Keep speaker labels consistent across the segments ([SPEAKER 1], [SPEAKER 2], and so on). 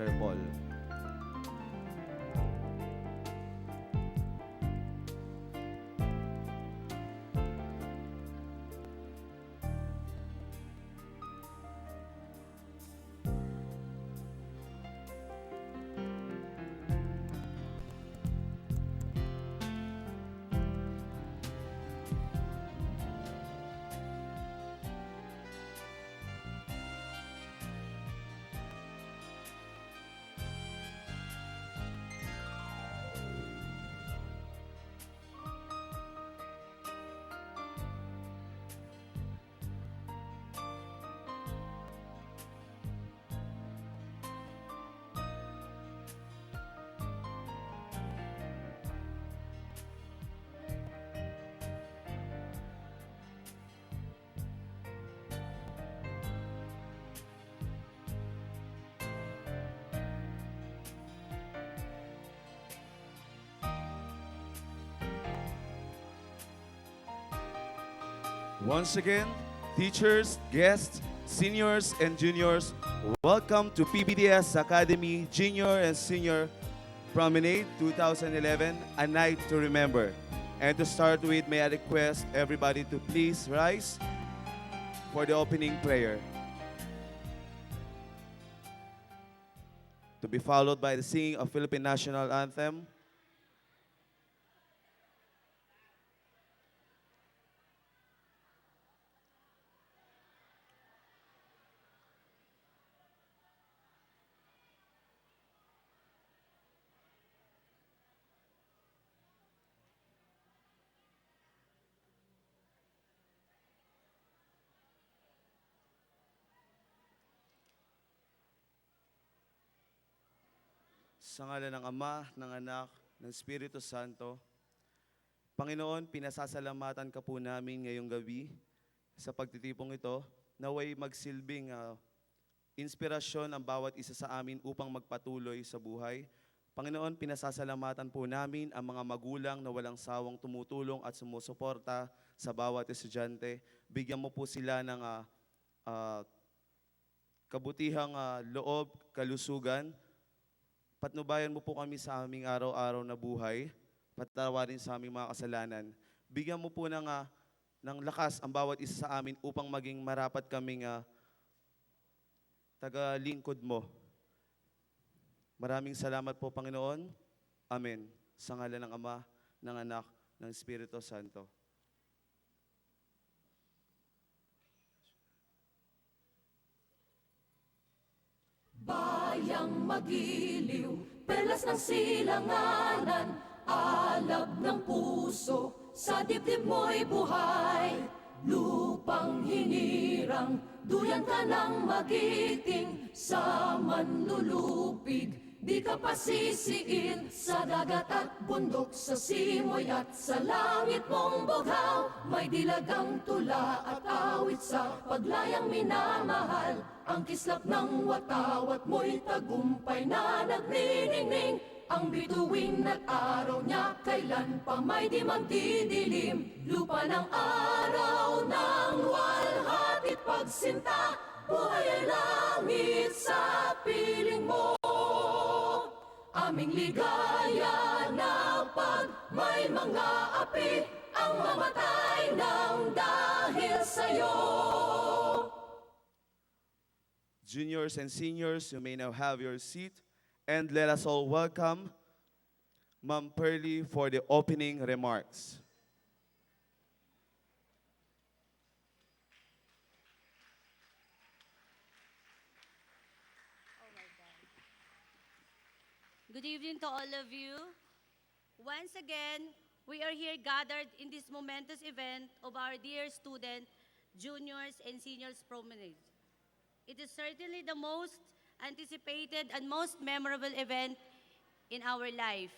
[SPEAKER 1] Sir Paul. Once again, teachers, guests, seniors, and juniors, welcome to Pbts Academy Junior and Senior Promenade 2011, A Night to Remember. And to start with, may I request everybody to please rise for the opening prayer, to be followed by the singing of Philippine National Anthem. Sa ngalan ng Ama, ng Anak, ng Espiritu Santo, Panginoon, pinasasalamatan ka po namin ngayong gabi sa pagtitipong ito, naway magsilbing inspirasyon ang bawat isa sa amin upang magpatuloy sa buhay. Panginoon, pinasasalamatan po namin ang mga magulang na walang sawang tumutulong at sumusuporta sa bawat estudyante. Bigyan mo po sila ng kabutihang loob, kalusugan. Patnubayan mo po kami sa aming araw-araw na buhay. Patawarin sa aming mga kasalanan. Bigyan mo po ng lakas ang bawat isa sa amin upang maging marapat kaming taga-lingkod mo. Maraming salamat po, Panginoon. Amen. Sa ngalan ng Ama, ng Anak, ng Espiritu Santo.
[SPEAKER 2] Bayang magiliw, perlas ng silanganan, alab ng puso, sa dibdib mo'y buhay. Lupang hinirang, duyan ka ng magiting, sa manlulupig, di ka pasisiin. Sa dagat at bundok, sa simoy at sa langit mong bughaw, may dilagang tula at awit sa paglayang minamahal. Ang kislap ng watawat mo'y tagumpay na nagniningning. Ang bituin at araw niya kailan pa may di magdidilim. Lupa ng araw ng walhati't pagsinta, buhay ay langit sa piling mo. Aming ligaya na pag may mga api, ang mamatay ng dahil sa'yo.
[SPEAKER 1] Juniors and seniors, you may now have your seat. And let us all welcome Ma'am Pearly for the opening remarks.
[SPEAKER 3] Good evening to all of you. Once again, we are here gathered in this momentous event of our dear student, juniors and seniors promenade. It is certainly the most anticipated and most memorable event in our life.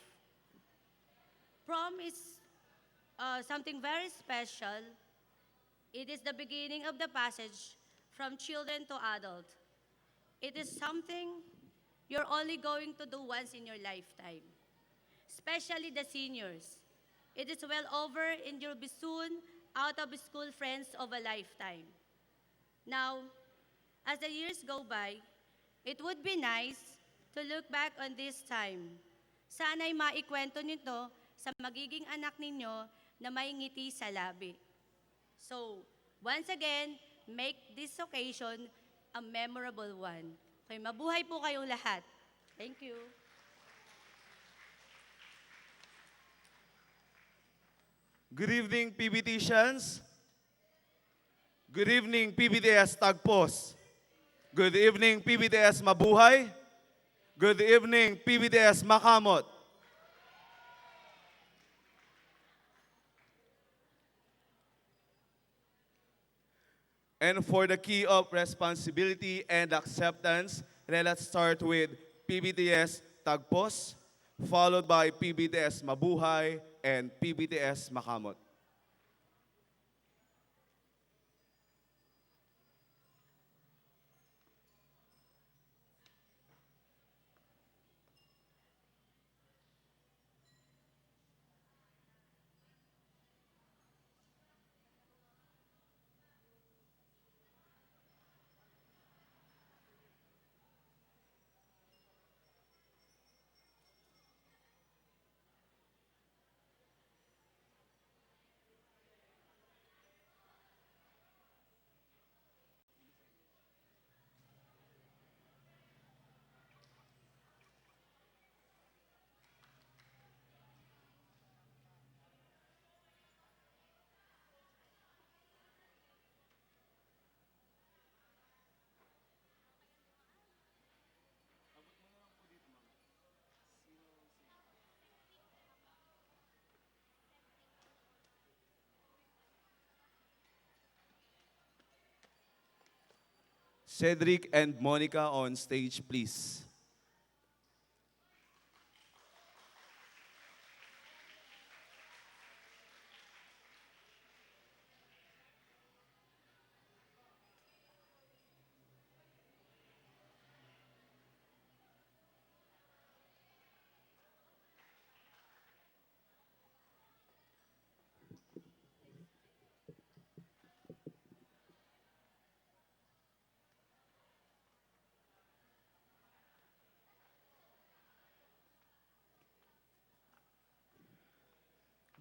[SPEAKER 3] Prom is something very special. It is the beginning of the passage from children to adult. It is something you're only going to do once in your lifetime, especially the seniors. It is well over and you'll be soon out of school friends of a lifetime. Now, as the years go by, it would be nice to look back on this time. Sana'y maikwento nito sa magiging anak ninyo na may ngiti sa labi. So, once again, make this occasion a memorable one. Okay, mabuhay po kayong lahat. Thank you.
[SPEAKER 1] Good evening, PBTians. Good evening, PBTS Tagpos. Good evening, PBTS Mabuhay. Good evening, PBTS Makamot. And for the key of responsibility and acceptance, let's start with PBTS Tagpos, followed by PBTS Mabuhay and PBTS Makamot. Cedric and Monica on stage, please.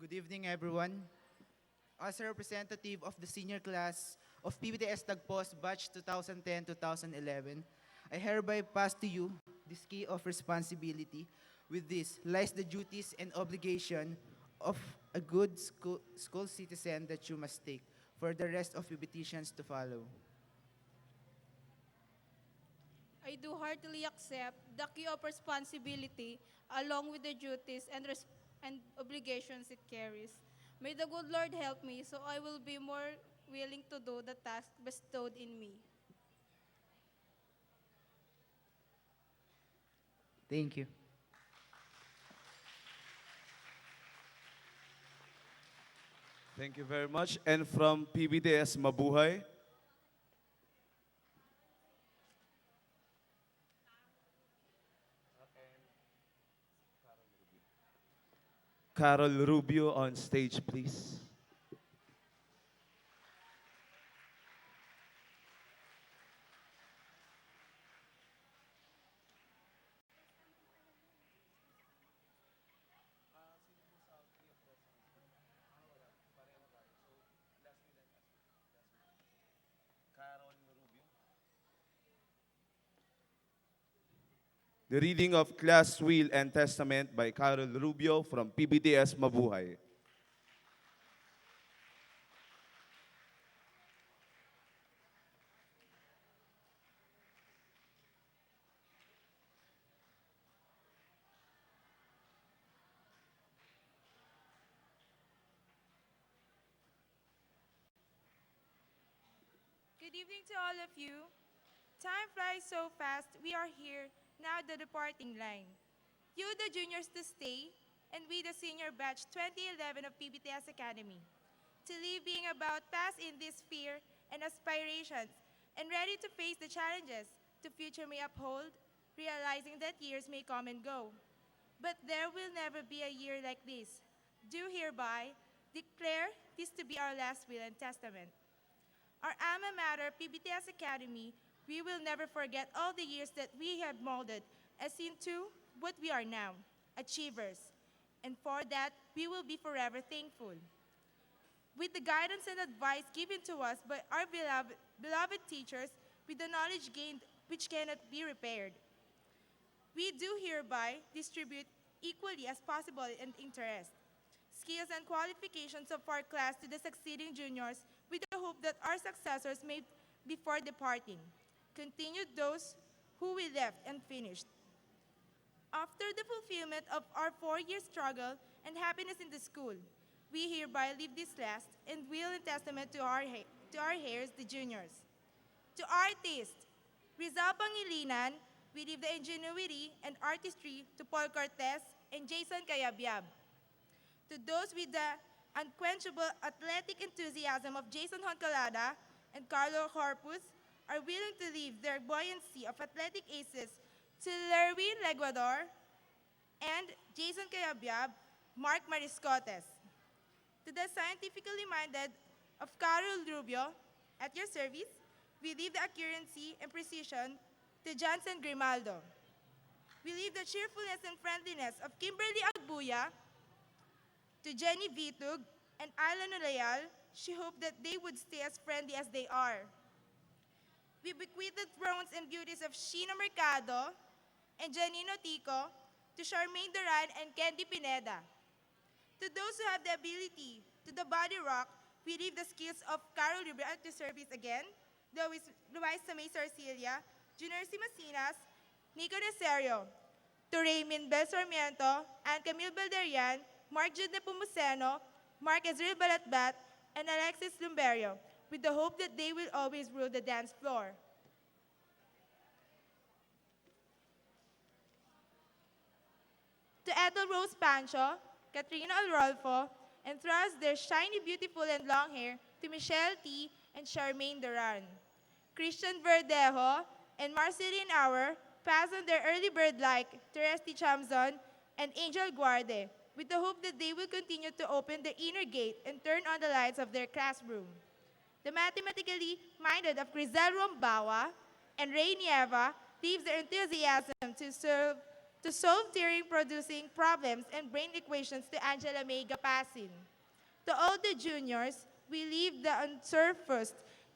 [SPEAKER 4] Good evening, everyone. As a representative of the senior class of PBTS Tagpos Batch 2010-2011, I hereby pass to you this key of responsibility. With this lies the duties and obligation of a good school citizen that you must take for the rest of PBTians to follow.
[SPEAKER 5] I do heartily accept the key of responsibility along with the duties and obligations it carries. May the good Lord help me so I will be more willing to do the task bestowed in me.
[SPEAKER 4] Thank you.
[SPEAKER 1] Thank you very much. And from PBTS Mabuhay, Carol Rubio on stage, please. The reading of Class Will and Testament by Carol Rubio from PBTS Mabuhay.
[SPEAKER 6] Good evening to all of you. Time flies so fast, we are here, now the departing line. You, the juniors, to stay, and we, the senior batch 2011 of PBTS Academy, to leave being about past in this fear and aspirations, and ready to face the challenges the future may uphold, realizing that years may come and go. But there will never be a year like this. Do hereby declare this to be our last will and testament. Our alma mater, PBTS Academy, we will never forget all the years that we have molded as into what we are now, achievers. And for that, we will be forever thankful. With the guidance and advice given to us by our beloved teachers, with the knowledge gained which cannot be repaired, we do hereby distribute equally as possible in interest, skills and qualifications of our class to the succeeding juniors with the hope that our successors may, before departing, continue those who we left unfinished. After the fulfillment of our 4-year struggle and happiness in the school, we hereby leave this last and will and testament to our heirs, the juniors. To artists, Rizal Pangilinan, we leave the ingenuity and artistry to Paul Cortez and Jason Cayabyab. To those with the unquenchable athletic enthusiasm of Jason Honcalada and Carlo Corpus, are willing to leave their buoyancy of athletic aces to Lerwin Leguador and Jason Cayabyab, Mark Mariscotes. To the scientifically minded of Carol Rubio, at your service, we leave the accuracy and precision to Johnson Grimaldo. We leave the cheerfulness and friendliness of Kimberly Agbuya to Jenny Vitug and Alan Oleal. She hoped that they would stay as friendly as they are. We bequeath the thrones and beauties of Sheena Mercado and Janino Tico to Charmaine Duran and Candy Pineda. To those who have the ability to the body rock, we leave the skills of Carol Rubio at the service again, Luisa May Sarcilia, Junior Simasinas, Nico Nazario, to Raymond Bel Sarmiento, and Camille Balderian, Mark Jude Nepomuceno, Mark Ezreal Balatbat, and Alexis Lumberio, with the hope that they will always rule the dance floor. To Ethel Rose Pancho, Katrina Alrolfo, and thrust their shiny, beautiful, and long hair to Michelle T. and Charmaine Duran. Christian Verdejo and Marceline Auer pass on their early bird like Teresti Chamzon and Angel Guarde, with the hope that they will continue to open the inner gate and turn on the lights of their classroom. The mathematically minded of Grizel Rombawa and Ray Nieva leaves their enthusiasm to solve theory-producing problems and brain equations to Angela May Gapasin. To all the juniors, we leave the unsurfaced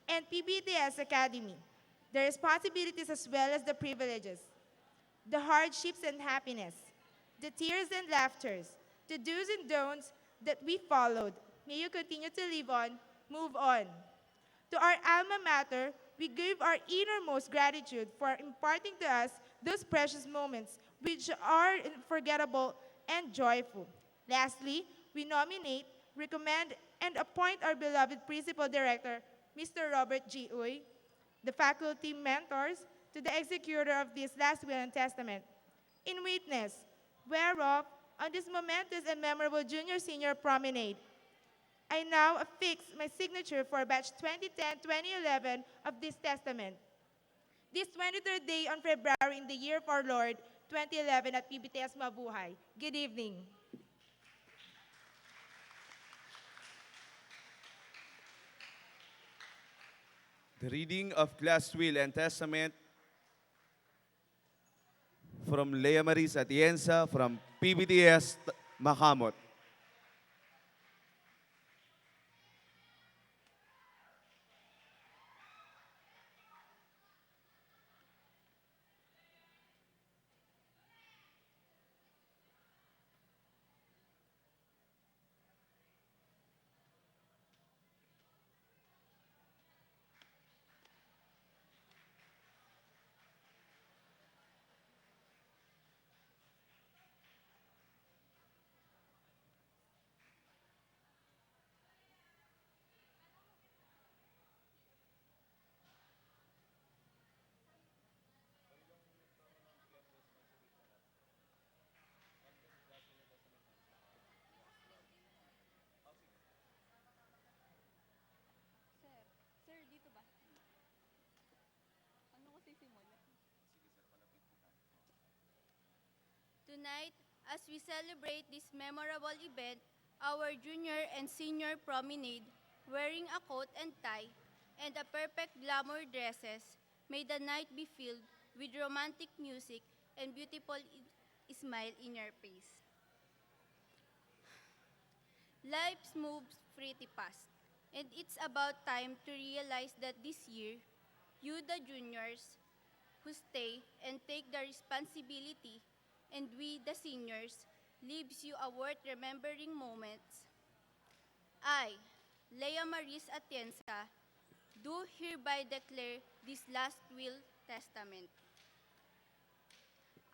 [SPEAKER 6] and Pbts Academy, the responsibilities as well as the privileges, the hardships and happiness, the tears and laughters, the do's and don'ts that we followed. May you continue to live on, move on. To our alma mater, we give our innermost gratitude for imparting to us those precious moments which are unforgettable and joyful. Lastly, we nominate, recommend, and appoint our beloved Principal Director, Mr. Robert G. Uy, the faculty mentors, to the executor of this last will and testament. In witness whereof, on this momentous and memorable junior-senior promenade, I now affix my signature for batch 2010-2011 of this testament. This 23rd day on February in the year of our Lord, 2011 at Pbts Mabuhay. Good evening.
[SPEAKER 1] The reading of class will and testament from Lea Maris Atienza from PBTS Makamot.
[SPEAKER 5] Sir, dito ba? Ano ko sisimula?
[SPEAKER 3] Tonight, as we celebrate this memorable event, our junior and senior promenade, wearing a coat and tie and a perfect glamour dresses, may the night be filled with romantic music
[SPEAKER 7] and beautiful smile in your face. Life moves pretty fast, and it's about time to realize that this year, you, the juniors, who stay and take the responsibility, and we, the seniors, leaves you a worth remembering moments. I, Lea Maris Atienza, do hereby declare this last will testament.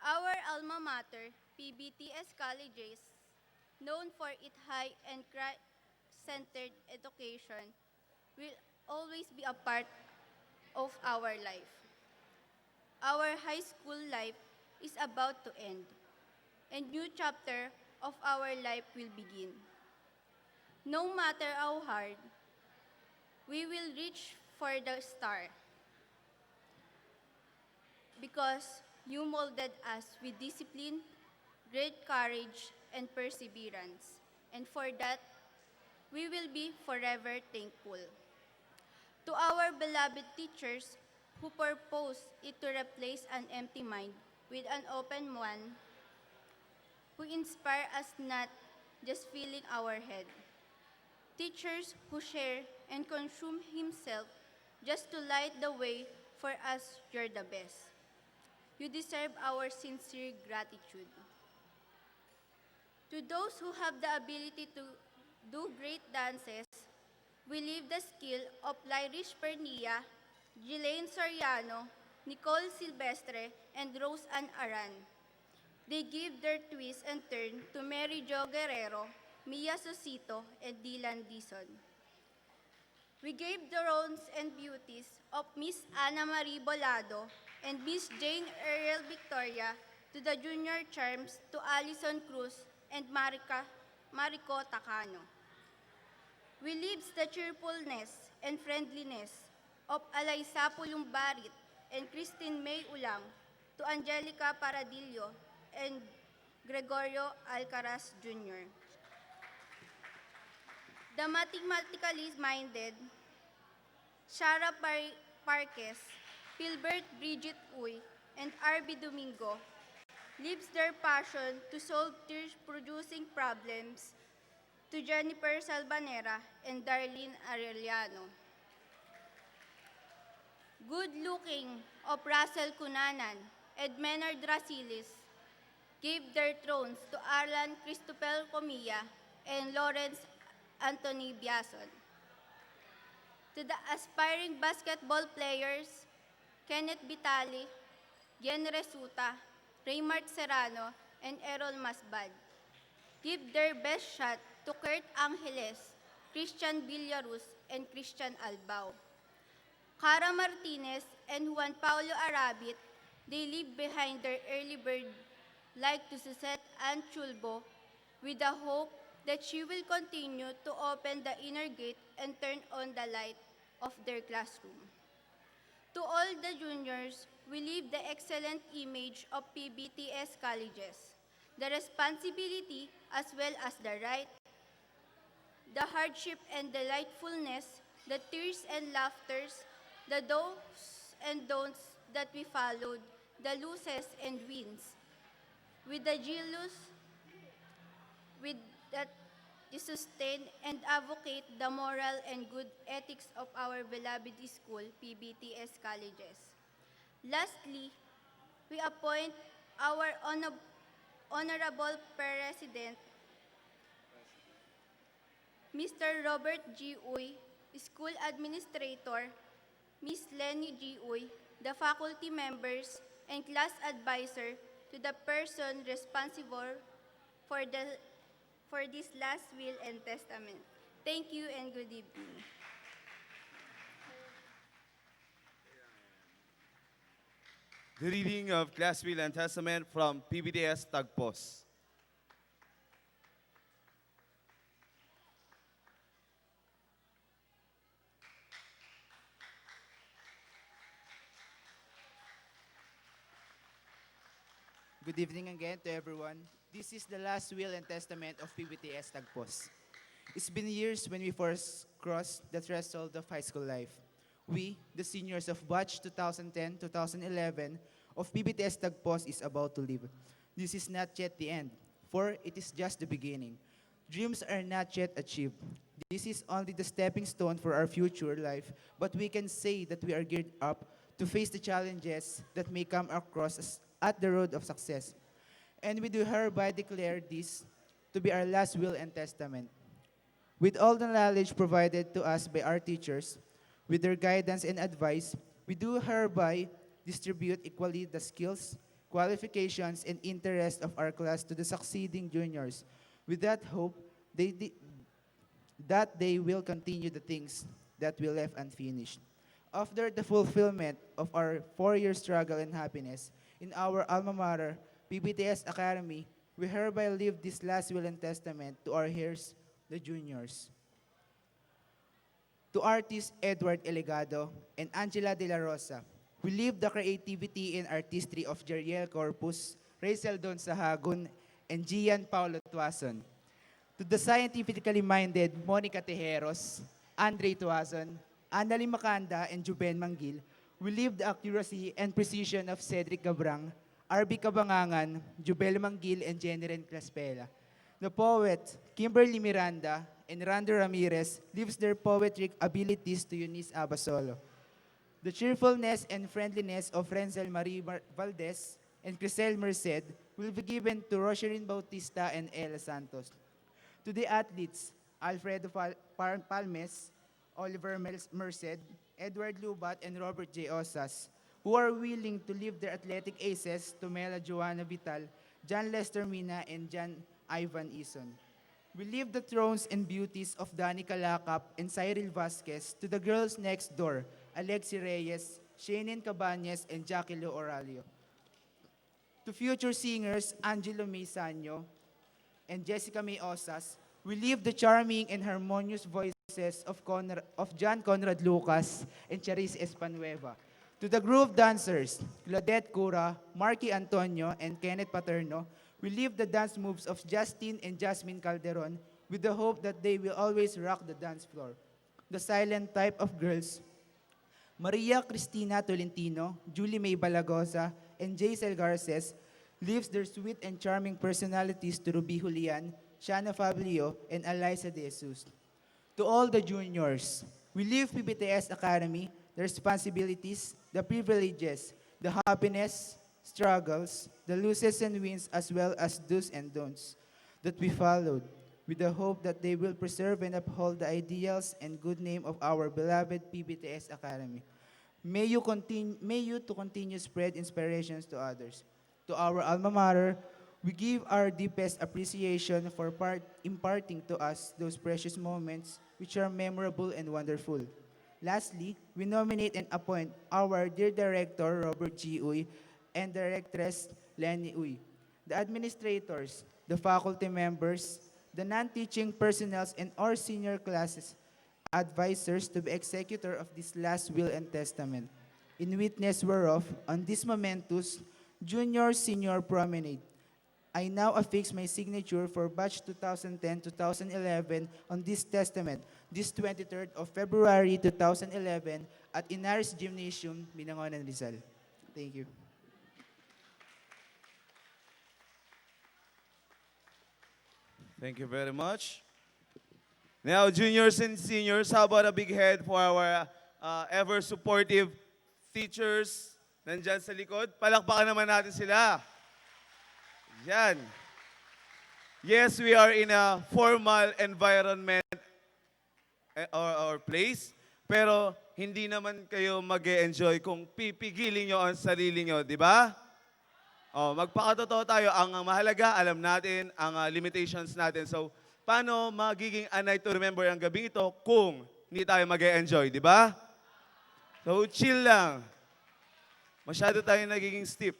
[SPEAKER 7] Our alma mater, PBTS Colleges, known for its high and Christ-centered education, will always be a part of our life. Our high school life is about to end. A new chapter of our life will begin. No matter how hard, we will reach for the star because you molded us with discipline, great courage, and perseverance. And for that, we will be forever thankful. To our beloved teachers who purpose it to replace an empty mind with an open one, who inspire us not just filling our head. Teachers who share and consume himself just to light the way for us, you're the best. You deserve our sincere gratitude. To those who have the ability to do great dances, we leave the skill of Lyrish Pernia, Ghislaine Soriano, Nicole Silvestre, and Rose Ann Aran. They give their twist and turn to Mary Jo Guerrero, Mia Sosito, and Dylan Dizon. We gave the roles and beauties of Miss Ana Marie Bolado and Miss Jane Ariel Victoria to the junior charms to Alison Cruz and Marico Takano. We leave the cheerfulness and friendliness of Alaysa Pulumbarit and Christine May Ulang to Angelica Paradillo and Gregorio Alcaraz Jr. The mathematically minded Shara Parques, Philbert Bridget Uy, and R.B. Domingo leaves their passion to solve tears-producing problems to Jennifer Salvanera and Darlene Arellano. Good-looking of Russell Cunanan and Menard Rasilis gave their thrones to Arlan Cristobal Comilla and Lawrence Anthony Biason. To the aspiring basketball players, Kenneth Vitali, Jen Resuta, Raymart Serrano, and Errol Masbad, give their best shot to Kurt Angeles, Christian Villarus, and Christian Albao. Cara Martinez and Juan Paulo Arabit, they leave behind their early bird like to Suzette Ann Chulbo with the hope that she will continue to open the inner gate and turn on the light of their classroom. To all the juniors, we leave the excellent image of PBTS colleges, the responsibility as well as the right, the hardship and delightfulness, the tears and laughters, the do's and don'ts that we followed, the losses and wins, with the jealous, with that to sustain and advocate the moral and good ethics of our beloved school, PBTS colleges. Lastly, we appoint our Honorable President, Mr. Robert G. Uy, School Administrator, Ms. Lenny G. Uy, the faculty members, and class advisor to the person responsible for this last will and testament. Thank you and good evening.
[SPEAKER 1] The reading of Class Will and Testament from PBTS Tagpos.
[SPEAKER 4] Good evening again to everyone. This is the last will and testament of PBTS Tagpos. It's been years when we first crossed the threshold of high school life. We, the seniors of batch 2010-2011, of PBTS Tagpos is about to live. This is not yet the end, for it is just the beginning. Dreams are not yet achieved. This is only the stepping stone for our future life, but we can say that we are geared up to face the challenges that may come across us at the road of success. And we do hereby declare this to be our last will and testament. With all the knowledge provided to us by our teachers, with their guidance and advice, we do hereby distribute equally the skills, qualifications, and interests of our class to the succeeding juniors, with that hope that they will continue the things that we left unfinished. After the fulfillment of our 4-year struggle and happiness in our alma mater, PBTS Academy, we hereby leave this last will and testament to our heirs, the juniors. To artists Edward Elegado and Angela De La Rosa, we leave the creativity and artistry of Jeriel Corpus, Rachel Don Sahagun, and Gian Paulo Tuason. To the scientifically minded Monica Tejeros, Andre Tuason, Annalyn Macanda, and Juben Manggil, we leave the accuracy and precision of Cedric Gabrang, RB Kabangangan, Jubel Manggil, and Jeneren Claspela. The poet, Kimberly Miranda, and Rando Ramirez leaves their poetic abilities to Eunice Abasolo. The cheerfulness and friendliness of Renzel Marie Valdez and Crisel Merced will be given to Rosarin Bautista and Ella Santos. To the athletes, Alfredo Palmes, Oliver Merced, Edward Lubat, and Robert J. Osas, who are willing to leave their athletic aces to Mela Joanna Vital, John Lester Mina, and John Ivan Ison. We leave the thrones and beauties of Dani Calacap and Cyril Vasquez to the girls next door, Alexi Reyes, Shannon Cabañez, and Jackie Lo Oralio. To future singers, Angelo Maisanyo and Jessica May Osas, we leave the charming and harmonious voices of John Conrad Lucas and Charis Espanueva. To the groove dancers, Claudette Cura, Marky Antonio, and Kenneth Paterno, we leave the dance moves of Justin and Jasmine Calderon with the hope that they will always rock the dance floor. The silent type of girls, Maria Cristina Tolentino, Julie May Balagosa, and Jaisel Garces, leaves their sweet and charming personalities to Ruby Julian, Shana Fablio, and Eliza De Jesus. To all the juniors, we leave PBTS Academy the responsibilities, the privileges, the happiness, struggles, the losses and wins, as well as do's and don'ts that we followed, with the hope that they will preserve and uphold the ideals and good name of our beloved PBTS Academy. May you to continue spread inspirations to others. To our alma mater, we give our deepest appreciation for imparting to us those precious moments which are memorable and wonderful. Lastly, we nominate and appoint our dear Director, Robert G. Uy, and Directress, Lenny Uy, the administrators, the faculty members, the non-teaching personnel, and our senior classes advisors to be executor of this last will and testament, in witness whereof, on this momentous junior-senior promenade, I now affix my signature for batch 2010-2011 on this testament, this 23rd of February 2011 at Inaris Gymnasium, Binangonan, Rizal. Thank you.
[SPEAKER 1] Thank you very much. Now, juniors and seniors, how about a big head for our ever-supportive teachers nandyan sa likod? Palakpakan naman natin sila. Yan. Yes, we are in a formal environment or place, pero hindi naman kayo mag-e-enjoy kung pipigilin nyo ang sarili nyo, di ba? Magpakatotoo tayo. Ang mahalaga, alam natin ang limitations natin. So, paano magiging a night to remember ang gabing ito kung hindi tayo mag-e-enjoy, di ba? So, chill lang. Masyado tayo nagiging stiff.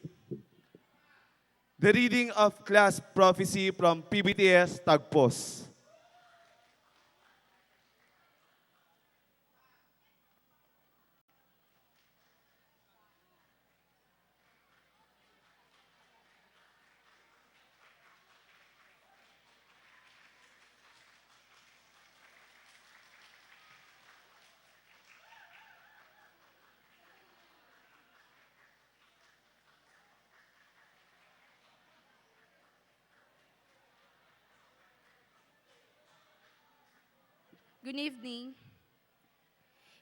[SPEAKER 1] The reading of class prophecy from PBTS Tagpos.
[SPEAKER 8] Good evening.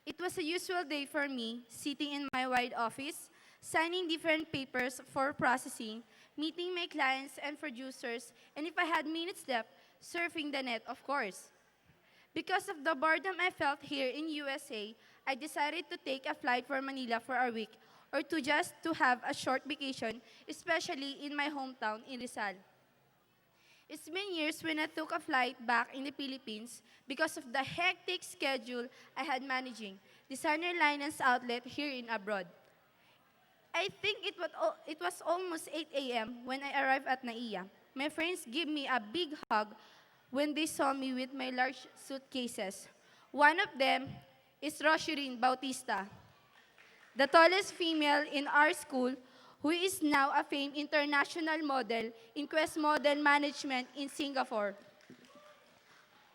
[SPEAKER 8] It was a usual day for me, sitting in my wide office, signing different papers for processing, meeting my clients and producers, and if I had minutes left, surfing the net, of course. Because of the boredom I felt here in USA, I decided to take a flight for Manila for a week or to have a short vacation, especially in my hometown in Rizal. It's been years when I took a flight back in the Philippines because of the hectic schedule I had managing designer linens outlet here in abroad. I think it was almost 8 a.m. when I arrived at NAIA. My friends gave me a big hug when they saw me with my large suitcases. One of them is Rosherin Bautista, the tallest female in our school, who is now a famed international model in Quest Model Management in Singapore.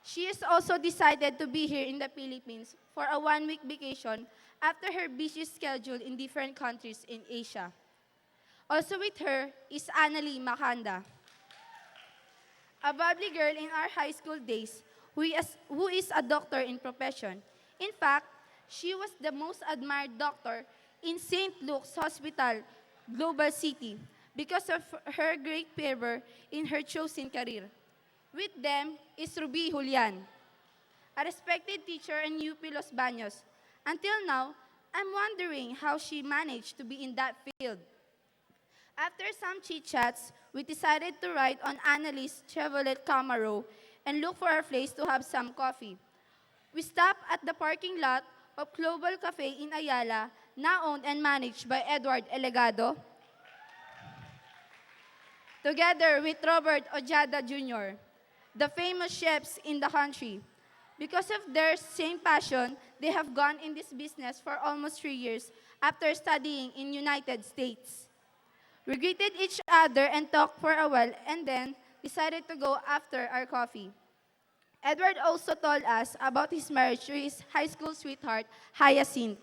[SPEAKER 8] She has also decided to be here in the Philippines for a one-week vacation after her busy schedule in different countries in Asia. Also with her is Annalie Makanda, a bubbly girl in our high school days who is a doctor in profession. In fact, she was the most admired doctor in St. Luke's Hospital, Global City, because of her great fervor in her chosen career. With them is Ruby Julian, a respected teacher in UP Los Baños. Until now, I'm wondering how she managed to be in that field. After some chit-chats, we decided to ride on Annalie's Chevrolet Camaro and look for a place to have some coffee. We stopped at the parking lot of Global Cafe in Ayala, now owned and managed by Edward Elegado, together with Robert Ojada Jr., the famous chefs in the country. Because of their same passion, they have gone in this business for almost 3 years after studying in United States. We greeted each other and talked for a while and then decided to go after our coffee. Edward also told us about his marriage to his high school sweetheart, Hyacinth.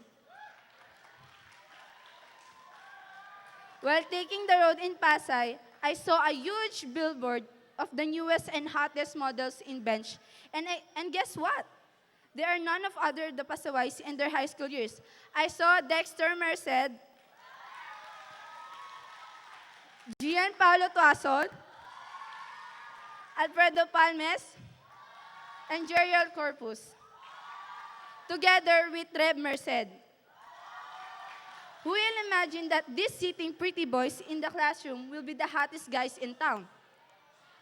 [SPEAKER 8] While taking the road in Pasay, I saw a huge billboard of the newest and hottest models in bench. And guess what? They are none of other the Pasaways in their high school years. I saw Dexter Merced, Gian Paulo Tuason, Alfredo Palmes, and Gerald Corpus, together with Reb Merced. Who will imagine that these sitting pretty boys in the classroom will be the hottest guys in town?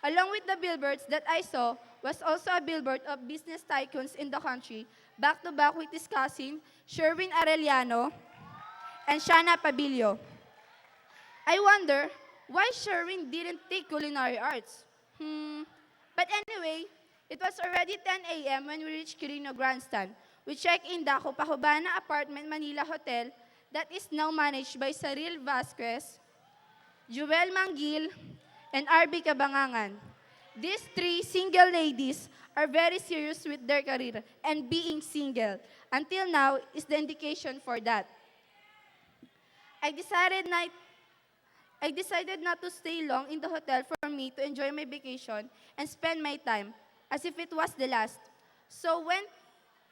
[SPEAKER 8] Along with the billboards that I saw was also a billboard of business tycoons in the country, back-to-back with his cousin, Sherwin Arellano and Shana Pabilio. I wonder why Sherwin didn't take culinary arts. But anyway, it was already 10 a.m. when we reached Quirino Grandstand. We checked in the Copacabana Apartment Manila Hotel that is now managed by Saril Vasquez, Joel Manggil, and RB Kabangangan. These three single ladies are very serious with their career, and being single, until now, is the indication for that. I decided not to stay long in the hotel for me to enjoy my vacation and spend my time as if it was the last. So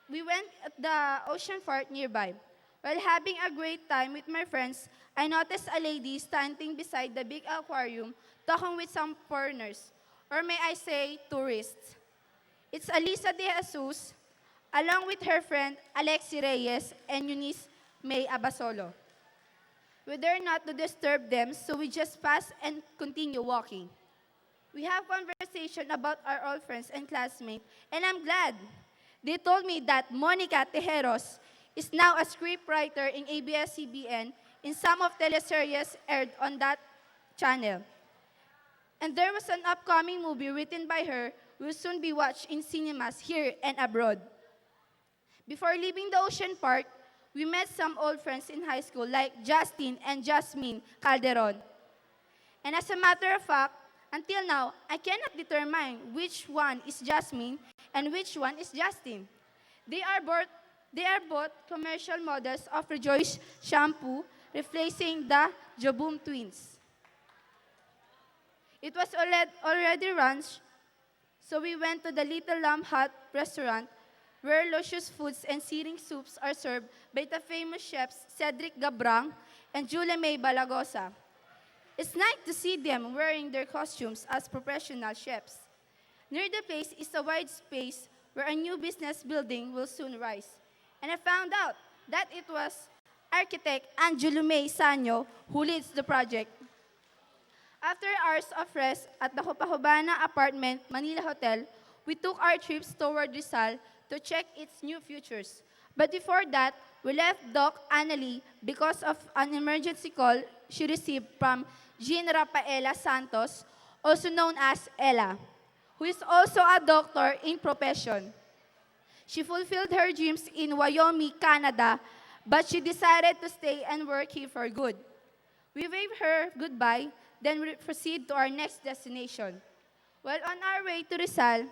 [SPEAKER 8] we went at the ocean fort nearby. While having a great time with my friends, I noticed a lady standing beside the big aquarium talking with some foreigners, or may I say tourists. It's Alisa De Jesus, along with her friend Alexi Reyes and Eunice May Abasolo. We dare not to disturb them, so we just pass and continue walking. We have conversation about our old friends and classmates, and I'm glad. They told me that Monica Tejeros is now a scriptwriter in ABS-CBN in some of teleseries aired on that channel. And there was an upcoming movie written by her will soon be watched in cinemas here and abroad. Before leaving the ocean park, we met some old friends in high school like Justin and Jasmine Calderon. And as a matter of fact, until now, I cannot determine which one is Jasmine and which one is Justin. They are both commercial models of Rejoice shampoo, replacing the Jaboom twins. It was already lunch, so we went to the Little Lamb Hut restaurant where luscious foods and searing soups are served by the famous chefs Cedric Gabrang and Julia May Balagosa. It's nice to see them wearing their costumes as professional chefs. Near the place is a wide space where a new business building will soon rise. And I found out that it was architect Angelo May Sanyo who leads the project. After hours of rest at the Copacabana Apartment Manila Hotel, we took our trips toward Rizal to check its new futures. But before that, we left Doc Annalie because of an emergency call she received from Jean Rafaela Santos, also known as Ella, who is also a doctor in profession. She fulfilled her dreams in Wyoming, Canada, but she decided to stay and work here for good. We waved her goodbye, then we proceed to our next destination. While on our way to Rizal,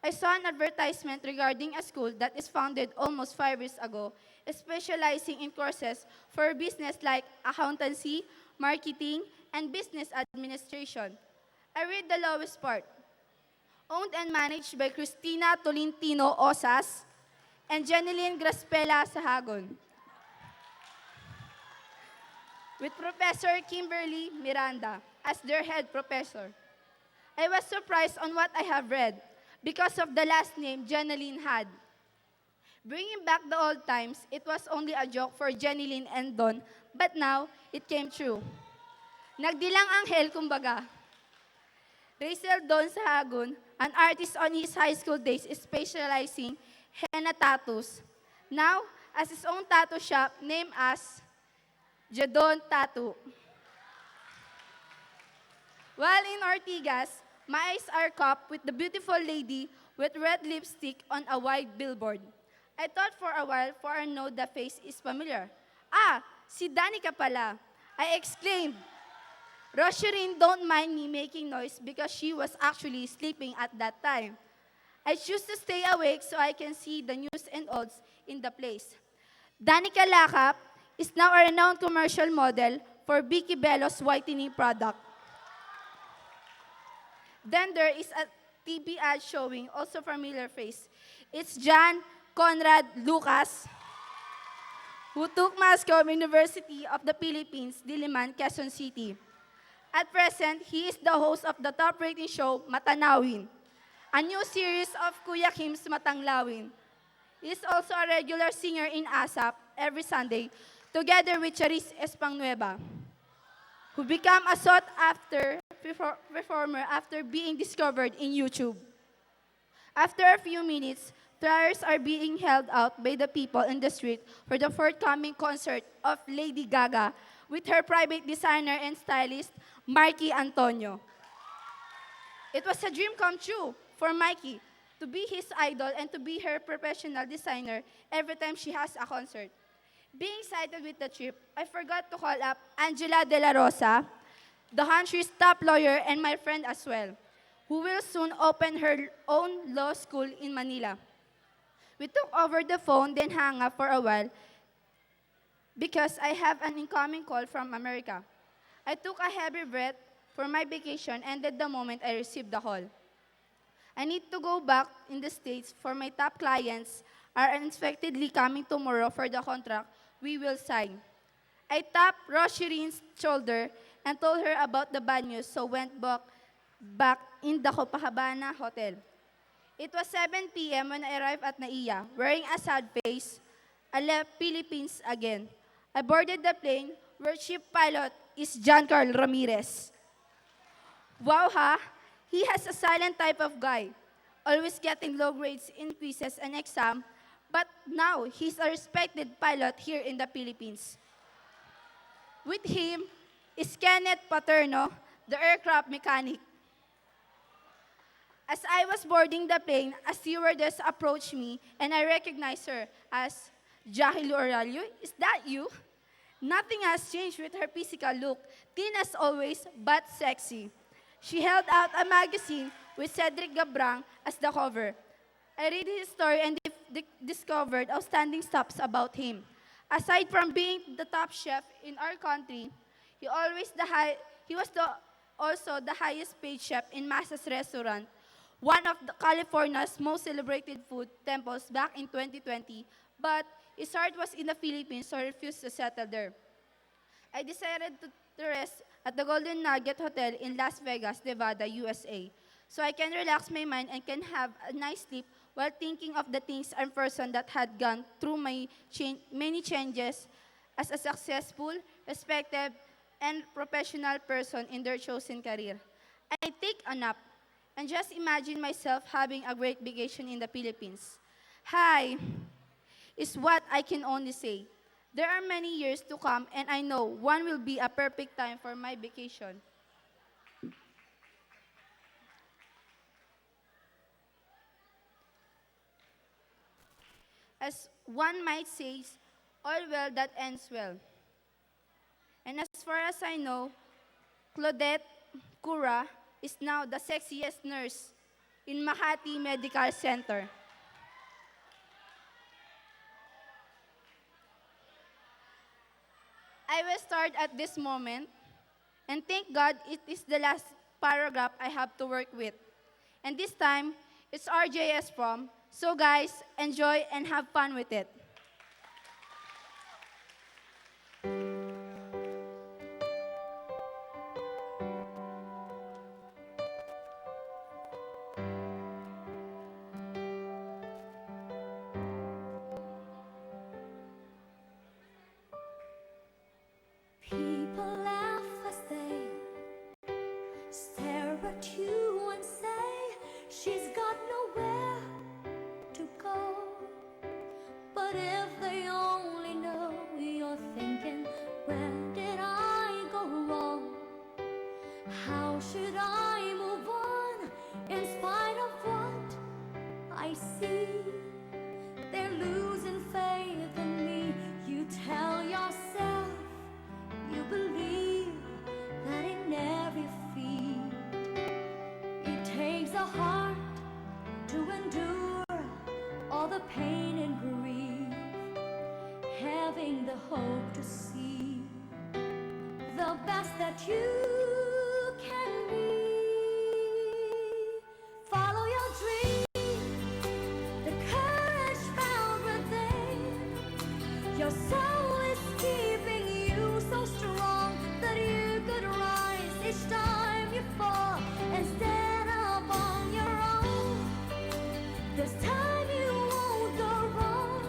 [SPEAKER 8] I saw an advertisement regarding a school that is founded almost 5 years ago, specializing in courses for business like accountancy, marketing, and business administration. I read the lowest part. Owned and managed by Cristina Tolentino Osas and Jeneline Graspela Sahagon, with Professor Kimberly Miranda as their head professor. I was surprised on what I have read because of the last name Jeneline had. Bringing back the old times, it was only a joke for Jeneline and Don, but now it came true. Nagdilang anghel, kumbaga. Rachel Don Sahagun, an artist on his high school days, is specializing henna tattoos. Now, as his own tattoo shop named as Jadon Tattoo. While in Ortigas, my eyes are caught with the beautiful lady with red lipstick on a wide billboard. I thought for a while, for I know the face is familiar. Ah, si Danica pala. I exclaimed. Rosharine don't mind me making noise because she was actually sleeping at that time. I choose to stay awake so I can see the news and odds in the place. Danica Lakap is now a renowned commercial model for Vicky Bello's whitening product. Then there is a TV ad showing also familiar face. It's John Conrad Lucas, who took Mass Comm University of the Philippines, Diliman, Quezon City. At present, he is the host of the top-rating show, Matanawin, a new series of Kuya Kim's Matanglawin. He is also a regular singer in ASAP every Sunday, together with Charis Espangnueva, who became a sought-after performer after being discovered in YouTube. After a few minutes, flyers are being held out by the people in the street for the forthcoming concert of Lady Gaga with her private designer and stylist, Marky Antonio. It was a dream come true for Mikey to be his idol and to be her professional designer every time she has a concert. Being excited with the trip, I forgot to call up Angela De La Rosa, the country's top lawyer and my friend as well, who will soon open her own law school in Manila. We took over the phone, then hung up for a while because I have an incoming call from America. I took a heavy breath for my vacation ended the moment I received the call. I need to go back in the States for my top clients are unexpectedly coming tomorrow for the contract we will sign. I tapped Roshirine's shoulder and told her about the bad news, so went back in the Copacabana Hotel. It was 7 p.m. when I arrived at Naiya, wearing a sad face. I left Philippines again. I boarded the plane where chief pilot is John Carl Ramirez. Wow, ha? He has a silent type of guy, always getting low grades in quizzes and exam, but now he's a respected pilot here in the Philippines. With him is Kenneth Paterno, the aircraft mechanic. As I was boarding the plane, a stewardess approached me and I recognized her as Jackie Aurelio. Is that you? Nothing has changed with her physical look, thin as always, but sexy. She held out a magazine with Cedric Gabrang as the cover. I read his story and discovered outstanding stuff about him. Aside from being the top chef in our country, he was also the highest paid chef in Masa's restaurant, one of California's most celebrated food temples back in 2020, but his heart was in the Philippines, so I refused to settle there. I decided to rest at the Golden Nugget Hotel in Las Vegas, Nevada, USA, so I can relax my mind and can have a nice sleep while thinking of the things and person that had gone through many changes as a successful, respected, and professional person in their chosen career. I take a nap and just imagine myself having a great vacation in the Philippines. Hi, is what I can only say. There are many years to come, and I know one will be a perfect time for my vacation. As one might say, all well that ends well. And as far as I know, Claudette Cura is now the sexiest nurse in Makati Medical Center. I will start at this moment, and thank God it is the last paragraph I have to work with. And this time, it's RJS Prom, so guys, enjoy and have fun with it.
[SPEAKER 2] People laugh as they stare at you and say she's got nowhere to go. But if they only know you're thinking, where did I go wrong? How should I move on in spite of what I see? They're losing faith in me. You tell yourself you believe that in every feat it takes a heart to endure all the pain and grief, having the hope to see the best that you can be. Follow your dream, the courage found within. Your soul is keeping you so strong that you could rise each time you fall and stand up on your own. This time you won't go wrong.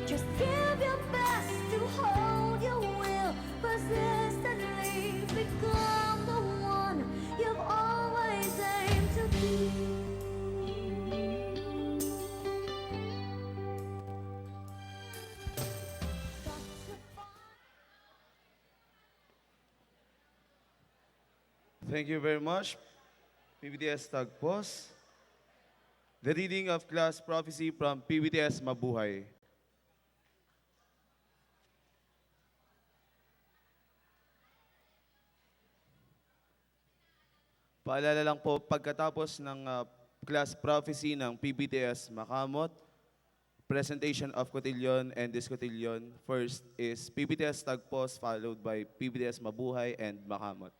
[SPEAKER 2] Just give your best to hold your will persistently. Become the one you've always aimed to be.
[SPEAKER 1] Thank you very much, PBTS Tagpos. The reading of class prophecy from PBTS Mabuhay. Paalala lang po, pagkatapos ng class prophecy ng PBTS Makamot, presentation of cotillion and discotillion. First is PBTS Tagpos, followed by PBTS Mabuhay and Makamot.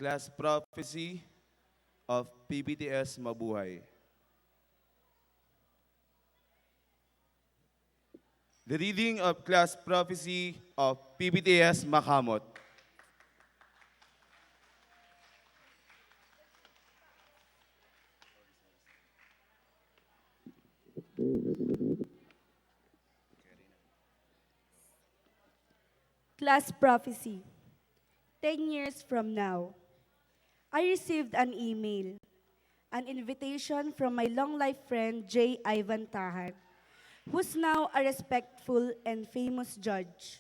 [SPEAKER 1] Class prophecy of PBTS Mabuhay. The reading of class prophecy of PBTS Makamot.
[SPEAKER 9] Class prophecy. 10 years from now, I received an email, an invitation from my long-life friend J. Ivan Tahar, who's now a respectful and famous judge,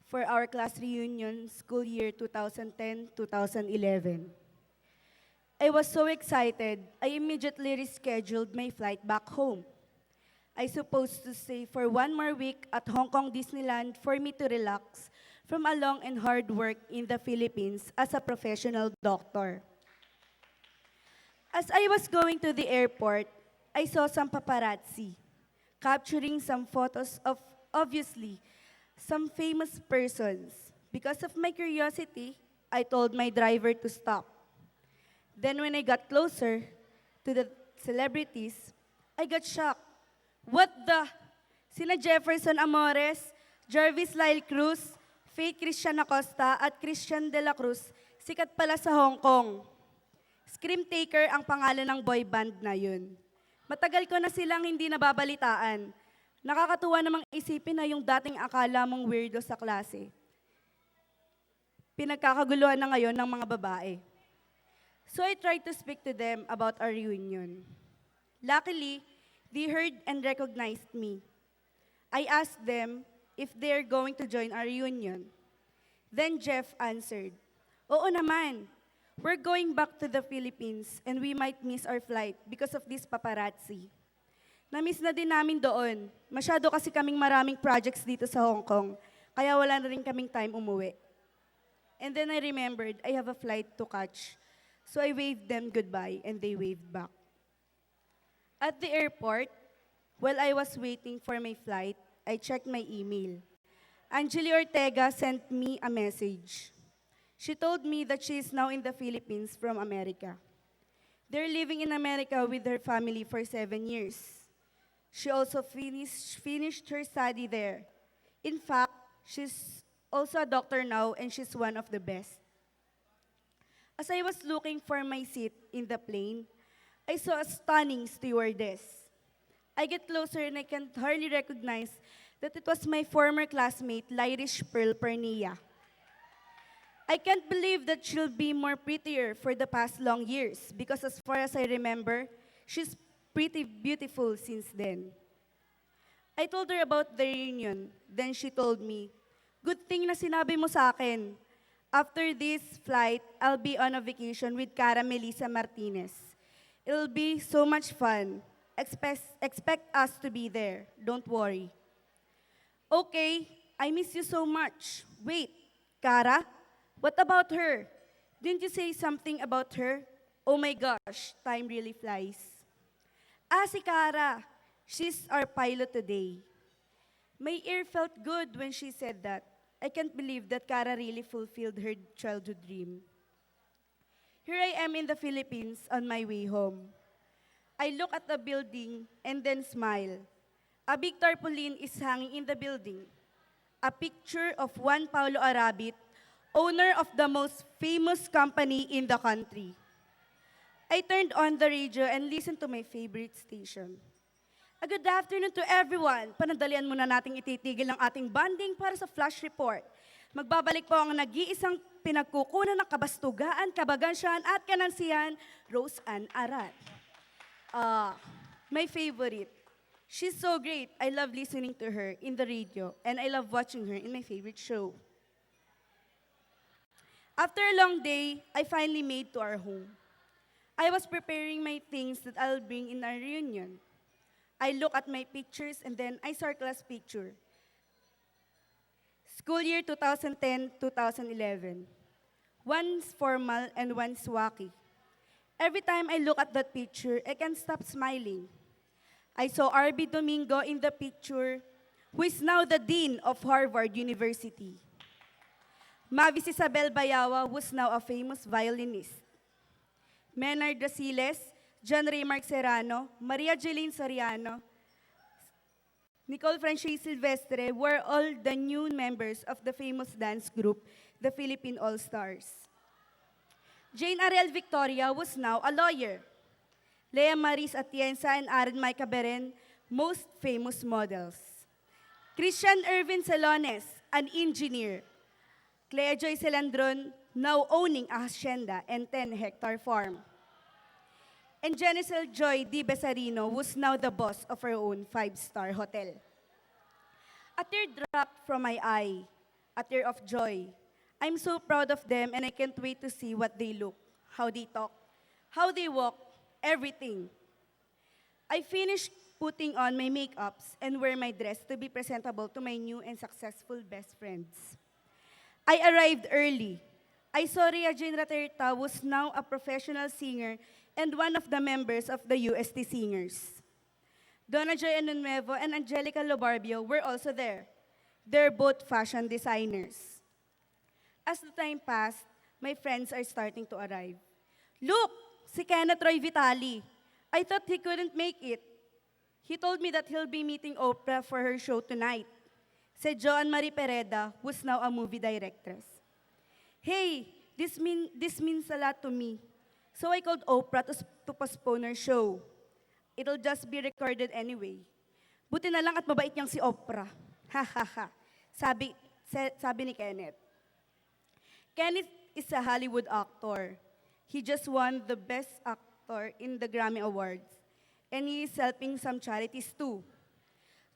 [SPEAKER 9] for our class reunion school year 2010-2011. I was so excited, I immediately rescheduled my flight back home. I supposed to stay for 1 more week at Hong Kong Disneyland for me to relax from a long and hard work in the Philippines as a professional doctor. As I was going to the airport, I saw some paparazzi capturing some photos of, obviously, some famous persons. Because of my curiosity, I told my driver to stop. Then when I got closer to the celebrities, I got shocked. What the? Sina Jefferson Amores, Jarvis Lyle Cruz, Faith Christian Acosta at Christian de la Cruz, sikat pala sa Hong Kong. Scream Taker ang pangalan ng boy band na yun. Matagal ko na silang hindi nababalitaan. Nakakatuwa namang isipin na yung dating akala mong weirdo sa klase. Pinagkakaguluhan na ngayon ng mga babae. So I tried to speak to them about our reunion. Luckily, they heard and recognized me. I asked them if they're going to join our reunion. Then Jeff answered, "Oo naman. We're going back to the Philippines and we might miss our flight because of this paparazzi." Na-miss na din namin doon. Masyado kasi kaming maraming projects dito sa Hong Kong, kaya wala na rin kaming time umuwi. And then I remembered I have a flight to catch. So I waved them goodbye and they waved back. At the airport, while I was waiting for my flight, I checked my email. Angeli Ortega sent me a message. She told me that she is now in the Philippines from America. They're living in America with her family for 7 years. She also finished her study there. In fact, she's also a doctor now and she's one of the best. As I was looking for my seat in the plane, I saw a stunning stewardess. I get closer and I can hardly recognize that it was my former classmate, Lyrish Pearl Pernia. I can't believe that she'll be more prettier for the past long years because as far as I remember, she's pretty beautiful since then. I told her about the reunion. Then she told me, "Good thing na sinabi mo sa akin. After this flight, I'll be on a vacation with Cara Melissa Martinez. It'll be so much fun. Expect us to be there. Don't worry." "Okay, I miss you so much. Wait, Cara? What about her? Didn't you say something about her? Oh my gosh, time really flies." "Ah, si Cara. She's our pilot today." My ear felt good when she said that. I can't believe that Cara really fulfilled her childhood dream. Here I am in the Philippines on my way home. I look at the building and then smile. A big tarpaulin is hanging in the building. A picture of Juan Paulo Arabit, owner of the most famous company in the country. I turned on the radio and listened to my favorite station. A good afternoon to everyone. Panandalian muna nating ititigil ang ating banding para sa flash report. Magbabalik po ang nag-iisang pinagkukunan ng kabastugaan, kabagansyahan at kanansihan, Rose Ann Arat. My favorite. She's so great. I love listening to her in the radio and I love watching her in my favorite show. After a long day, I finally made to our home. I was preparing my things that I'll bring in our reunion. I look at my pictures and then I saw our class picture. School year 2010-2011. One's formal and one's wacky. Every time I look at that picture, I can't stop smiling. I saw R.B. Domingo in the picture, who is now the Dean of Harvard University. Mavis Isabel Bayawa was now a famous violinist. Menard Rasiles, John Raymark Serrano, Maria Jeline Soriano, Nicole Francis Silvestre were all the new members of the famous dance group, the Philippine All-Stars. Jane Ariel Victoria was now a lawyer. Lea Maris Atienza and Aaron Micah Beren, most famous models. Christian Irvin Celones, an engineer. Clea Joy Celandron, now owning a hacienda and 10-hectare farm. And Genicel Joy Di Besarino was now the boss of her own 5-star hotel. A tear dropped from my eye, a tear of joy. I'm so proud of them and I can't wait to see what they look, how they talk, how they walk, everything. I finished putting on my makeups and wear my dress to be presentable to my new and successful best friends. I arrived early. I saw Rhea Jane Raterta was now a professional singer and one of the members of the UST Singers. Donna Joy Anunuevo and Angelica Lobarbio were also there. They're both fashion designers. As the time passed, my friends are starting to arrive. Look, si Kenneth Roy Vitali. I thought he couldn't make it. He told me that he'll be meeting Oprah for her show tonight. Said Joan Marie Pereda, who's now a movie directress. Hey, this means a lot to me. So I called Oprah to postpone her show. It'll just be recorded anyway. Buti na lang at mabait niyang si Oprah. Ha ha ha. Sabi ni Kenneth. Kenneth is a Hollywood actor. He just won the Best Actor in the Grammy Awards. And he is helping some charities too.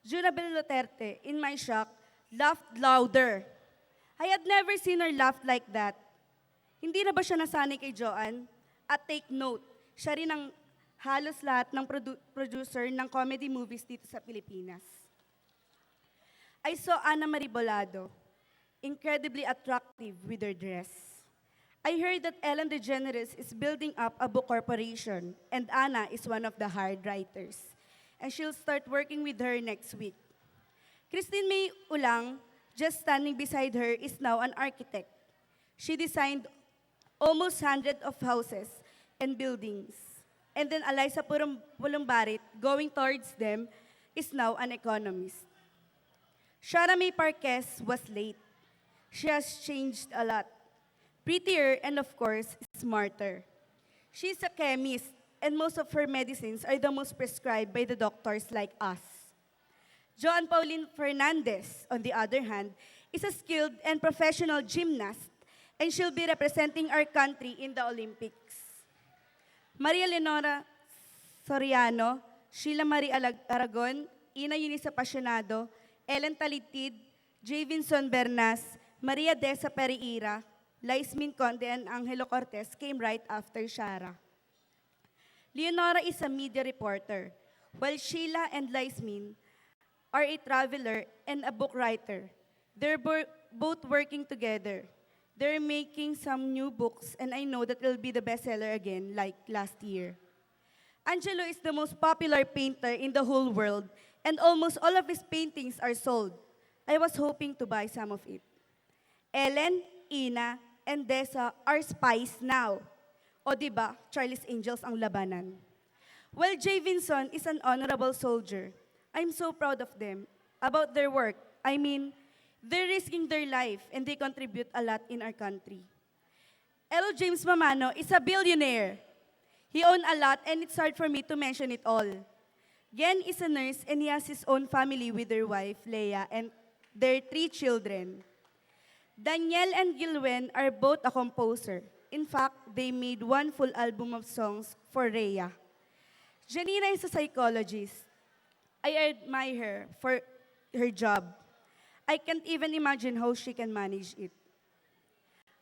[SPEAKER 9] Junabel Duterte, in my shock, laughed louder. I had never seen her laugh like that. Hindi na ba siya nasanay kay Joanne? At take note, siya rin ang halos lahat ng producer ng comedy movies dito sa Pilipinas. I saw Ana Marie Bolado, incredibly attractive with her dress. I heard that Ellen DeGeneres is building up a book corporation, and Ana is one of the hired writers. And she'll start working with her next week. Christine May Ulang, just standing beside her, is now an architect. She designed almost 100 of houses and buildings. And then Eliza Pulumbarit, going towards them, is now an economist. Shara May Parquez was late. She has changed a lot. Prettier and, of course, smarter. She's a chemist, and most of her medicines are the most prescribed by the doctors like us. Joan Pauline Fernandez, on the other hand, is a skilled and professional gymnast, and she'll be representing our country in the Olympics. Maria Leonora Soriano, Sheila Marie Aragon, Ina Eunice Apasionado, Ellen Talitid, J. Vinson Bernas, Maria Desa Pereira, Laismin Conde, and Angelo Cortez came right after Shara. Leonora is a media reporter, while Sheila and Laismin are a traveler and a book writer. They're both working together. They're making some new books, and I know that it'll be the bestseller again, like last year. Angelo is the most popular painter in the whole world, and almost all of his paintings are sold. I was hoping to buy some of it. Ellen, Ina, and Desa are spies now. O diba, Charlie's Angels ang labanan. Well, J. Vinson is an honorable soldier. I'm so proud of them, about their work. I mean, they're risking their life and they contribute a lot in our country. Elo James Mamano is a billionaire. He owns a lot and it's hard for me to mention it all. Gen is a nurse and he has his own family with their wife, Leia, and their 3 children. Danielle and Gilwen are both a composer. In fact, they made one full album of songs for Rhea. Janina is a psychologist. I admire her for her job. I can't even imagine how she can manage it.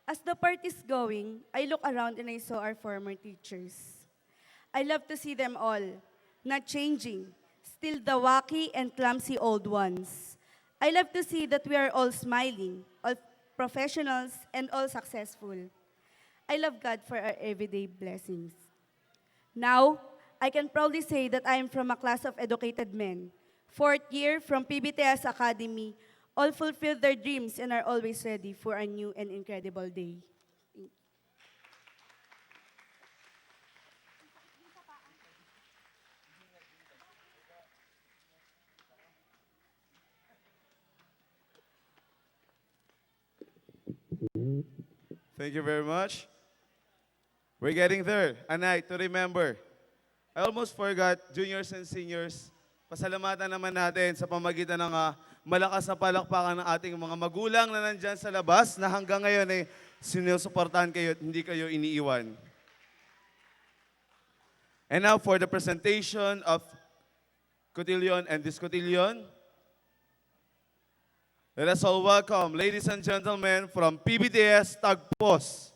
[SPEAKER 9] As the party's going, I look around and I saw our former teachers. I love to see them all, not changing, still the wacky and clumsy old ones. I love to see that we are all smiling, all professionals, and all successful. I love God for our everyday blessings. Now, I can proudly say that I am from a class of educated men. 4th year from Pbts Academy, all fulfill their dreams and are always ready for a new and incredible day.
[SPEAKER 1] Thank you very much. We're getting there. A night to remember. I almost forgot, juniors and seniors, pasalamatan naman natin sa pamagitan ng malakas na palakpakan ng ating mga magulang na nandyan sa labas na hanggang ngayon ay sinusuportahan kayo at hindi kayo iniiwan. And now for the presentation of cotillion and discotillion. Let us all welcome, ladies and gentlemen, from PBTS Tagpos.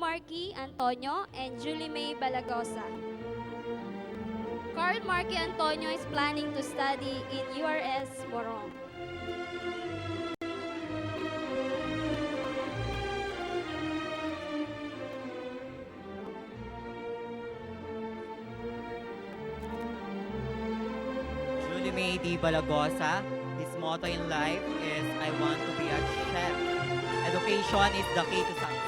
[SPEAKER 10] Marky Antonio and Julie May Balagosa. Carl Marky Antonio is planning to study in URS Morong.
[SPEAKER 11] Julie May D. Balagosa, his motto in life is, I want to be a chef. Education is the key to success.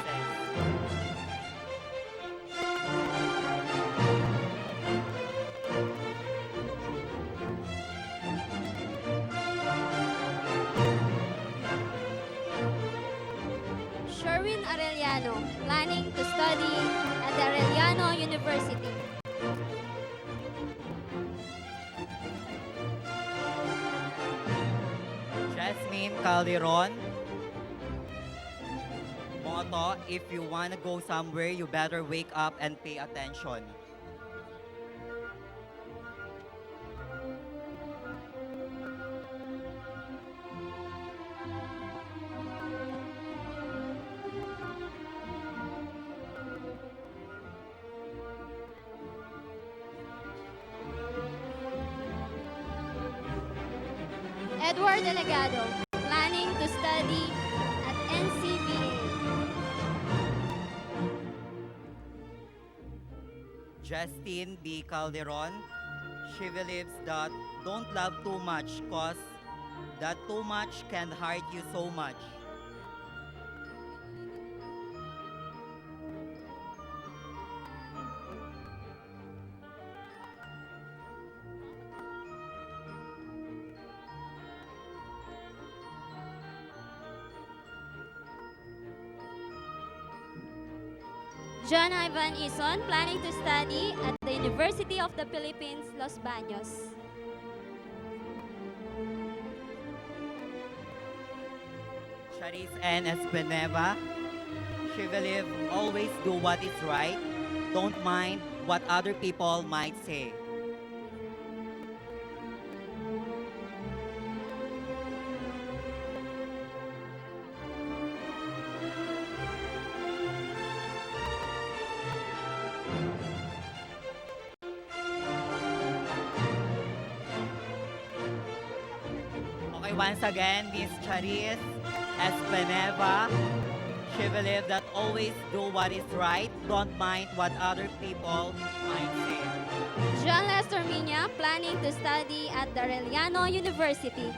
[SPEAKER 10] Sherwin Arellano, planning to study at the Arellano University.
[SPEAKER 11] Jasmine Calderon, motto, if you want to go somewhere, you better wake up and pay attention.
[SPEAKER 10] Edward Delegado, planning to study at NCBA.
[SPEAKER 11] Justine B. Calderon, she believes that don't love too much cause that too much can hurt you so much.
[SPEAKER 10] John Ivan Ison, planning to study at the University of the Philippines, Los Baños.
[SPEAKER 11] Charis N. Espeneva, she believes always do what is right, don't mind what other people might say. Okay, once again, Miss Charis Espeneva, she believes that always do what is right, don't mind what other people might say.
[SPEAKER 10] John Lester Minya, planning to study at the Arellano University.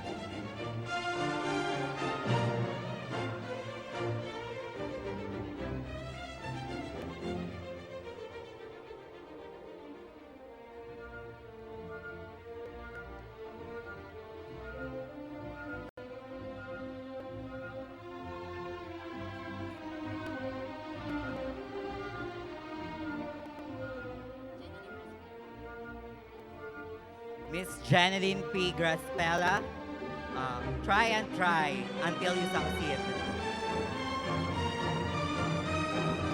[SPEAKER 11] Miss Janeline P. Graspella, try and try until you succeed.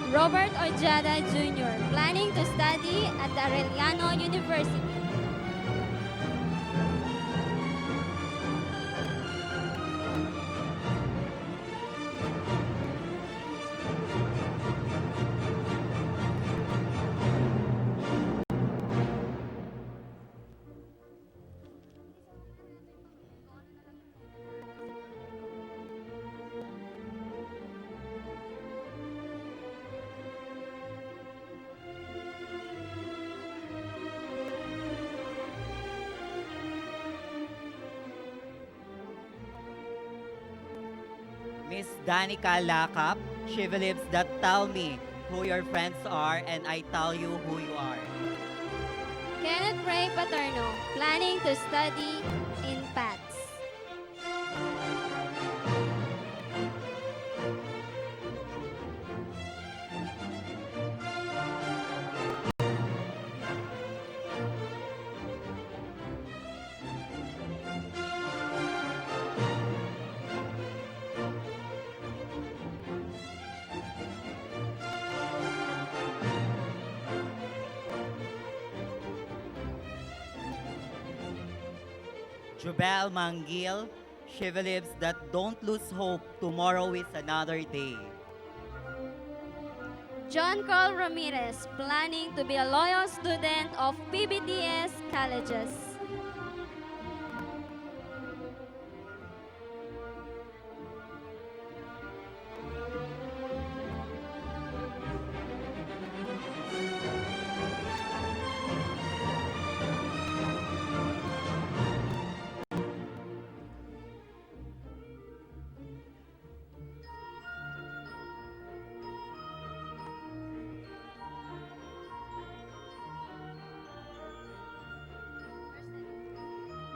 [SPEAKER 10] Robert Ojada Jr., planning to study at the Arellano University.
[SPEAKER 11] Miss Danica Lakap, she believes that tell me who your friends are and I tell you who you are.
[SPEAKER 10] Kenneth Ray Paterno, planning to study in PATS.
[SPEAKER 11] Jubel Mangil, she believes that don't lose hope, tomorrow is another day.
[SPEAKER 10] John Carl Ramirez, planning to be a loyal student of Pbts colleges.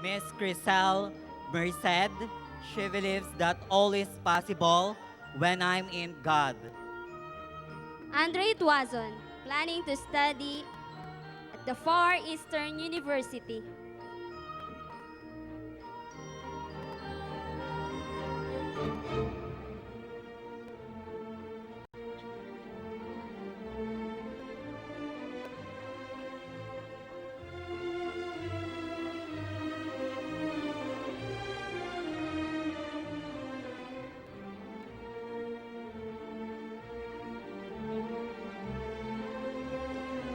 [SPEAKER 11] Miss Crisel Merced, she believes that all is possible when I'm in God.
[SPEAKER 10] Andre Tuazon, planning to study at the Far Eastern University.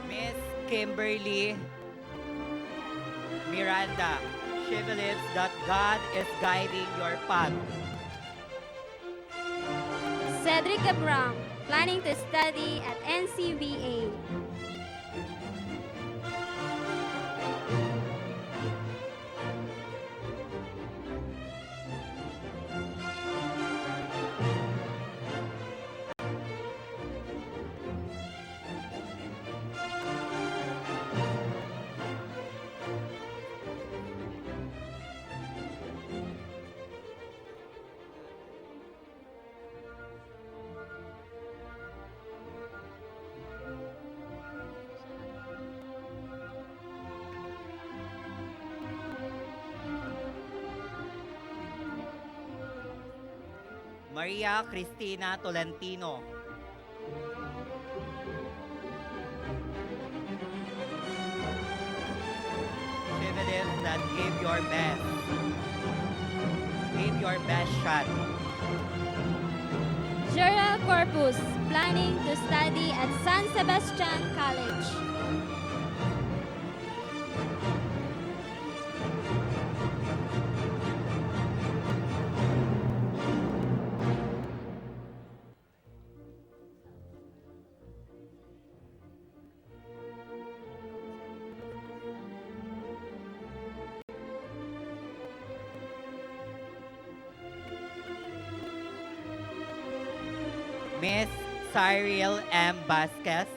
[SPEAKER 11] Miss Kimberly Miranda, she believes that God is guiding your path.
[SPEAKER 10] Cedric Abram, planning to study at NCBA.
[SPEAKER 11] Maria Cristina Tolentino. She believes that give your best. Give your best shot.
[SPEAKER 10] Gerald Corpus, planning to study at San Sebastian College.
[SPEAKER 11] Miss Cyril M. Vasquez,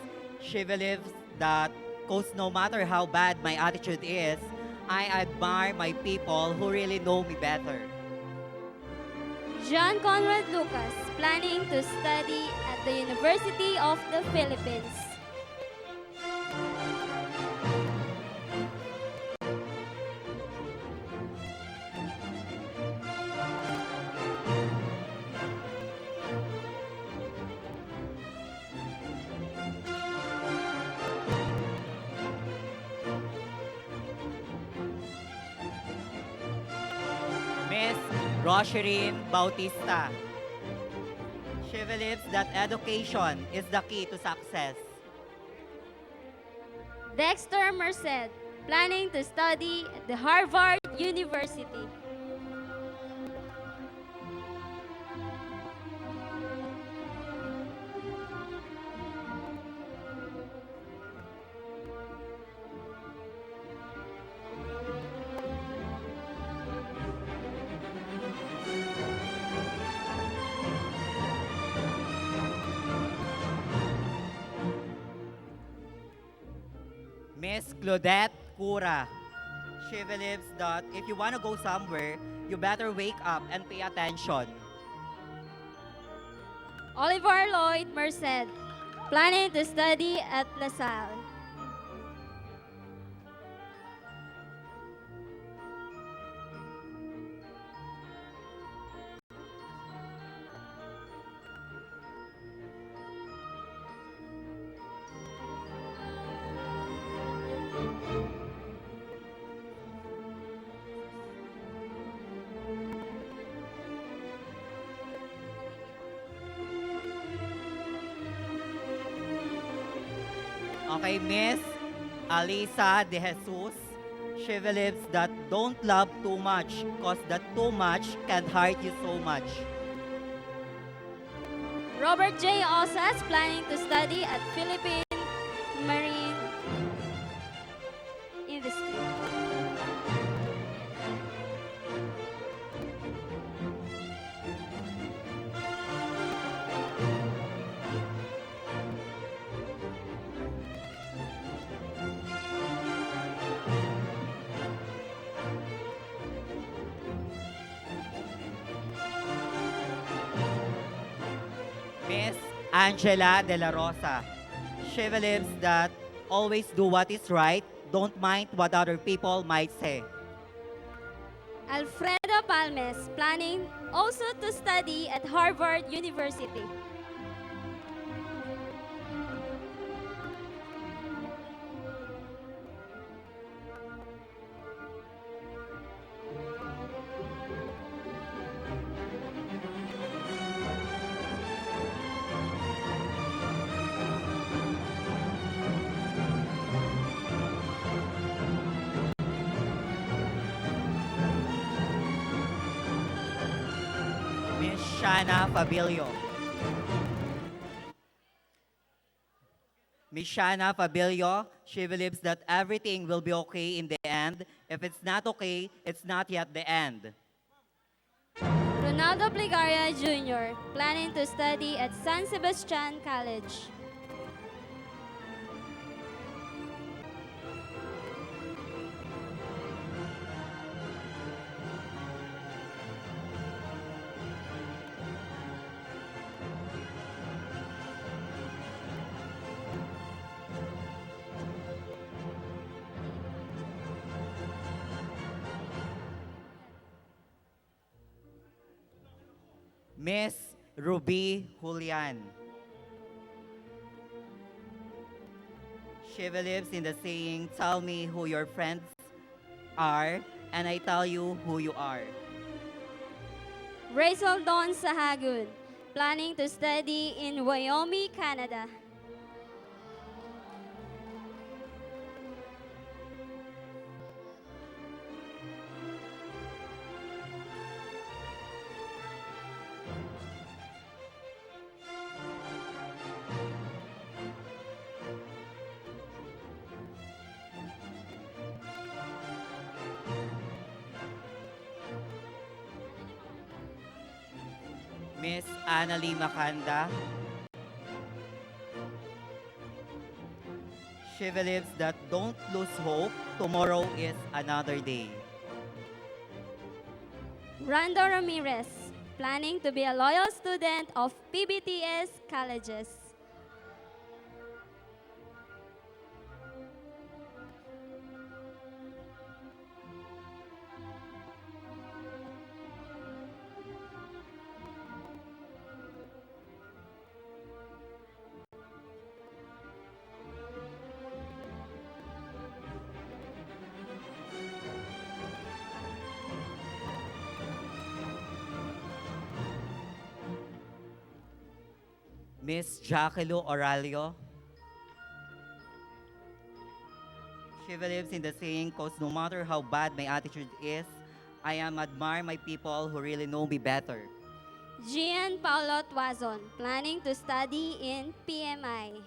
[SPEAKER 11] she believes that cause no matter how bad my attitude is, I admire my people who really know me better.
[SPEAKER 10] John Conrad Lucas, planning to study at the University of the Philippines.
[SPEAKER 11] Miss Rosherine Bautista, she believes that education is the key to success.
[SPEAKER 10] Dexter Merced, planning to study at the Harvard University.
[SPEAKER 11] Miss Claudette Cura, she believes that if you want to go somewhere, you better wake up and pay attention.
[SPEAKER 10] Oliver Lloyd Merced, planning to study at LaSalle.
[SPEAKER 11] Okay, Miss Alisa De Jesus. She believes that don't love too much because that too much can hurt you so much.
[SPEAKER 10] Robert J. Osas, planning to study at Philippine Marine Industry.
[SPEAKER 11] Miss Angela De La Rosa. She believes that always do what is right, don't mind what other people might say.
[SPEAKER 10] Alfredo Palmes, planning also to study at Harvard University.
[SPEAKER 11] Miss Shana Fabilio. Miss Shana Fabilio, she believes that everything will be okay in the end. If it's not okay, it's not yet the end.
[SPEAKER 10] Ronaldo Plegaria Jr., planning to study at San Sebastian College.
[SPEAKER 11] Miss Ruby Julian. She believes in the saying, tell me who your friends are, and I tell you who you are.
[SPEAKER 10] Rachel Dawn Sahagun, planning to study in Wyoming, Canada.
[SPEAKER 11] Miss Annalie Macanda. She believes that don't lose hope, tomorrow is another day.
[SPEAKER 10] Rando Ramirez, planning to be a loyal student of Pbts colleges.
[SPEAKER 11] Miss Jacqueline Oralio. She believes in the saying, cause no matter how bad my attitude is, I am admire my people who really know me better.
[SPEAKER 10] Gian Paulo Tuazon, planning to study in PMI.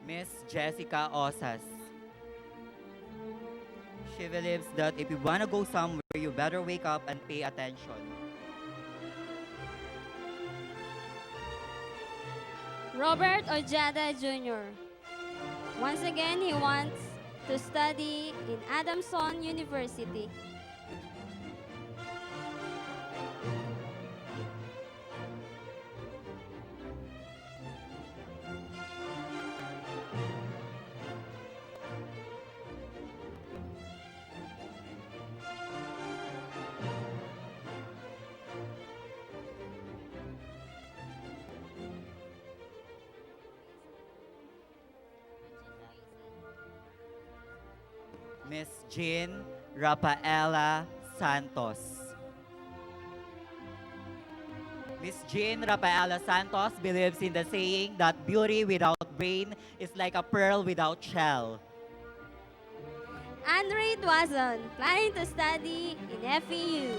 [SPEAKER 11] Miss Jessica Osas. She believes that if you want to go somewhere, you better wake up and pay attention.
[SPEAKER 10] Robert Ojada Jr. Once again, he wants to study in Adamson University.
[SPEAKER 11] Miss Jean Rafaela Santos. Miss Jean Rafaela Santos believes in the saying that beauty without brain is like a pearl without shell.
[SPEAKER 10] Andre Duazon, planning to study in FEU.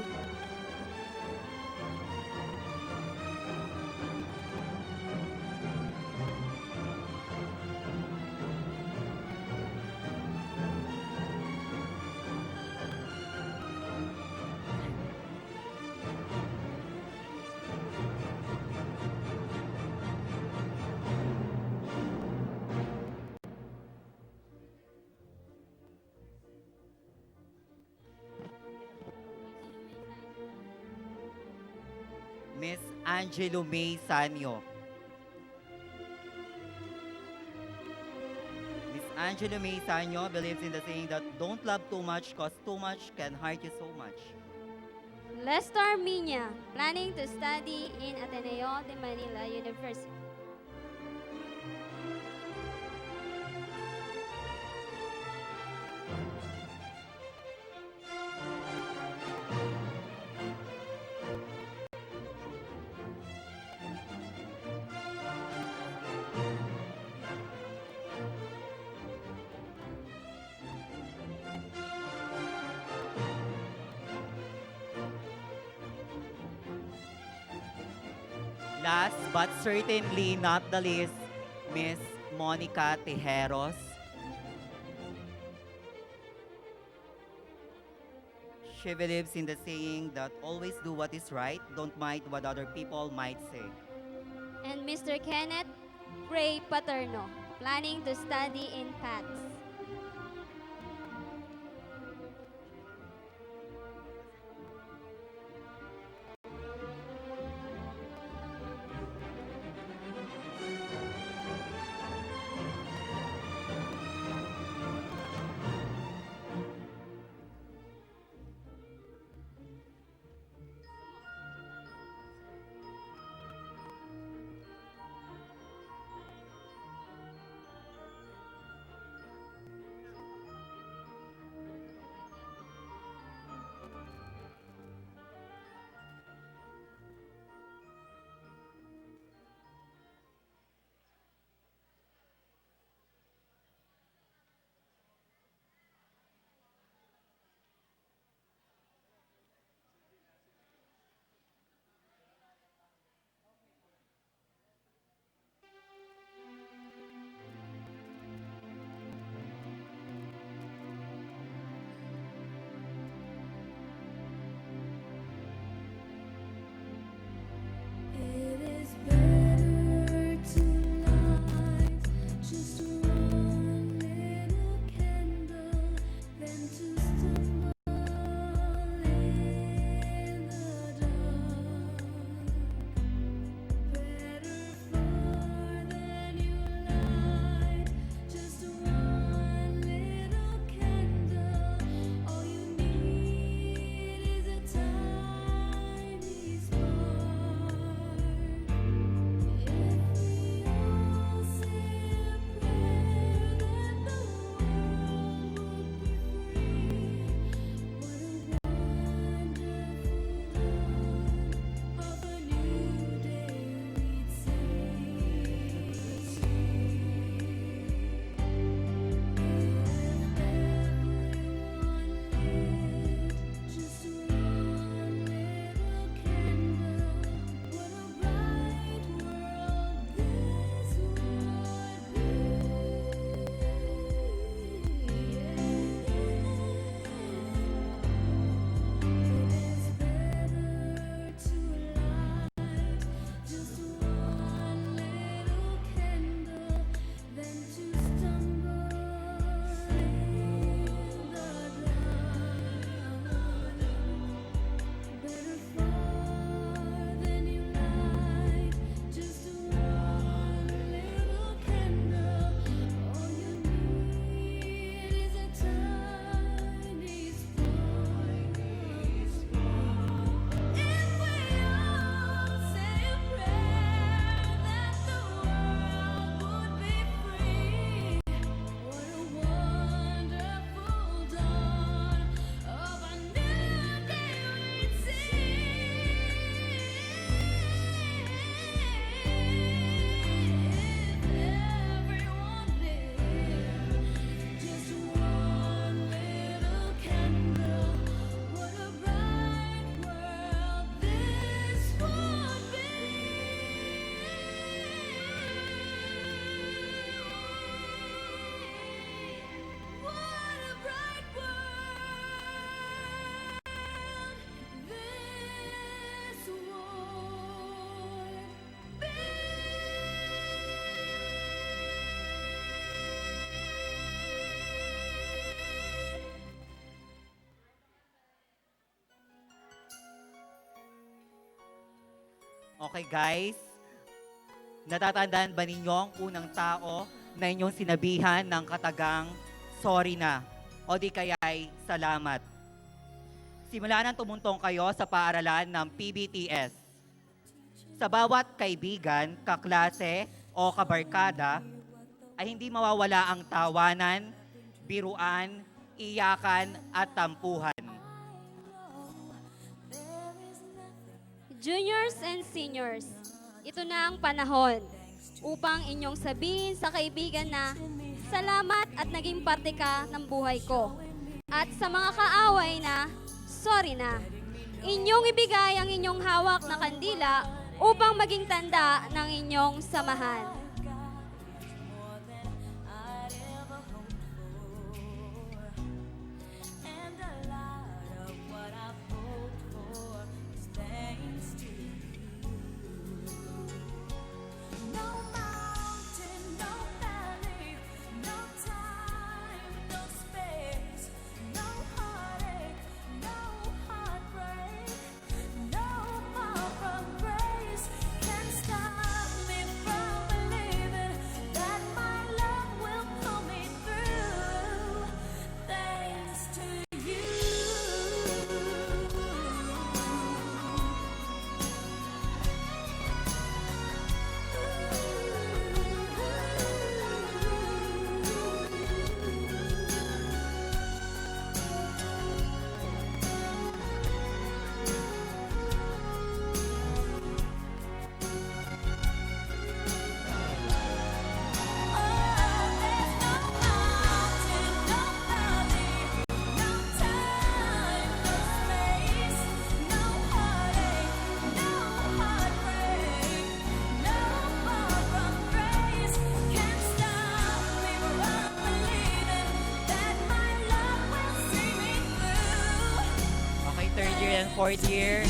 [SPEAKER 11] Miss Angelo May Sanyo. Miss Angelo May Sanyo believes in the saying that don't love too much because too much can hurt you so much.
[SPEAKER 10] Lester Minya, planning to study in Ateneo de Manila University.
[SPEAKER 11] Last but certainly not the least, Miss Monica Tejeros. She believes in the saying that always do what is right, don't mind what other people might say.
[SPEAKER 10] And Mr. Kenneth Gray Paterno, planning to study in PATS.
[SPEAKER 11] Okay guys, natatandaan ba ninyo ang unang tao na inyong sinabihan ng katagang sorry na o di kaya'y salamat? Simula nang tumuntong kayo sa paaralan ng PBTS. Sa bawat kaibigan, kaklase o kabarkada ay hindi mawawala ang tawanan, biruan, iyakan at tampuhan.
[SPEAKER 10] Juniors and seniors, ito na ang panahon upang inyong sabihin sa kaibigan na salamat at naging parte ka ng buhay ko. At sa mga kaaway na sorry na. Inyong ibigay ang inyong hawak na kandila upang maging tanda ng inyong samahan.
[SPEAKER 11] Third year and fourth year.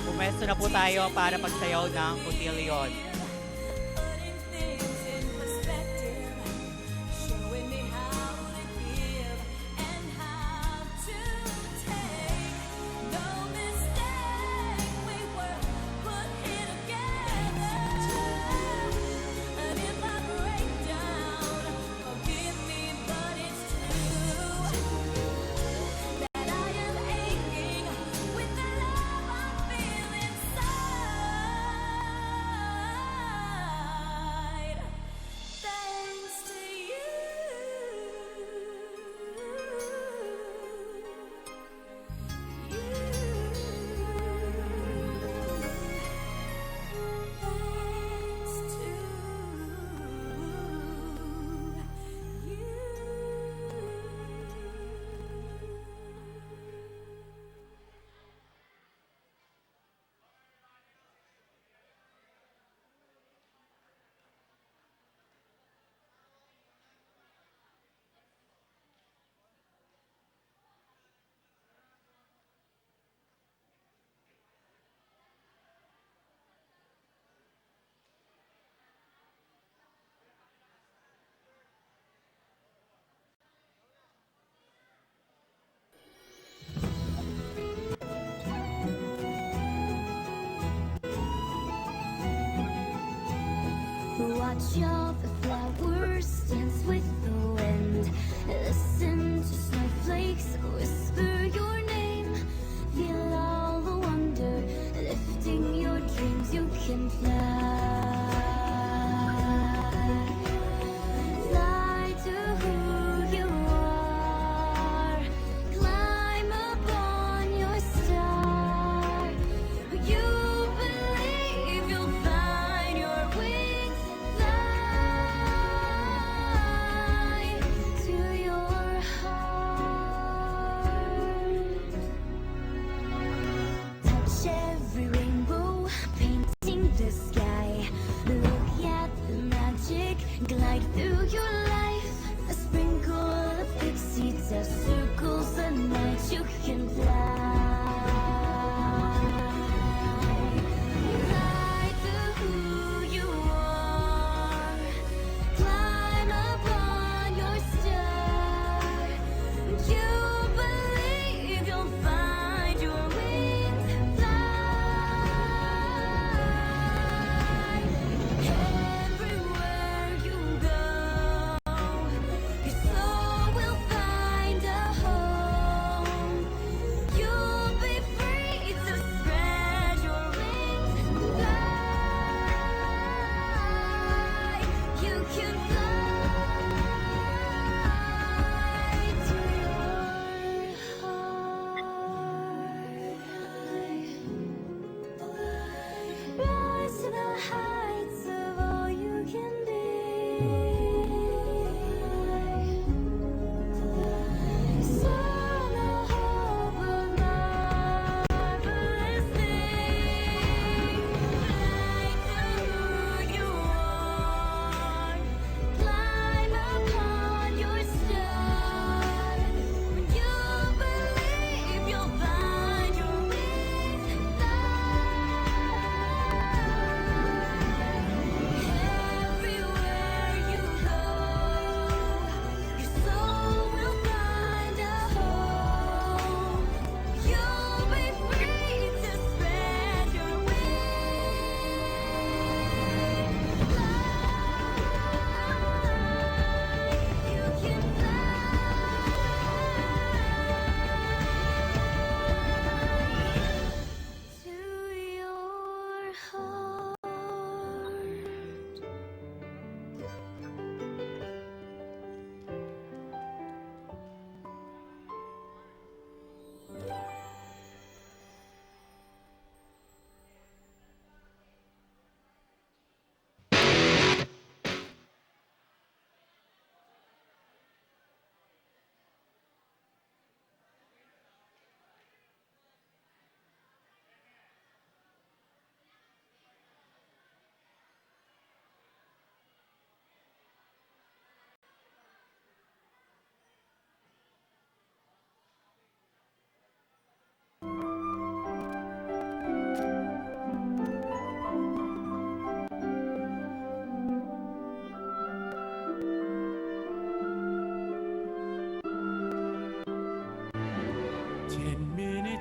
[SPEAKER 11] Pumesto na po tayo para pagsayaw ng cotillion.
[SPEAKER 2] Watch all the flowers dance with the wind. Listen to snowflakes whisper your name. Feel all the wonder lifting your dreams. You can fly. Fly to who you are. Climb upon your star. You believe you'll find your wings. Fly to your heart. Touch every rainbow, painting the sky.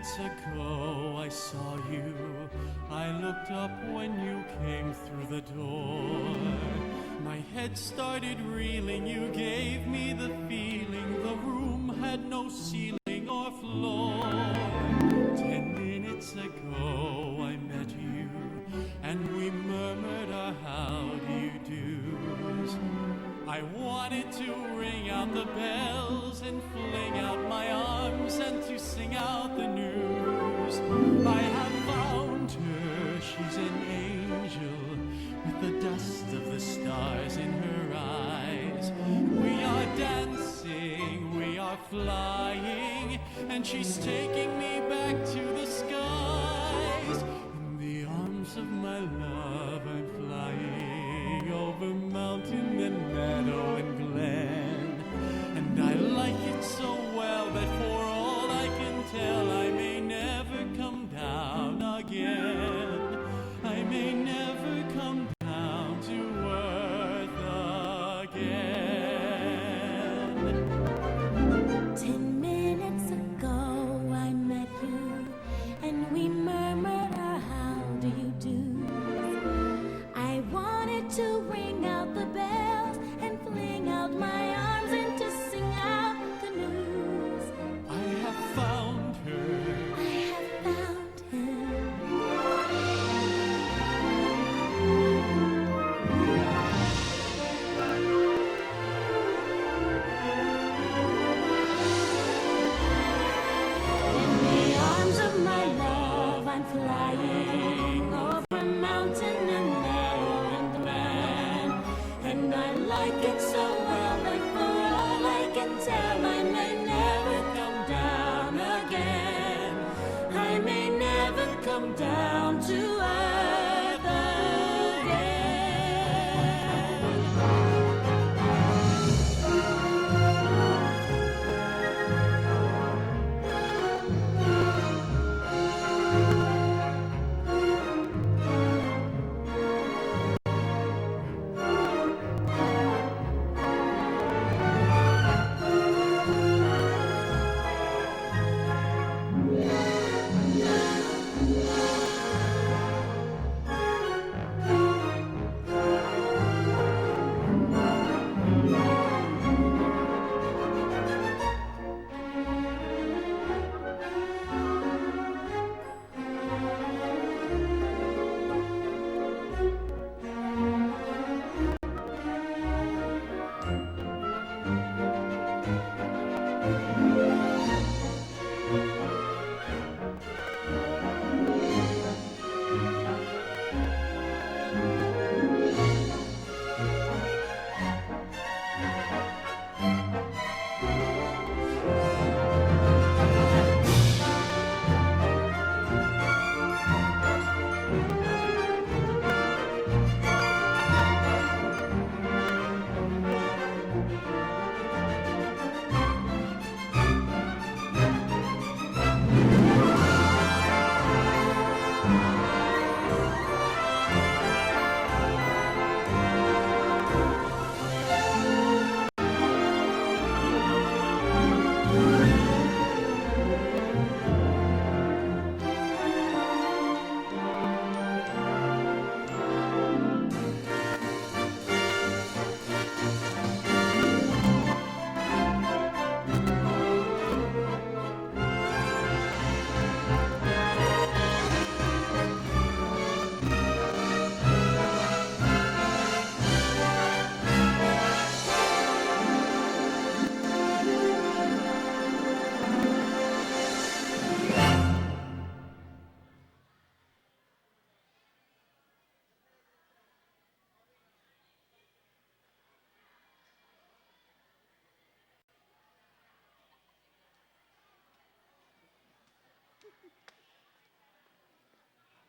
[SPEAKER 12] minutes ago I saw you. I looked up when you came through the door. My head started reeling, you gave me the feeling the room had no ceiling or floor. 10 minutes ago I met you, and we murmured our how do you do's. I wanted to ring out the bells and fling out my arms and to sing out the news. I have found her, she's an angel with the dust of the stars in her eyes. We are dancing, we are flying, and she's taking me back to the skies. In the arms of my love I'm flying over mountain and meadow and glen. And I like it so well that for all I can tell I may never come down again. I may never come down to earth again.
[SPEAKER 2] 10 minutes ago I met you, and we murmured our how do you do. I wanted to ring out the bells and fling out my arms and to sing out the news.
[SPEAKER 12] I have found her.
[SPEAKER 2] I have found him.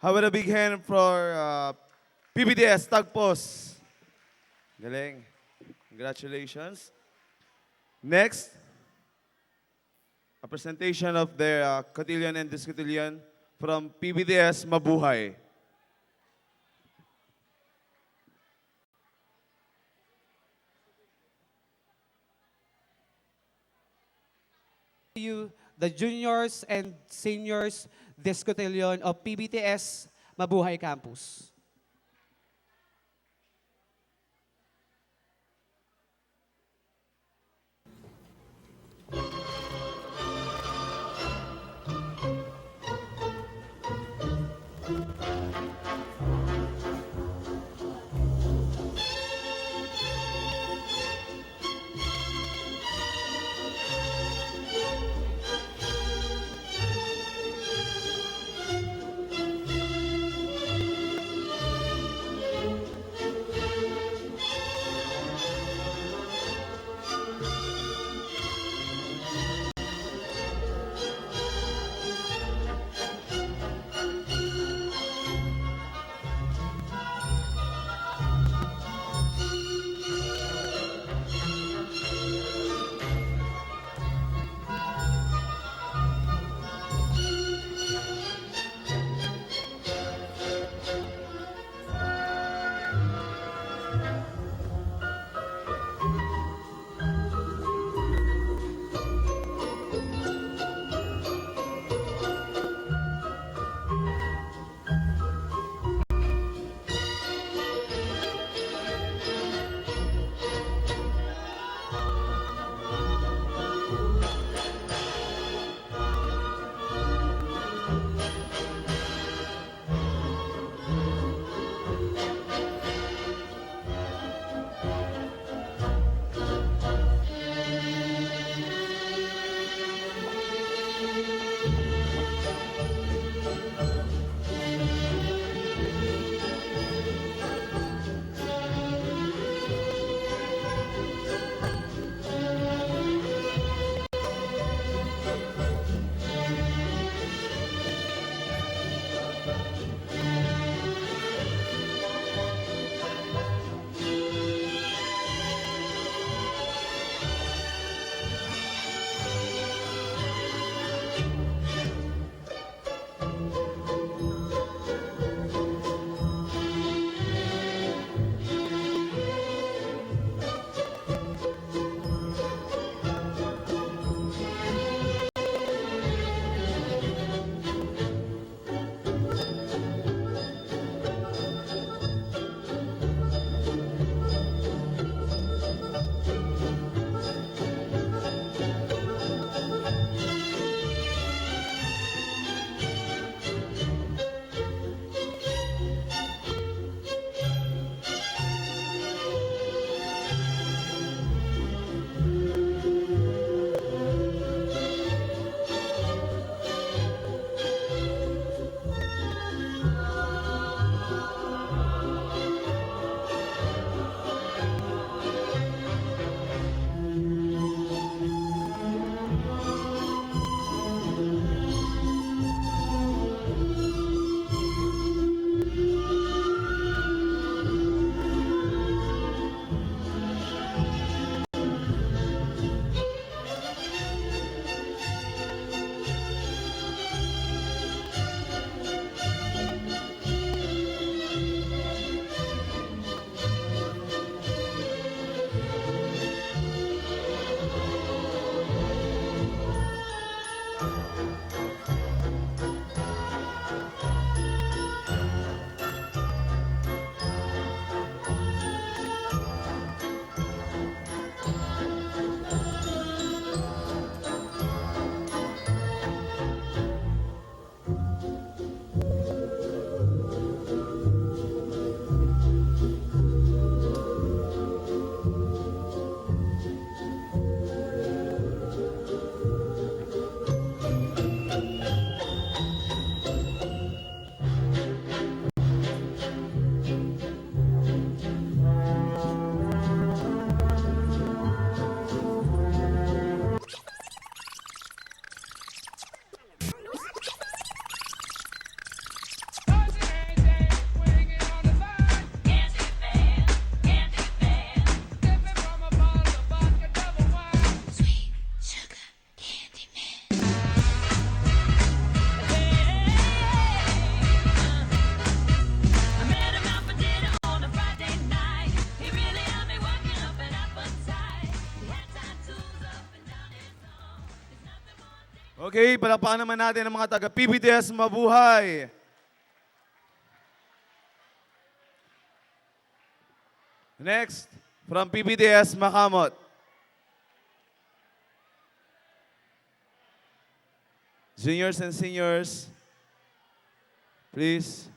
[SPEAKER 1] 'How about a big hand for PBTS Tagpos? Galing. Congratulations. Next, a presentation of their cotillion and discotillion from PBTS Mabuhay.
[SPEAKER 13] You the juniors and seniors Discotillion of PBTS Mabuhay Campus.
[SPEAKER 1] Okay, palakpakan naman natin ang mga taga PBTS mabuhay. Next, from PBTS Makamot. Juniors and seniors, please.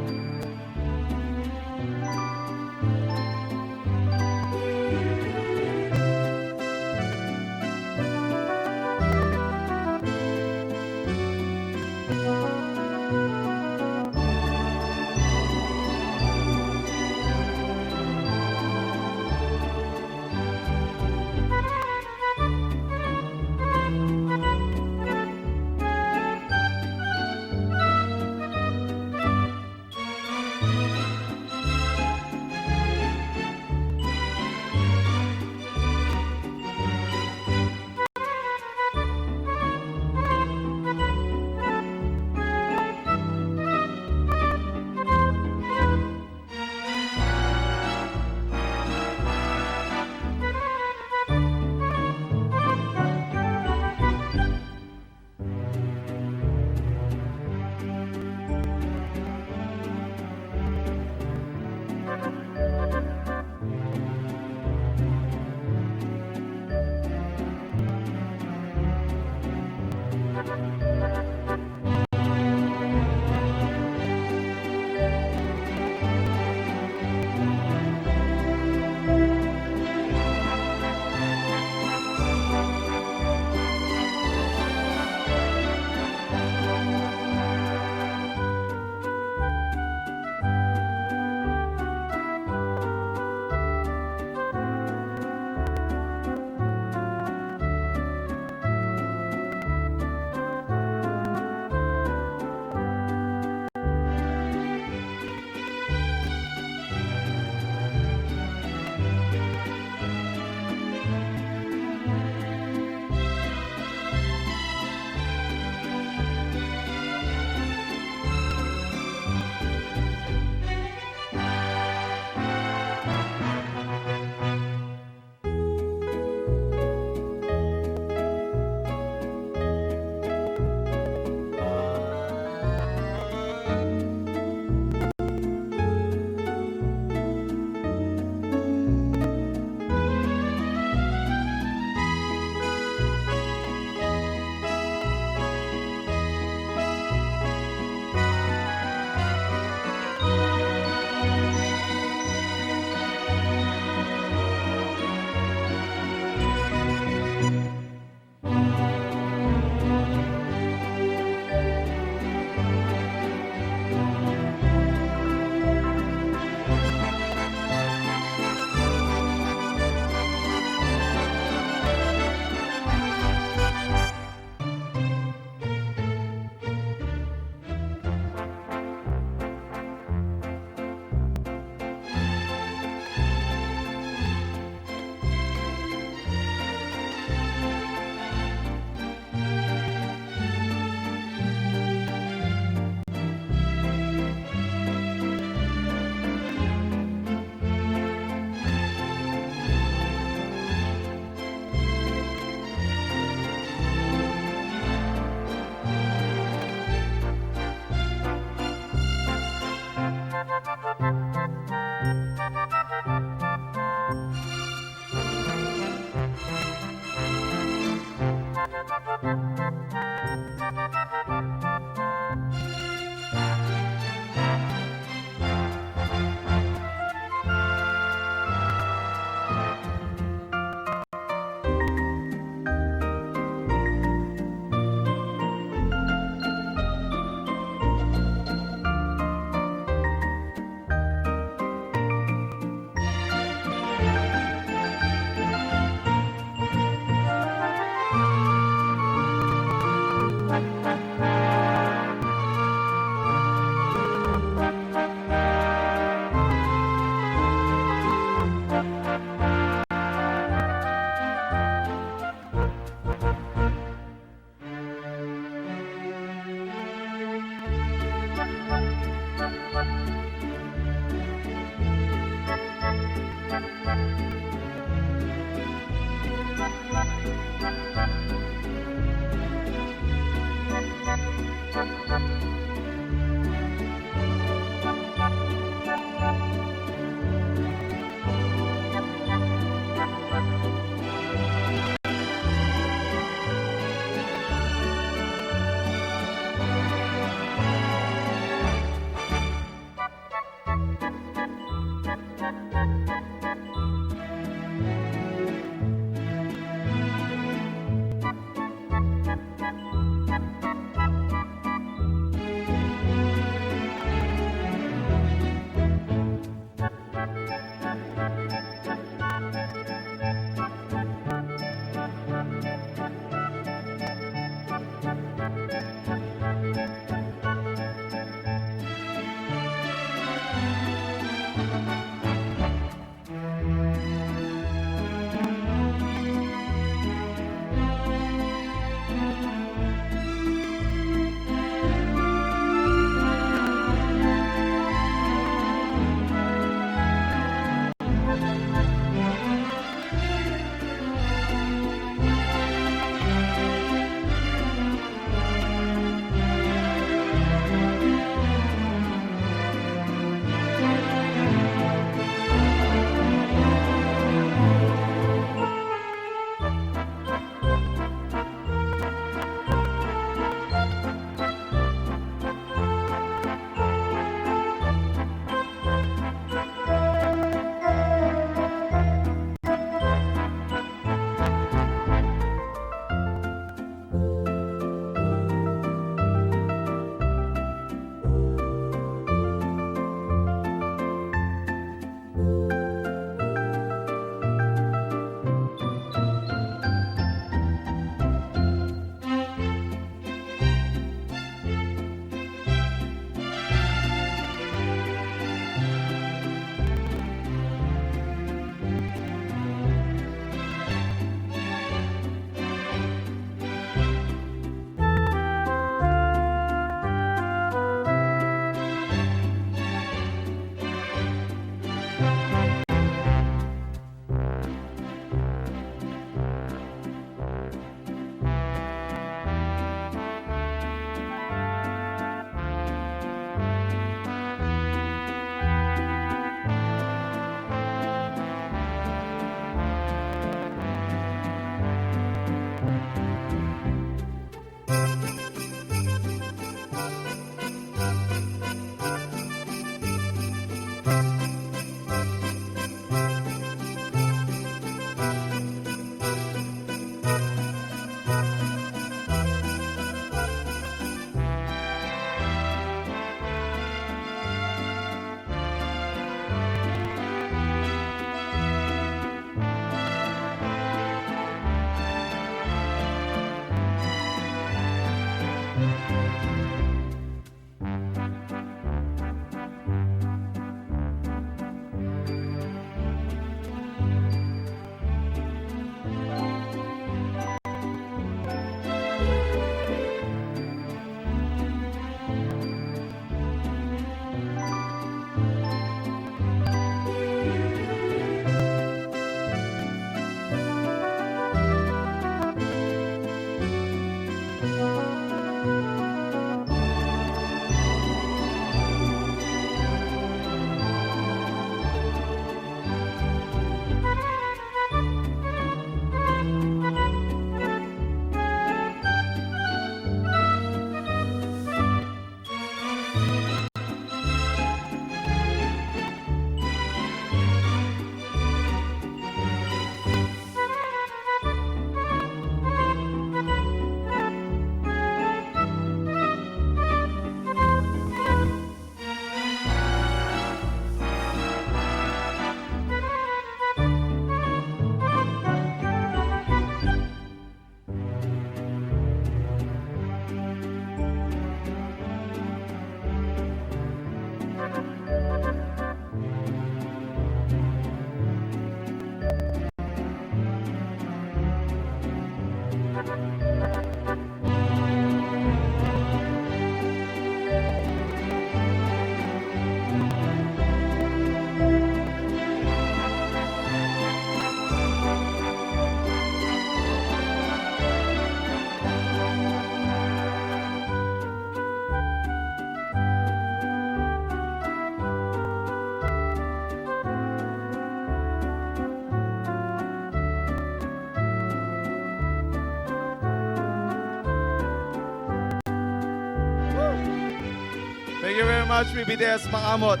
[SPEAKER 1] Thank you very much, PBTS Makamot.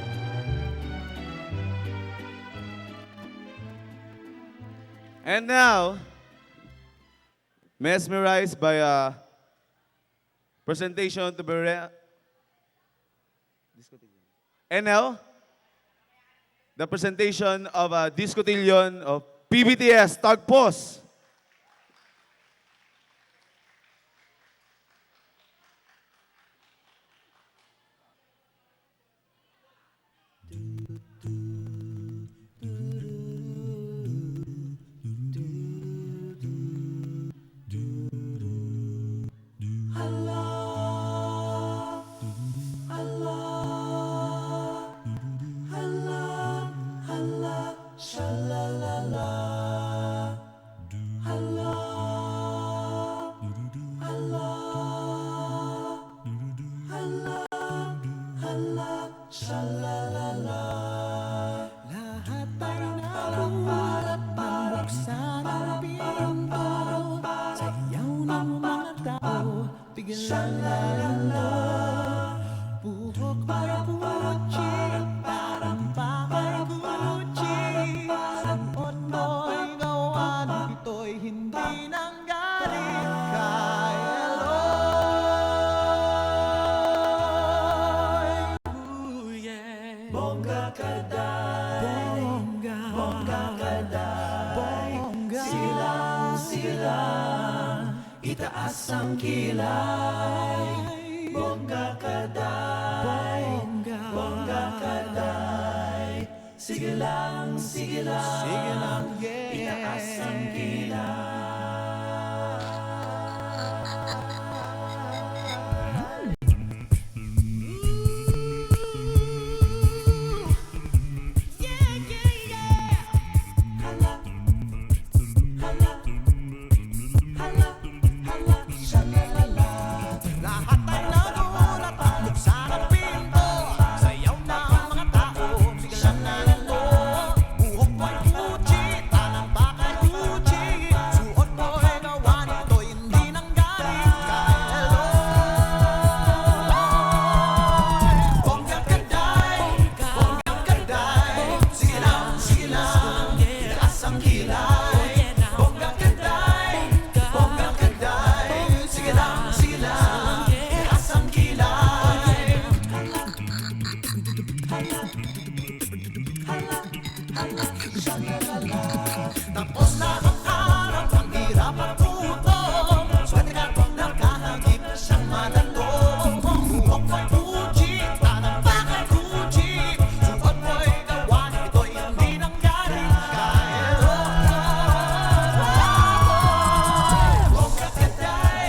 [SPEAKER 1] And now, mesmerized by a presentation to be And now, the presentation of a discotillion of PBTS Tagpos.
[SPEAKER 2] Itaas ang kilay, bongga kaday, bongga kaday. Sige lang, itaas ang kilay. Tapos na ang harap, ang hirap at puto. Swerte ka kung nakahagip na siyang madalo. Buhok mo'y Fuji, tanang bakay Fuji. Suot mo'y gawan, ito'y hindi nanggaling kay bongga kaday,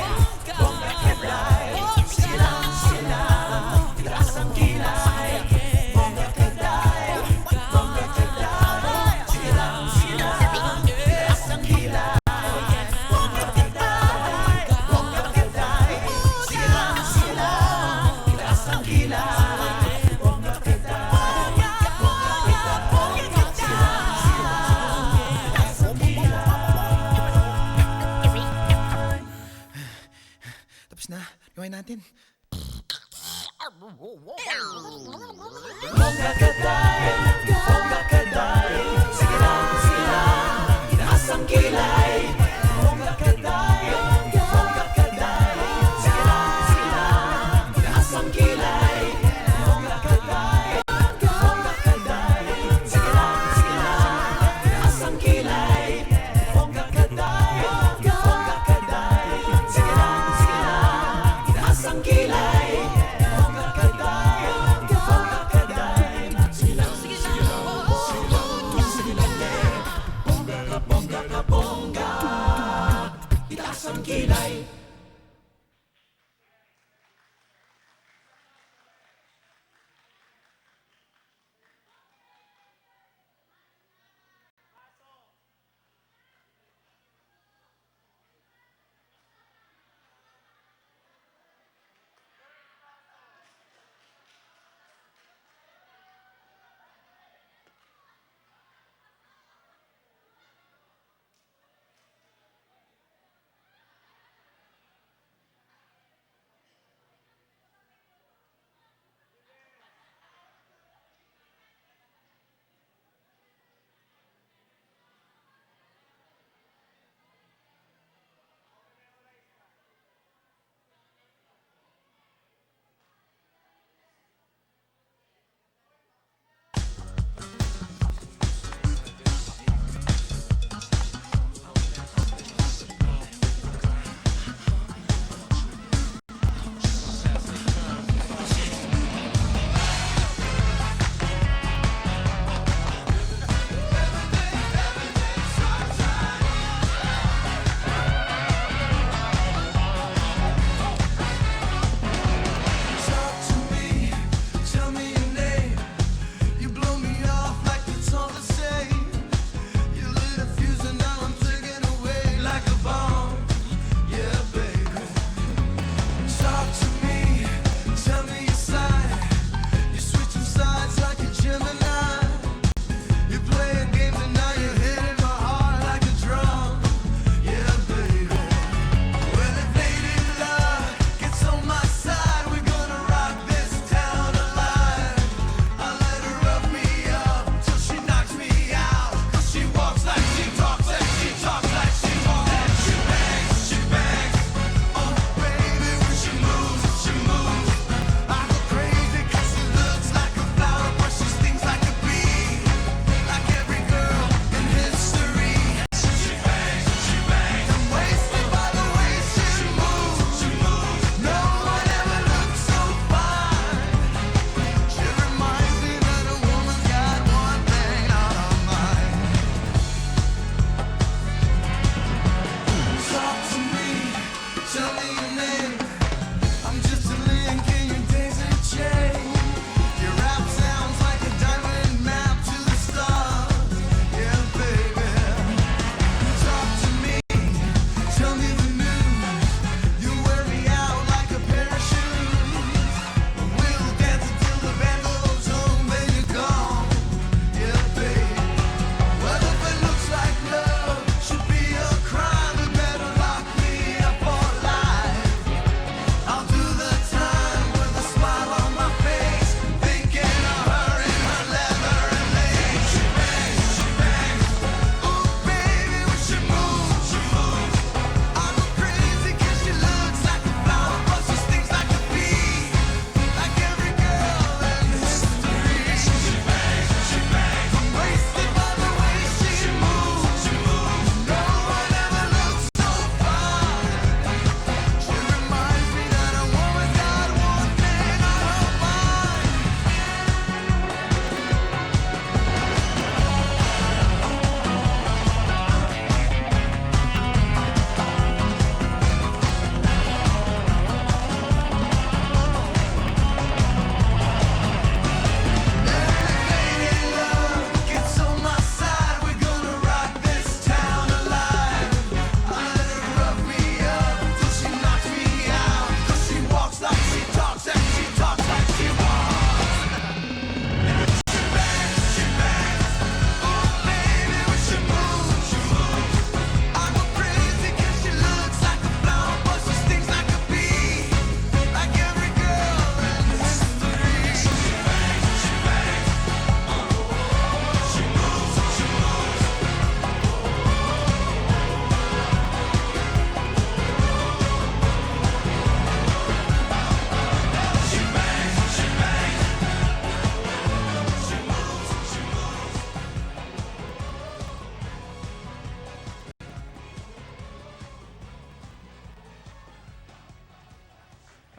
[SPEAKER 2] bongga kaday. Sige lang, itaas ang kilay. Bongga kaday, bongga kaday. Sige lang, itaas ang kilay. Bongga kaday, bongga kaday. Sige lang, itaas ang kilay. Bongga kaday, bongga kaday. Itaas ang kilay.
[SPEAKER 14] Tapos na, gawin natin.
[SPEAKER 2] Bongga kaday, bongga kaday. Sige lang, itaas ang kilay. Bongga kaday, bongga kaday. Sige lang, itaas ang kilay. Bongga kaday, bongga kaday. Sige lang, itaas ang kilay. Bongga kaday, bongga kaday. Sige lang, itaas ang kilay. Bongga kaday, bongga kaday. Sige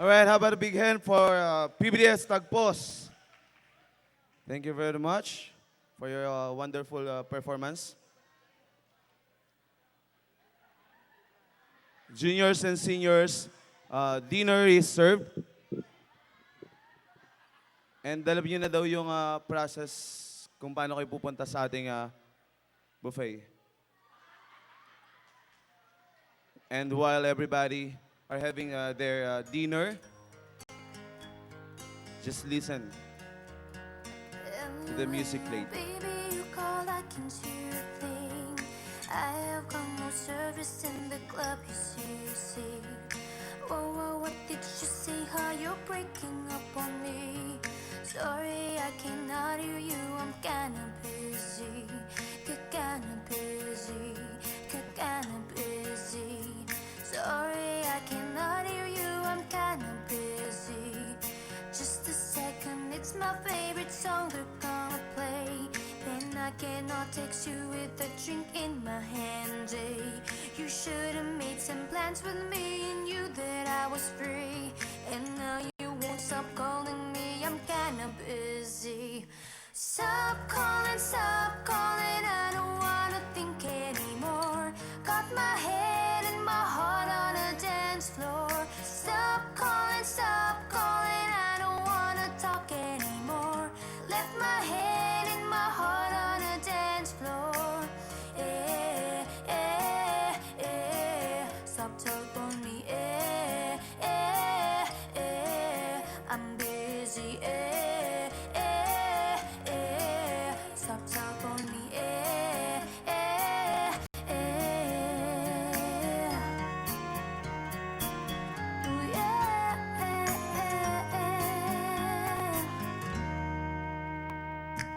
[SPEAKER 1] All right, how about a big hand for PBTS Tagpos? Thank you very much for your wonderful performance. Juniors and seniors, dinner is served. And alam niyo na daw yung process kung paano kayo pupunta sa ating buffet. And while everybody are having their dinner, just listen to the music played.
[SPEAKER 2] Baby, you call, I can hear a thing. I have got no service in the club, you see. Whoa, whoa, what did you say? How you're breaking up on me? Sorry, I cannot hear you, I'm kinda busy. Kinda busy, kinda busy. Sorry, I cannot hear you, I'm kinda busy. Just a second, it's my favorite song we're gonna play. Then I cannot text you with a drink in my hand, You should've made some plans with me and knew that I was free. And now you won't stop calling me, I'm kinda busy. Stop calling, I don't wanna think anymore. Got my head and my heart on a dance floor. Stop calling, I don't wanna talk anymore. Left my head and my heart on a dance floor. Stop talking me, I'm busy, Stop talking me, Ooh,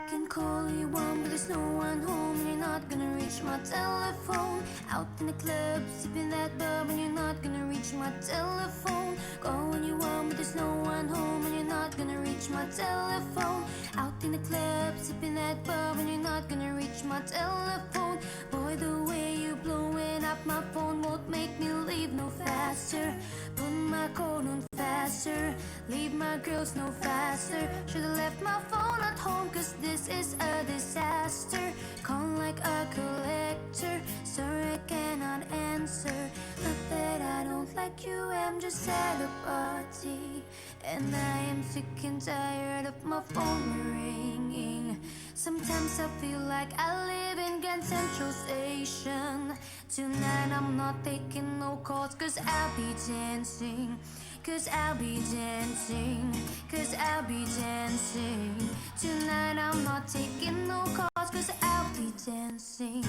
[SPEAKER 2] Can call you one, but there's no one home, and you're not gonna reach my telephone. Out in the club, sipping that bub, and you're not gonna reach my telephone. Call when you want, but there's no one home, and you're not gonna reach my telephone. Out in the club, sipping that bub, and you're not gonna reach my telephone. Boy, the way you blowing up my phone won't make me leave no faster. Put my coat on faster, leave my girls no faster. Should've left my phone at home, cause this is a disaster. Call like a collector, sorry I cannot answer. Not that I don't like you, I'm just at a party. And I am sick and tired of my phone ringing. Sometimes I feel like I live in Grand Central Station. Tonight I'm not taking no calls, cause I'll be dancing. Cause I'll be dancing, cause I'll be dancing. Tonight I'm not taking no calls, cause I'll be dancing.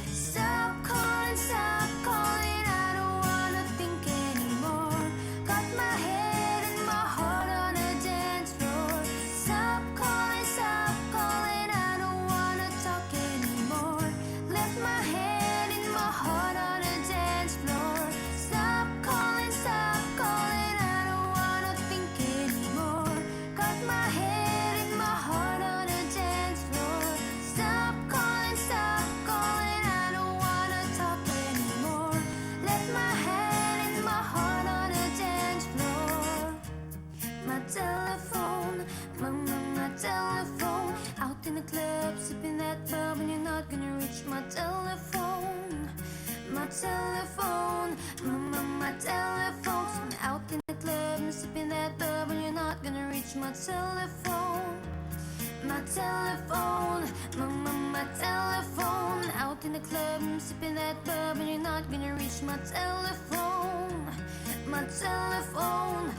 [SPEAKER 2] Stop calling, I don't wanna think anymore. Got my head and my heart on a dance floor. Stop calling, I don't wanna talk anymore. Left my head and my heart on a dance floor. Stop calling, I don't wanna think anymore. Got my head and my heart on a dance floor. Stop calling, I don't wanna talk anymore. Left my head and my heart on a dance floor. My telephone, my telephone. Out in the club, sipping that bub, and you're not gonna reach my telephone. My telephone, my telephone. So I'm out in the club, and sipping that bub, and you're not gonna reach my telephone. My telephone, my telephone. Out in the club, I'm sipping that bub, and you're not gonna reach my telephone. My telephone,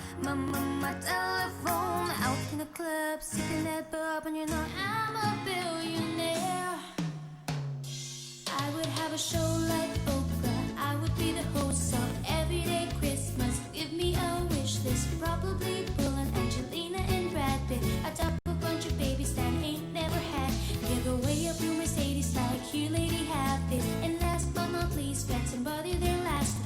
[SPEAKER 2] my telephone. Out in the club, sipping that bub, and you're not. I'm a billionaire. I would have a show like Oprah. I would be the host of Everyday Christmas. Give me a wish list, probably Bill and Angelina and Brad Pitt. Atop a bunch of babies that ain't never had. Give away a blue Mercedes like here, lady, have this. And last but not least, find somebody there last.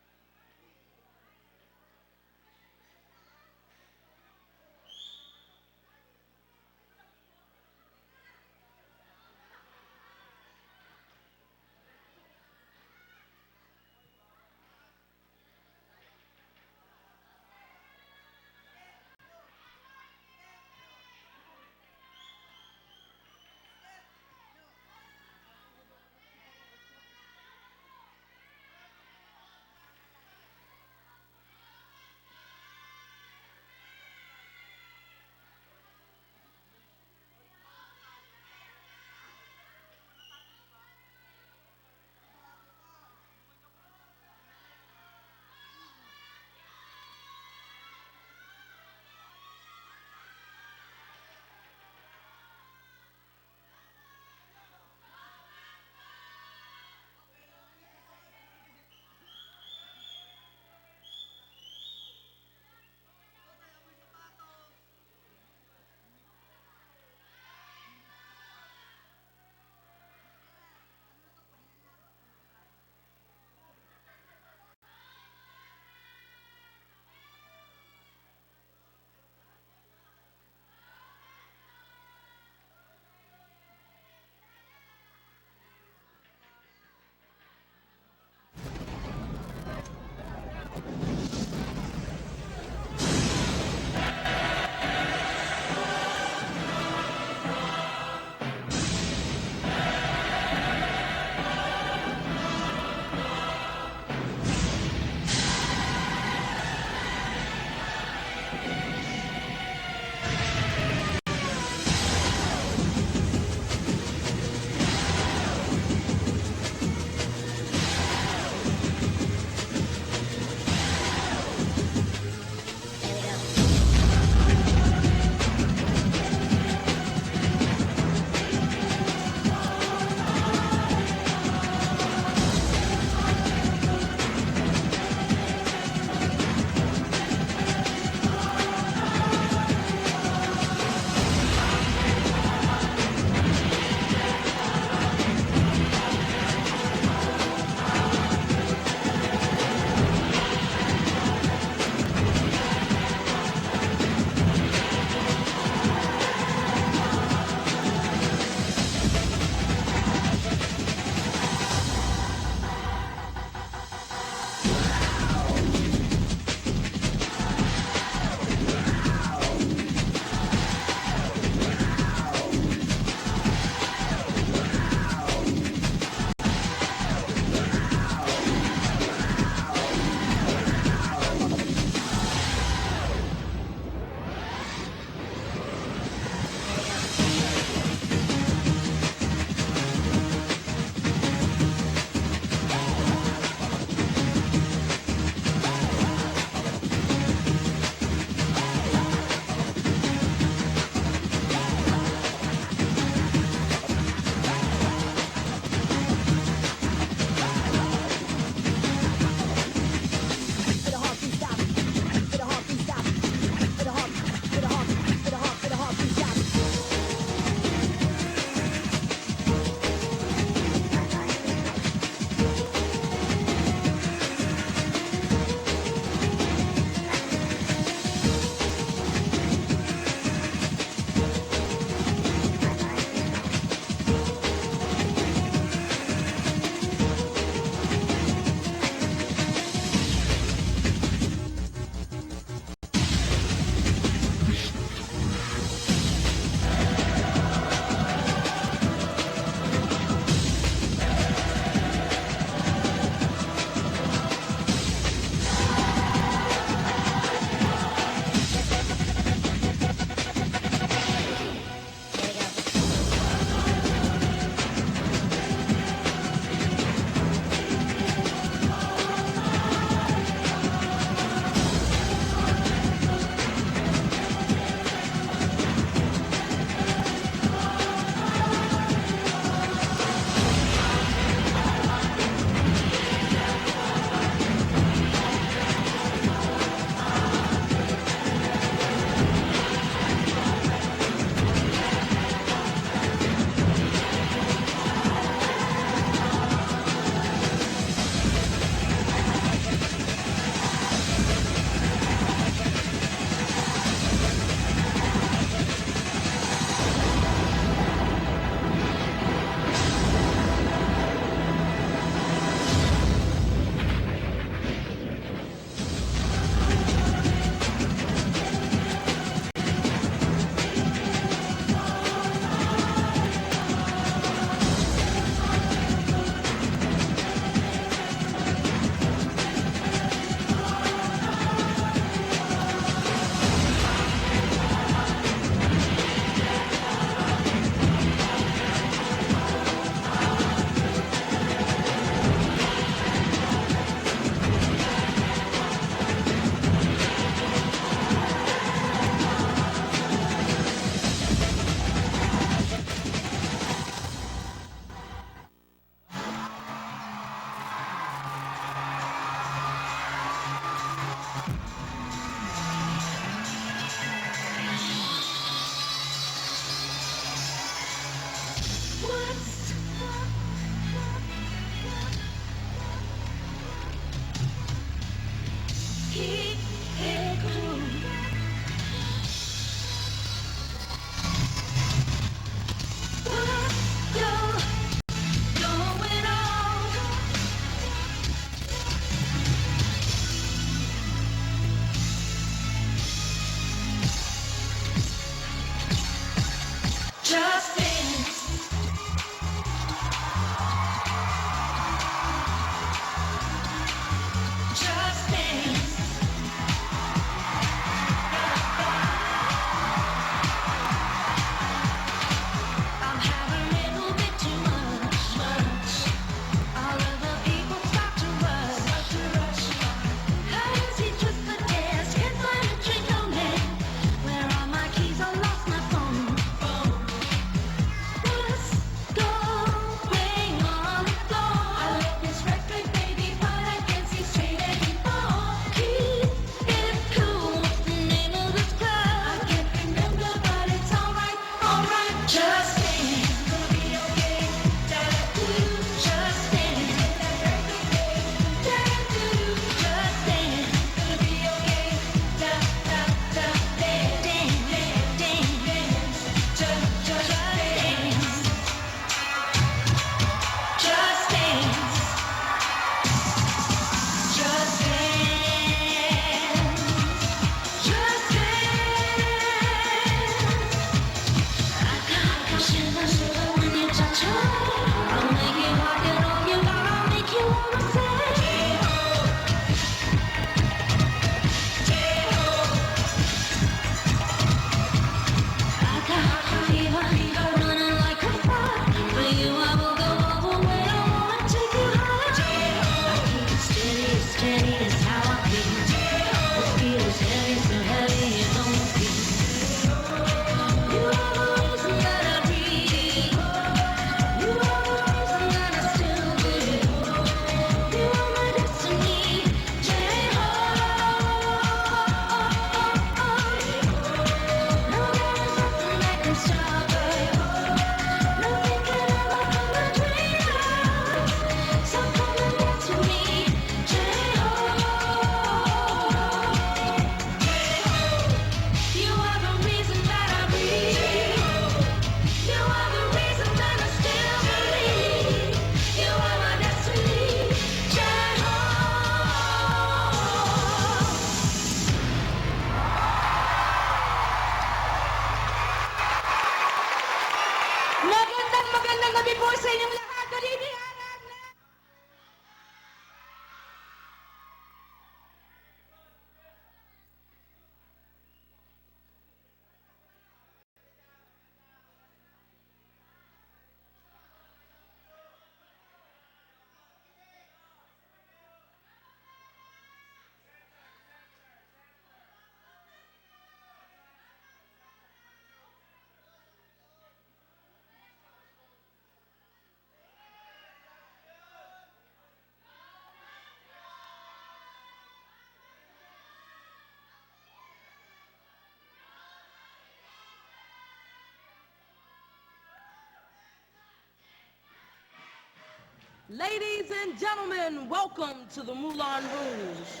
[SPEAKER 2] Ladies and gentlemen, welcome to the Moulin Rouge.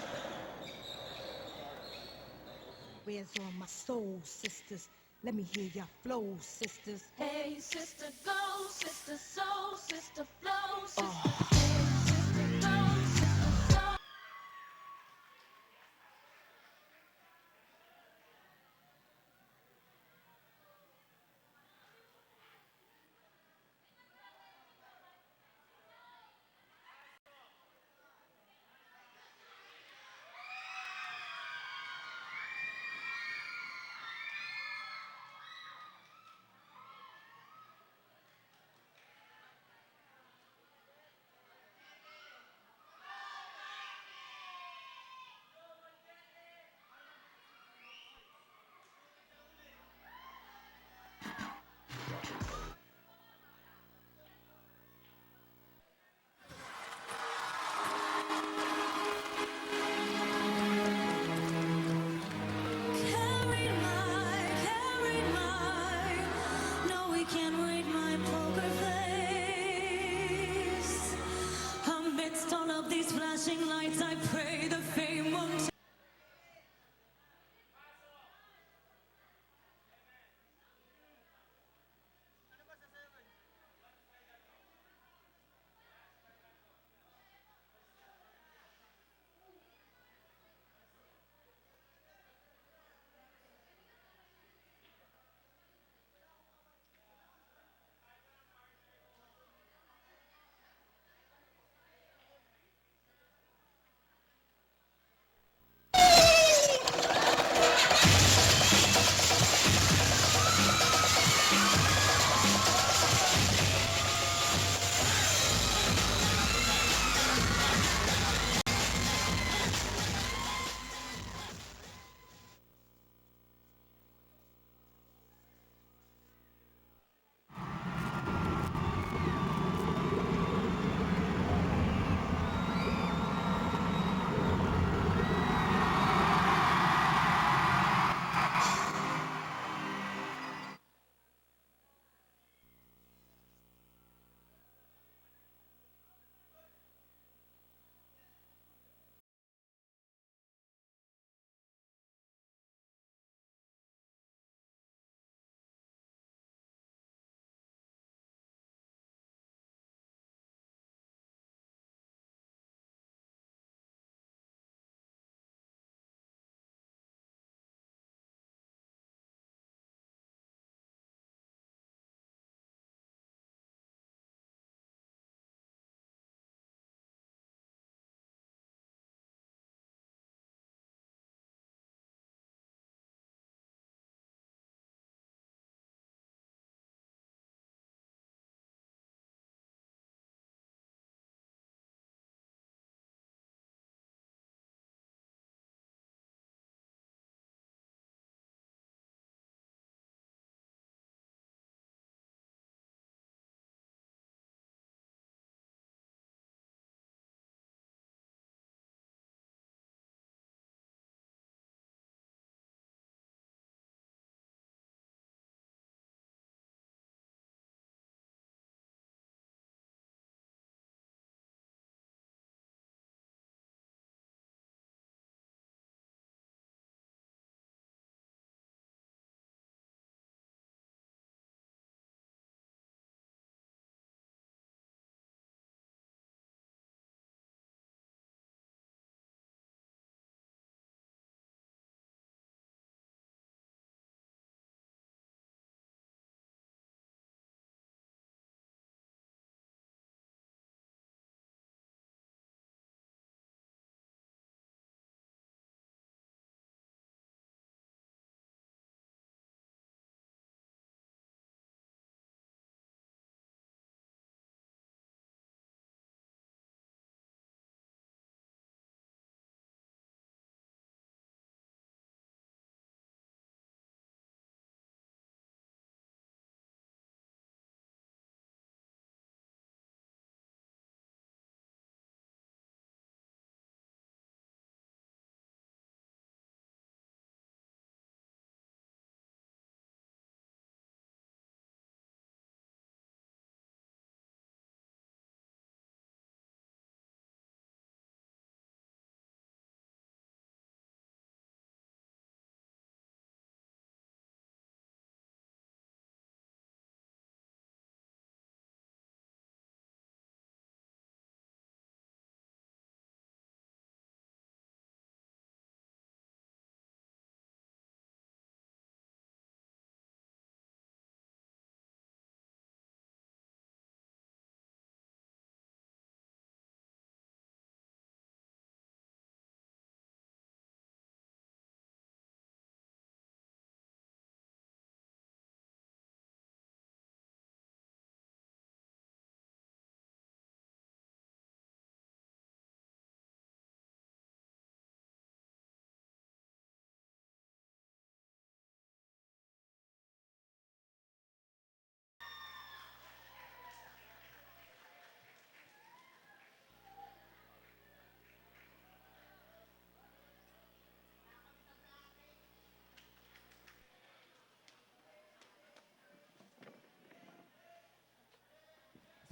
[SPEAKER 15] Where's all my soul sisters? Let me hear your flow, sisters.
[SPEAKER 2] Hey, sister, go, sister, soul, sister, flow, sister.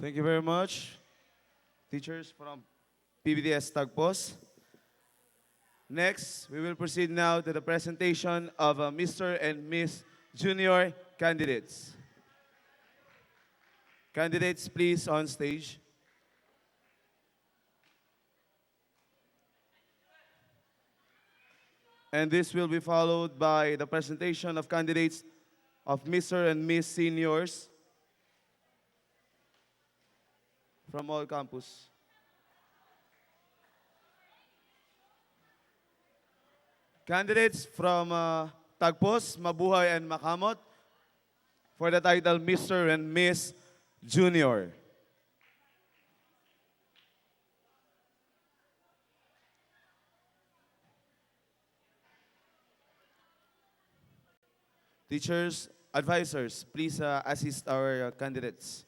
[SPEAKER 1] Thank you very much, teachers from PBTS Tagpos. Next, we will proceed now to the presentation of Mr. and Miss Junior candidates. Candidates, please, on stage. And this will be followed by the presentation of candidates of Mr. and Miss Seniors from all campus. Candidates from Tagpos, Mabuhay, and Makamot for the title Mr. and Miss Junior. Teachers, advisors, please assist our candidates.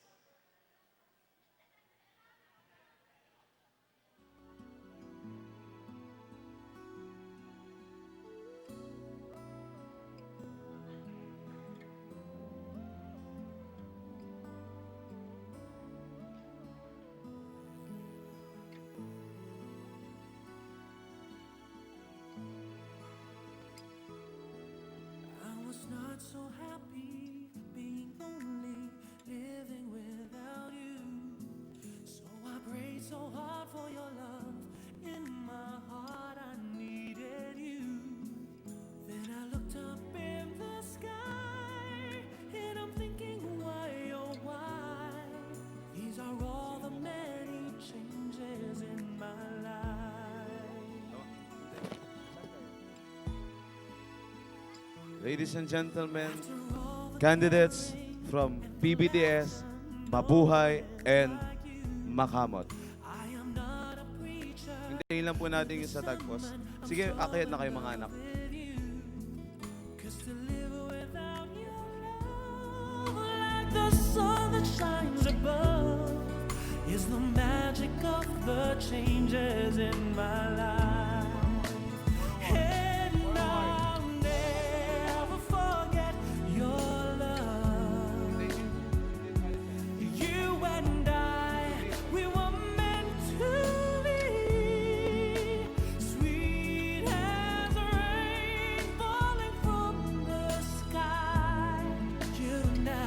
[SPEAKER 12] I was not so happy being lonely, living without you. So I prayed so hard for your love. In my heart, I needed you. Then I looked up in the sky, and I'm thinking, why, oh, why? These are all the many changes in my life.
[SPEAKER 1] Ladies and gentlemen, candidates from PBTS, Mabuhay, and Makamot. Hintayin lang po natin yung sa Tagpos. Sige, akyat na kayo mga anak.
[SPEAKER 12] Like the sun that shines above is the magic of the changes in my life. And I'll never forget your love. You and I, we were meant to be. Sweet as rain falling from the sky. You and I,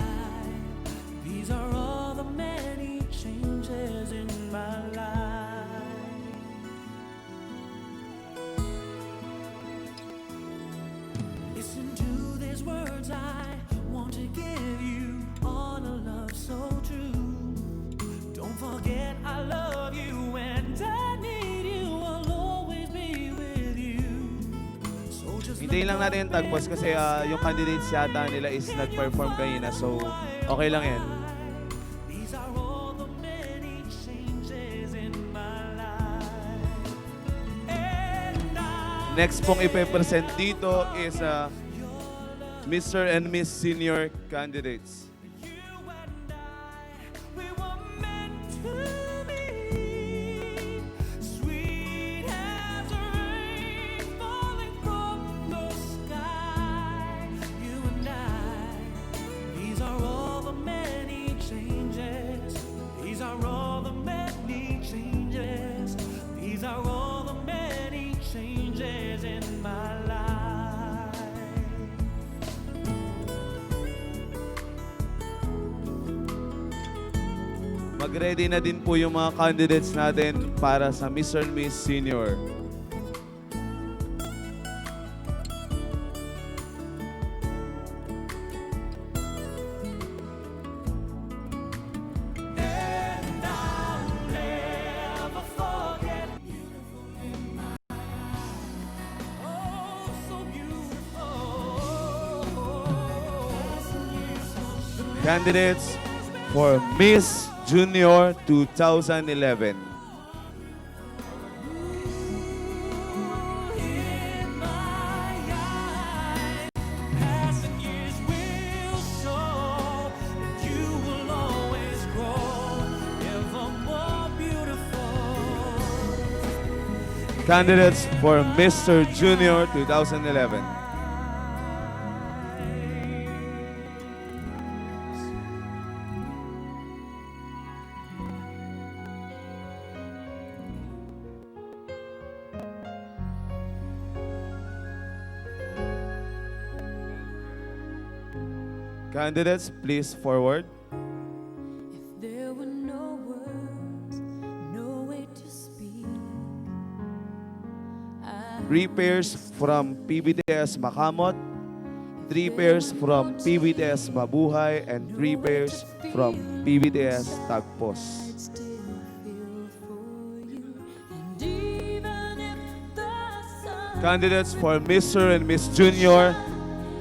[SPEAKER 12] these are all the many changes in my life. Listen to these words, I want to give you all a love so true. Don't forget I love you and I need you, I'll always be with you. So just
[SPEAKER 1] Hintayin lang natin yung Tagpos kasi yung candidates yata nila is nag-perform kanina. So, okay lang yan.
[SPEAKER 12] these are all the many changes in my life. And I
[SPEAKER 1] Next pong ipe-present dito is Mr. and Miss Senior candidates.
[SPEAKER 12] we were meant to be. Sweet as rain falling from the sky. You and I, these are all the many changes. These are all the many changes. These are all the many changes in my life.
[SPEAKER 1] Mag-ready na din po yung mga candidates natin para sa Mr. and Miss Senior.
[SPEAKER 12] And I'll never forget. Oh, so beautiful.
[SPEAKER 1] Candidates for Miss Junior 2011.
[SPEAKER 12] In my eyes, passing years will show that you will always grow ever more beautiful.
[SPEAKER 1] Candidates for Mr. Junior 2011. Candidates, please forward.
[SPEAKER 2] There were no words, no way to speak.
[SPEAKER 1] 3 pairs from PBTS Makamot, 3 pairs from PBTS Mabuhay, and 3 pairs from PBTS Tagpos. Candidates for Mr. and Miss Junior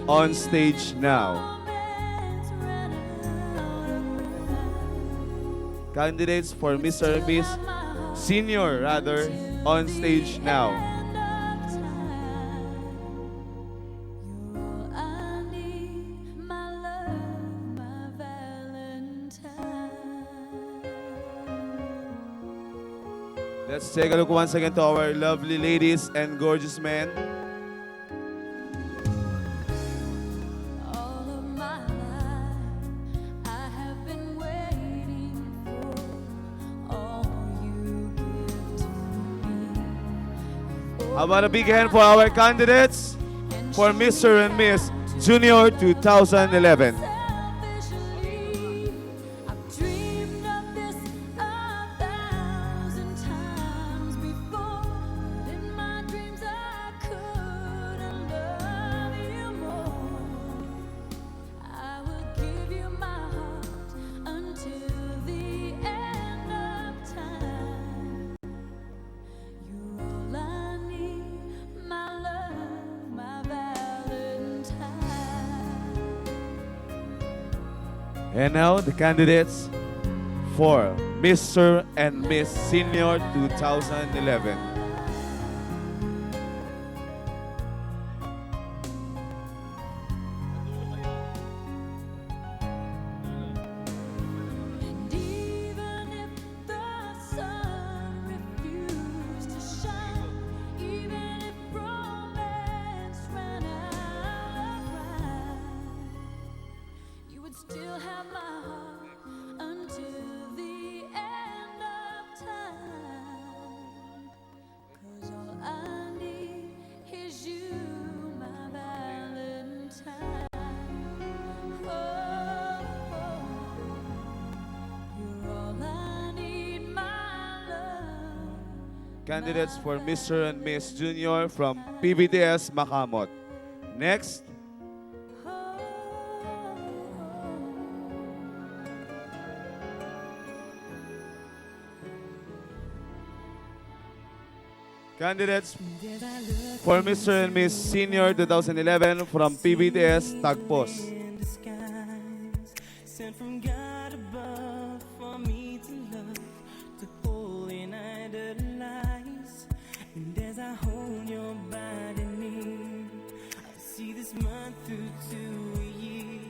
[SPEAKER 1] on stage now. Candidates for Mr. and Miss Senior, rather, on stage now. Let's take a look once again to our lovely ladies and gorgeous men.
[SPEAKER 2] All of my life, I have been waiting for all you give to me.
[SPEAKER 1] How about a big hand for our candidates for Mr. and Miss Junior 2011.
[SPEAKER 2] Selfishly, I've dreamed of this 1,000 times before, but in my dreams I couldn't love you more. I will give you my heart until the end of time. You're all I need, my love, my Valentine.
[SPEAKER 1] And now the candidates for Mr. and Miss Senior 2011.
[SPEAKER 2] And even if the sun refused to shine, even if romance ran out of rhyme, you would still have my heart until the end of time. 'Cause all I need is you, my Valentine. Oh, you're all I need, my love.
[SPEAKER 1] Candidates for Mr. and Miss Junior from PBTS Makamot. Next, candidates for Mr. and Miss Senior 2011 from PBTS Tagpos.
[SPEAKER 16] In disguise, sent from God above for me to love, to hold and idolize. And as I hold your body near, I see this month through to a year,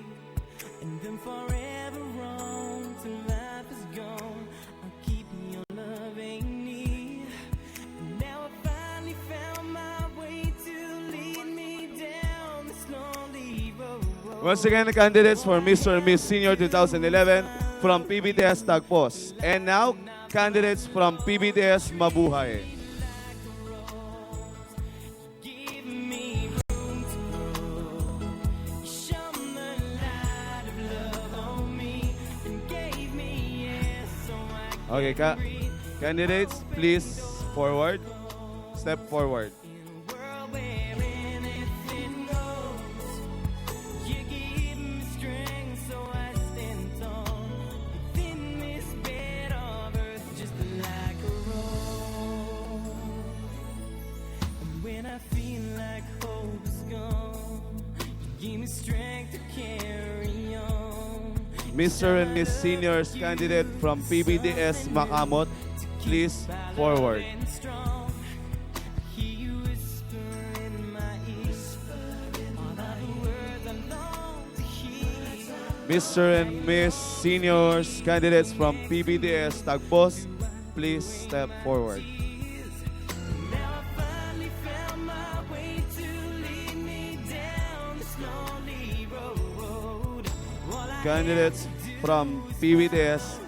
[SPEAKER 16] and then forever on till life is gone. I'll keep your loving near. And now I finally found my way to lead me down this lonely road.
[SPEAKER 1] Once again, the candidates for Mr. and Miss Senior 2011 from PBTS Tagpos. And now, candidates from PBTS Mabuhay.
[SPEAKER 16] Give me room to grow. You shone the light of love on me and gave me air so I
[SPEAKER 1] Okay, candidates, please forward. Step forward.
[SPEAKER 16] can world where anything goes. You give me strength so I stand tall within this bed of earth, just like a rose. And when I feel like hope is gone, you give me strength to carry on.
[SPEAKER 1] Mr. and Miss Seniors candidate from PBTS Makamot, please forward.
[SPEAKER 16] And strong, hear you whisper in my ear all of the words I long to hear.
[SPEAKER 1] Mr. and Miss Seniors candidates from PBTS Tagpos, please step forward.
[SPEAKER 16] Now I finally found my way to lead me down this lonely road. All I
[SPEAKER 1] Candidates from PBTS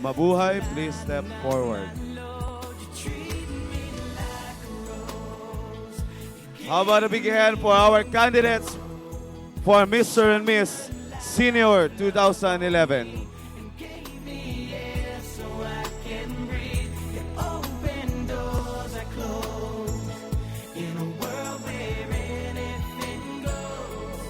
[SPEAKER 1] Mabuhay, please step forward.
[SPEAKER 16] Lord, you treat me like a rose.
[SPEAKER 1] How about a big hand for our candidates for Mr. and Miss Senior 2011.
[SPEAKER 16] So I can breathe. You open doors I close. In a world where anything goes.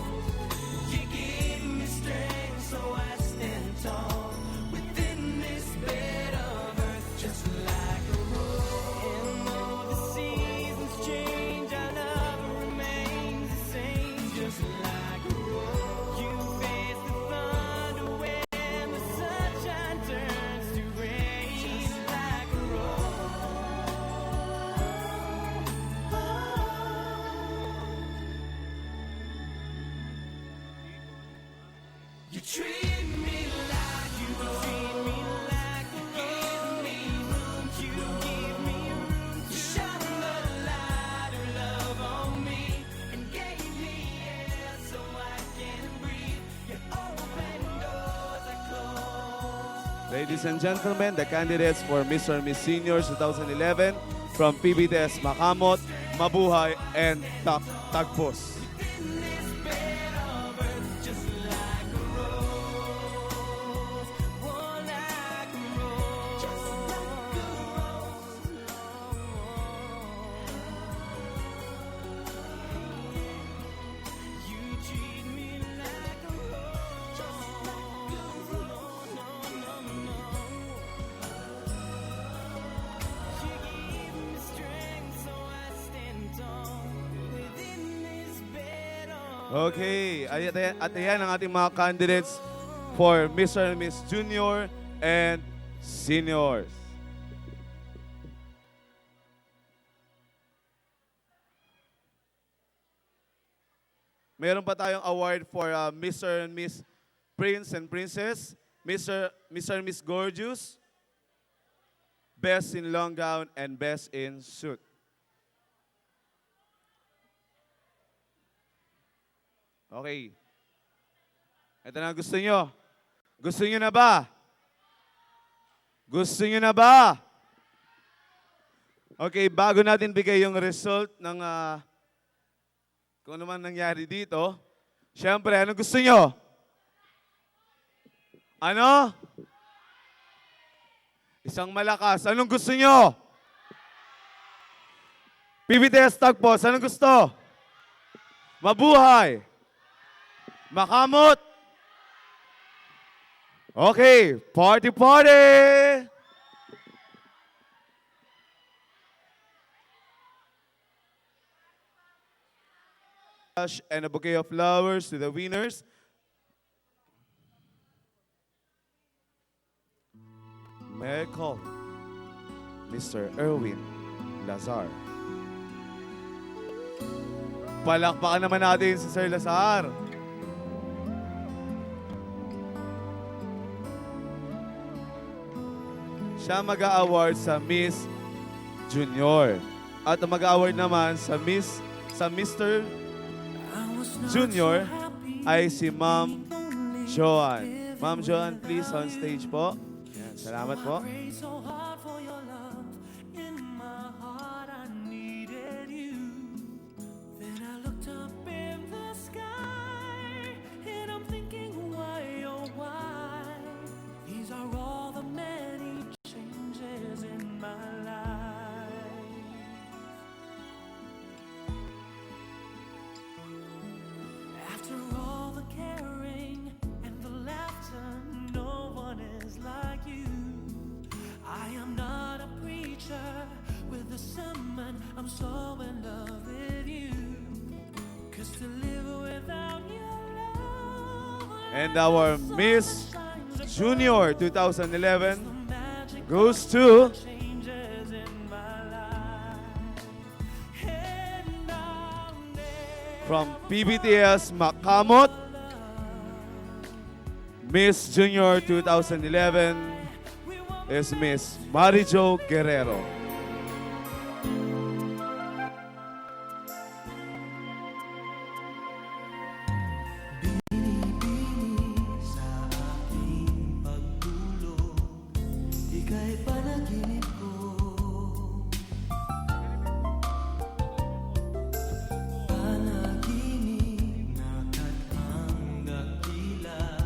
[SPEAKER 16] You give me strength so I stand tall. Within this bed of earth, just like a rose. And though the seasons change, our love remains the same. Just like a rose. You face the thunder when the sunshine turns to rain. Just like a rose. You treat me like you treat me like you give me room. You give me room to shine the light of love on me. And gave me air so I can breathe. You open doors I close.
[SPEAKER 1] Ladies and gentlemen, the candidates for Mr. and Miss Seniors 2011 from Pbts Makamot, Mabuhay, and Tagpos.
[SPEAKER 16] Just like a rose, oh, like a rose, just like a rose. You treat me like a rose, just like a rose. No. You give me strength so I stand tall within this bed of
[SPEAKER 1] Okay, at ayan ang ating mga candidates for Mr. and Miss Junior and Seniors. Meron pa tayong award for Mr. and Miss Prince and Princess, Mr. and Miss Gorgeous, Best in Long Gown, and Best in Suit. Okay. Ito na gusto nyo. Gusto nyo na ba? Gusto nyo na ba? Okay, bago natin bigay yung result ng kung ano man nangyari dito, syempre, ano gusto nyo? Ano? Isang malakas. Anong gusto nyo? PBTS Tagpos, anong gusto? Mabuhay. Makamot. Okay, party! And a bouquet of flowers to the winners. May I call Mr. Erwin Lazar. Palakpakan naman natin si Sir Lazar. Siya mag-a-award sa Miss Junior. At ang mag-a-award naman sa Mr. Junior ay si Ma'am Joan. Ma'am Joan, please on stage po. Yan, salamat po.
[SPEAKER 16] I'm so in love with you. 'Cause to live without your love.
[SPEAKER 1] And our Miss Junior 2011 goes to from PBTS Makamot, Miss Junior 2011 is Miss Marijo Guerrero.
[SPEAKER 16] Panaginip na katang dakila.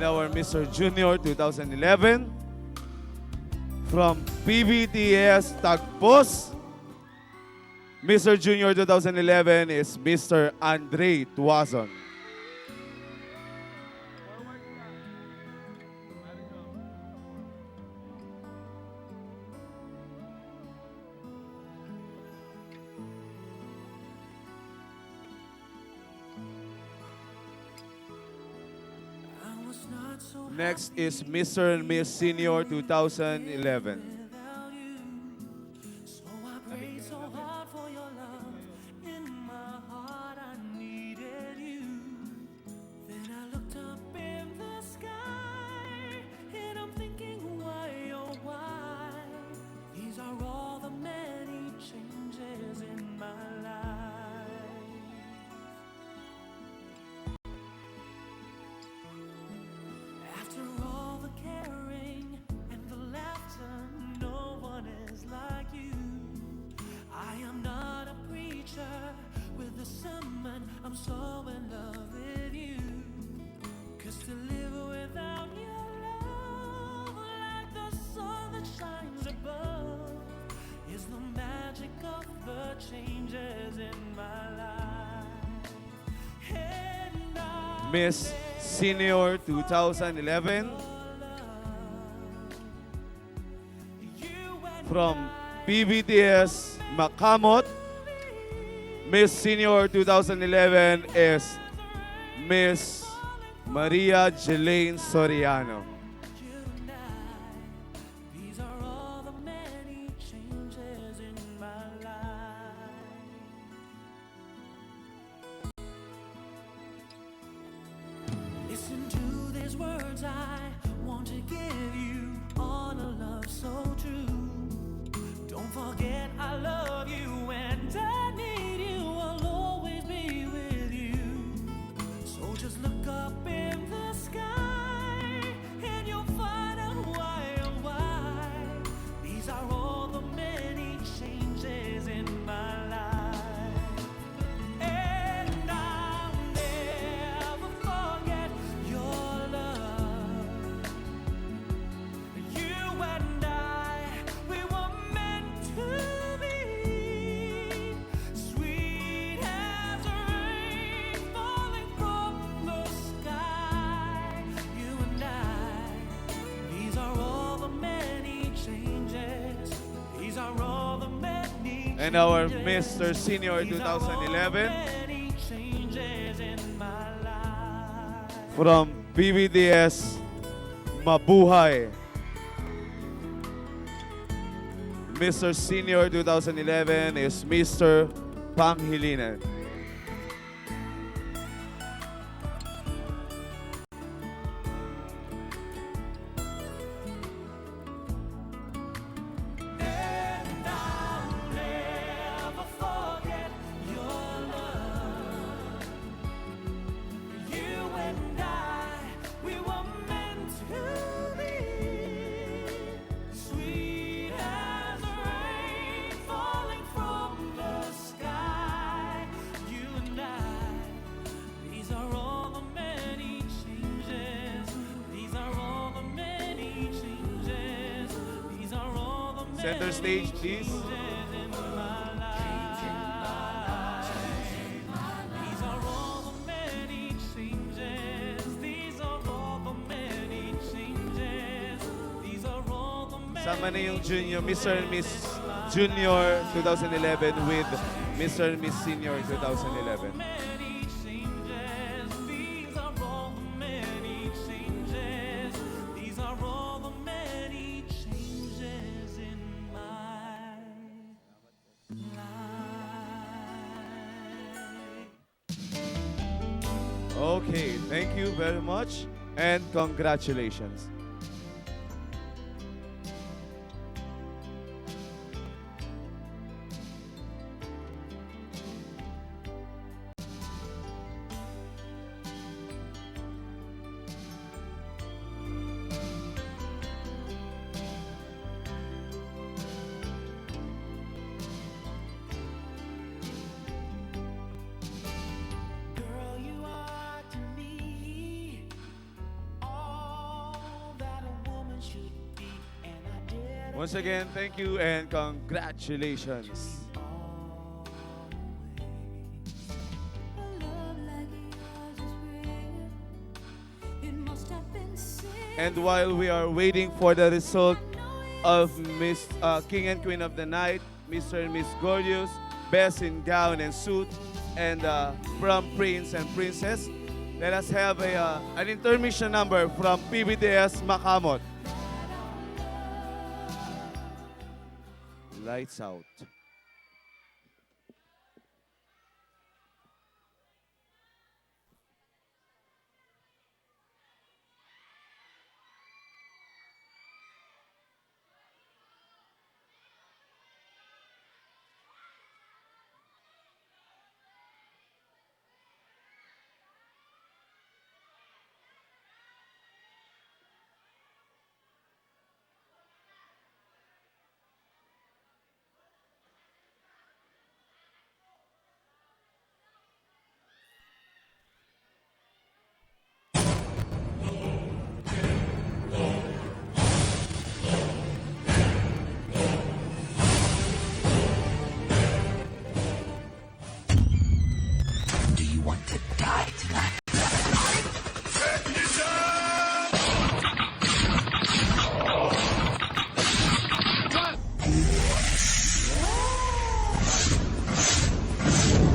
[SPEAKER 1] And our Mr. Junior 2011 from PBTS Tagpos. Mr. Junior 2011 is Mr. Andre Tuazon. Next is Mr. and Miss Senior 2011.
[SPEAKER 16] I'm so in love with you. 'Cause to live without your love, like the sun that shines above, is the magic of the changes in my life. And
[SPEAKER 1] Miss Senior 2011 from PBTS Makamot. Miss Senior 2011 is Miss Maria Jelaine Soriano.
[SPEAKER 16] these are all the many changes in my life. Listen to these words, I want to give you all a love so true. Don't forget I love you and I need you, I'll always be with you. So just look up in the sky and you'll find out why, oh why. These are all the many changes in my life. And I'll never forget your love. You and I, we were meant to be. Sweet as rain falling from the sky. You and I, these are all the many changes. These are all the many
[SPEAKER 1] And our
[SPEAKER 16] changes.
[SPEAKER 1] Mr. Senior
[SPEAKER 16] These are all the
[SPEAKER 1] 2011
[SPEAKER 16] many changes in my life.
[SPEAKER 1] from PBTS Mabuhay. Mr. Senior 2011 is Mr. Panghilinan.
[SPEAKER 16] And I'll never forget your love. You and I, we were meant to be. Sweet as rain falling from the sky. You and I, these are all the many changes. These are all the many changes. These are all the many
[SPEAKER 1] Center stage, please.
[SPEAKER 16] changes in my life. These are all the many changes. These are all the many changes. These are all the many
[SPEAKER 1] Sama na yung junior, Mr. and Miss Junior 2011 with Mr. and Miss Senior 2011.
[SPEAKER 16] many changes. These are all the many changes. These are all the many changes in my life.
[SPEAKER 1] Okay, thank you very much and congratulations.
[SPEAKER 16] Girl, you are to me all
[SPEAKER 1] Once again, thank you and congratulations. And while we are waiting for the result of Miss King and Queen of the Night, Mr. and Miss Gorgeous, Best in Gown and Suit, and Prom Prince and Princess, let us have an intermission number from PBTS Makamot. Lights out.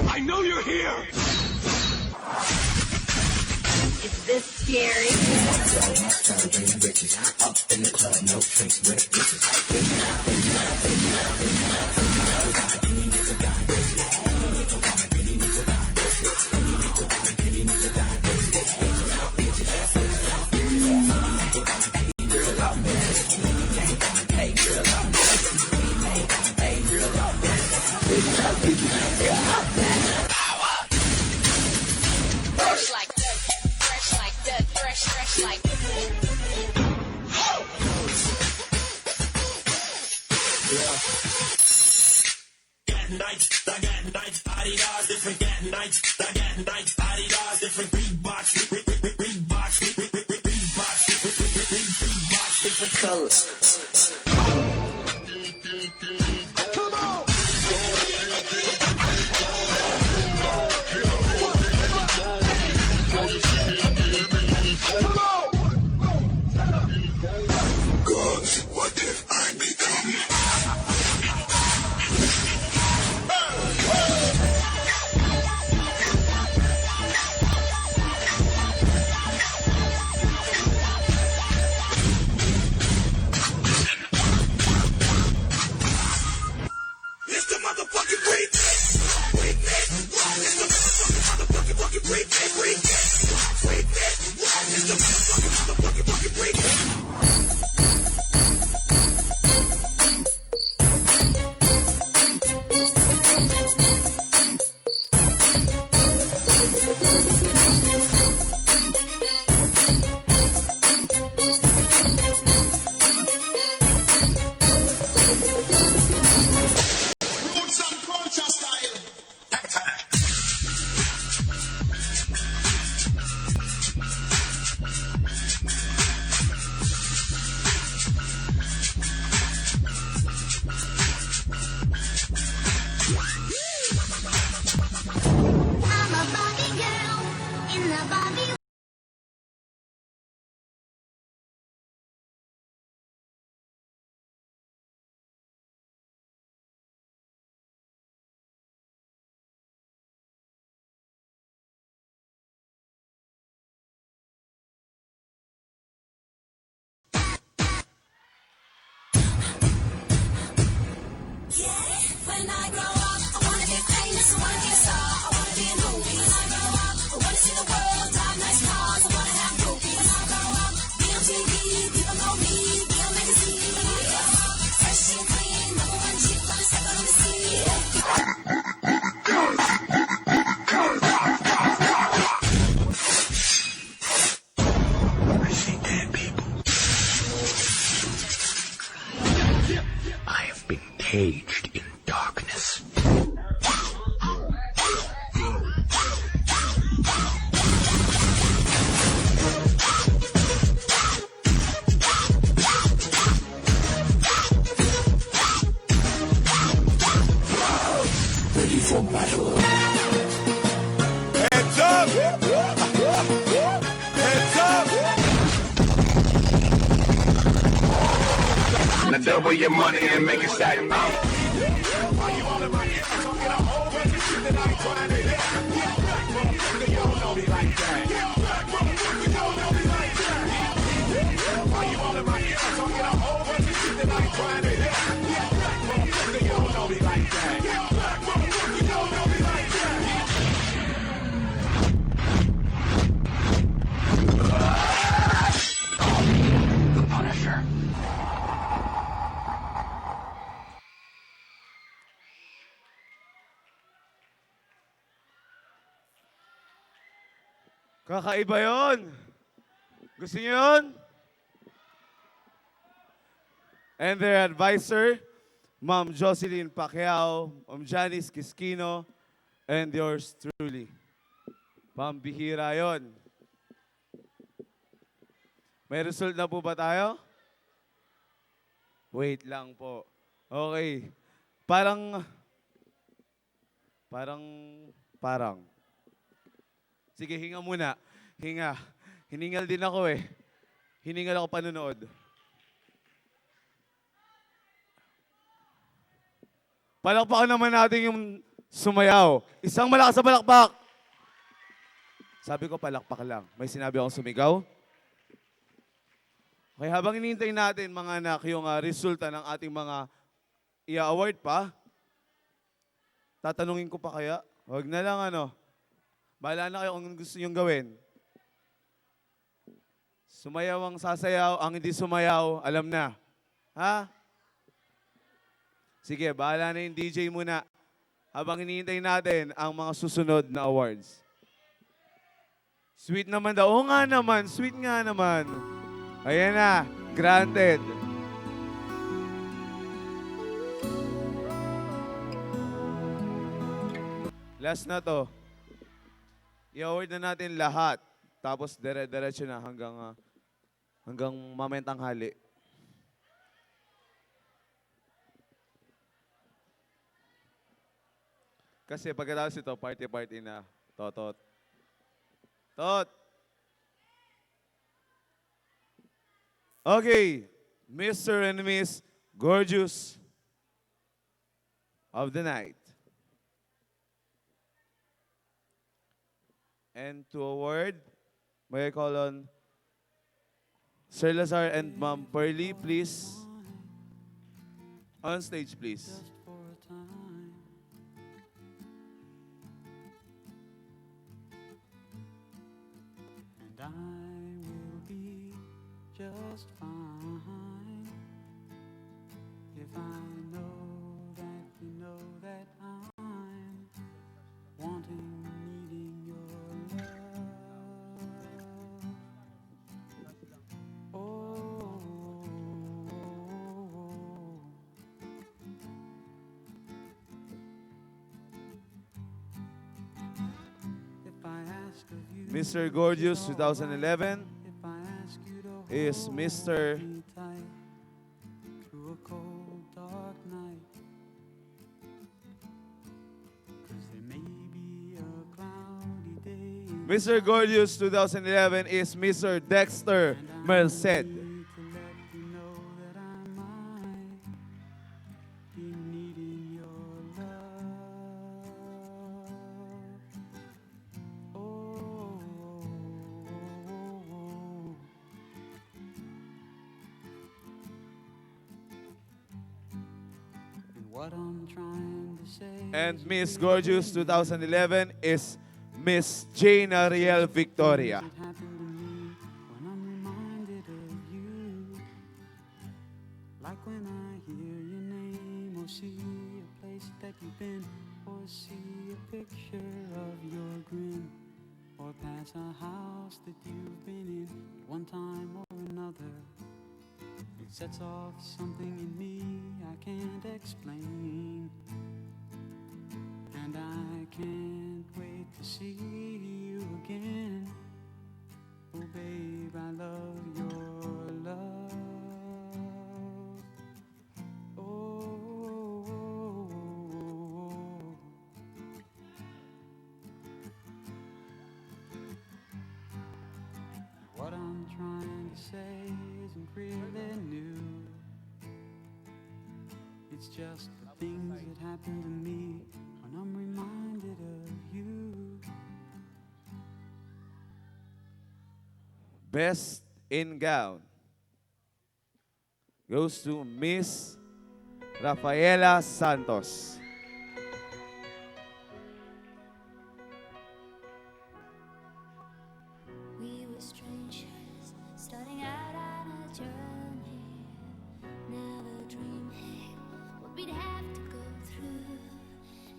[SPEAKER 17] I know you're here!
[SPEAKER 2] Is this scary?
[SPEAKER 17] Up in the club, no drinks with
[SPEAKER 2] Fresh like that, fresh like that, fresh like
[SPEAKER 17] nights, I got nights, Adidas, different got nights, I got nights, Adidas, different Reeboks, Reeboks, different colors. Come on! Come on! God, what have I become?
[SPEAKER 2] When I grow up, I wanna be famous, I wanna be a star, I wanna be in movies. When I grow up, I wanna see the world, drive nice cars, I wanna have groupies. When I grow up, be on TV, people know me, be on magazine. Fresh and clean, number one chick, on the second on the scene.
[SPEAKER 17] I see dead people. I have been caged in darkness. double your money and make it stack. Why you all in my ear talking a whole bunch of shit that I ain't trying to hear? Yeah, black motherfucker, you don't know me like that. Yeah, black motherfucker, you don't know me like that. Why you all in my ear talking a whole bunch of shit that I ain't trying to hear? Yeah, black motherfucker, you don't know me like that. Yeah, black motherfucker, you don't know me like that. The Punisher.
[SPEAKER 1] Kakaiba yun. Gusto niyo yun? And their advisor, Ma'am Jocelyn Pacquiao, Ma'am Janice Quisquino, and yours truly. Pambihira yun. May result na po ba tayo? Wait lang po. Okay. Parang. Sige, hinga muna. Hinga. Hiningal din ako eh. Hiningal ako panonood. Palakpakan naman natin yung sumayaw. Isang malakas sa palakpak. Sabi ko palakpak lang. May sinabi akong sumigaw. Okay, habang hinihintay natin mga anak yung resulta ng ating mga i-award pa, tatanungin ko pa kaya? Huwag na lang ano. Bahala na kayo kung gusto nyong gawin. Sumayaw ang sasayaw, ang hindi sumayaw, alam na. Ha? Sige, bahala na yung DJ muna. Habang hinihintay natin ang mga susunod na awards. Sweet naman daw. Oo nga naman, sweet nga naman. Ayan na, granted. Last na to. I-award na natin lahat. Tapos dire-diretso na hanggang mamayang tanghali. Kasi pagkatapos ito, party-party na. Tot. Okay, Mr. and Miss Gorgeous of the Night. And to award, may I call on Sir Lazar and Ma'am Pearly, please. On stage, please.
[SPEAKER 12] And I will be just fine if I know that you know that I'm wanting, needing your love. Oh, if I ask of you,
[SPEAKER 1] Mr. Gorgeous 2011 is Mr.
[SPEAKER 12] through a cold, dark night, 'cause there may be a cloudy day.
[SPEAKER 1] Mr. Gorgeous 2011 is Mr. Dexter Merced.
[SPEAKER 12] To let you know that I might be needing your love. Oh, and what I'm trying to say.
[SPEAKER 1] And Miss Gorgeous 2011 is Miss Jane Ariel Victoria.
[SPEAKER 12] It happened to me when I'm reminded of you. Like when I hear your name or see a place that you've been, or see a picture of your grin, or pass a house that you've been in at one time or another. It sets off something in me I can't explain. And I can't wait to see you again. Oh, babe, I love your love. Oh, what I'm trying to say isn't really new. It's just the things that happen to me when I'm reminded of you.
[SPEAKER 1] Best in gown goes to Miss Rafaela Santos.
[SPEAKER 2] We were strangers, starting out on a journey. Never dreaming what we'd have to go through.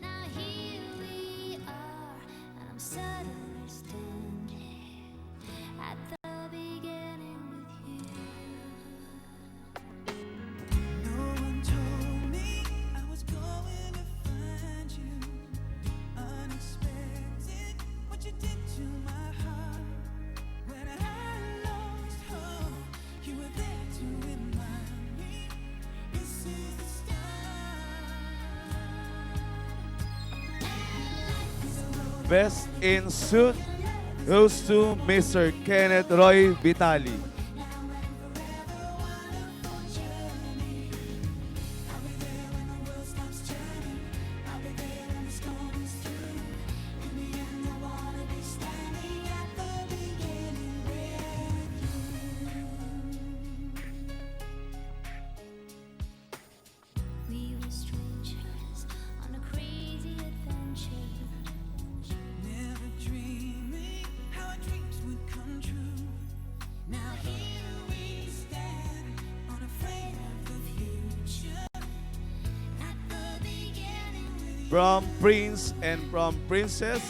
[SPEAKER 2] Now here we are, and I'm suddenly standing at the beginning with you.
[SPEAKER 16] No one told me I was going to find you. Unexpected, what you did to my heart. When I lost hope, you were there to remind me this is the start.
[SPEAKER 1] Best in suit goes to Mr. Kenneth Roy Vitali.
[SPEAKER 2] We were strangers on a crazy adventure.
[SPEAKER 16] Never dreaming how our dreams would come true. Now here we stand, unafraid of the future. At the beginning with you.
[SPEAKER 1] Prom Prince and Prom Princess.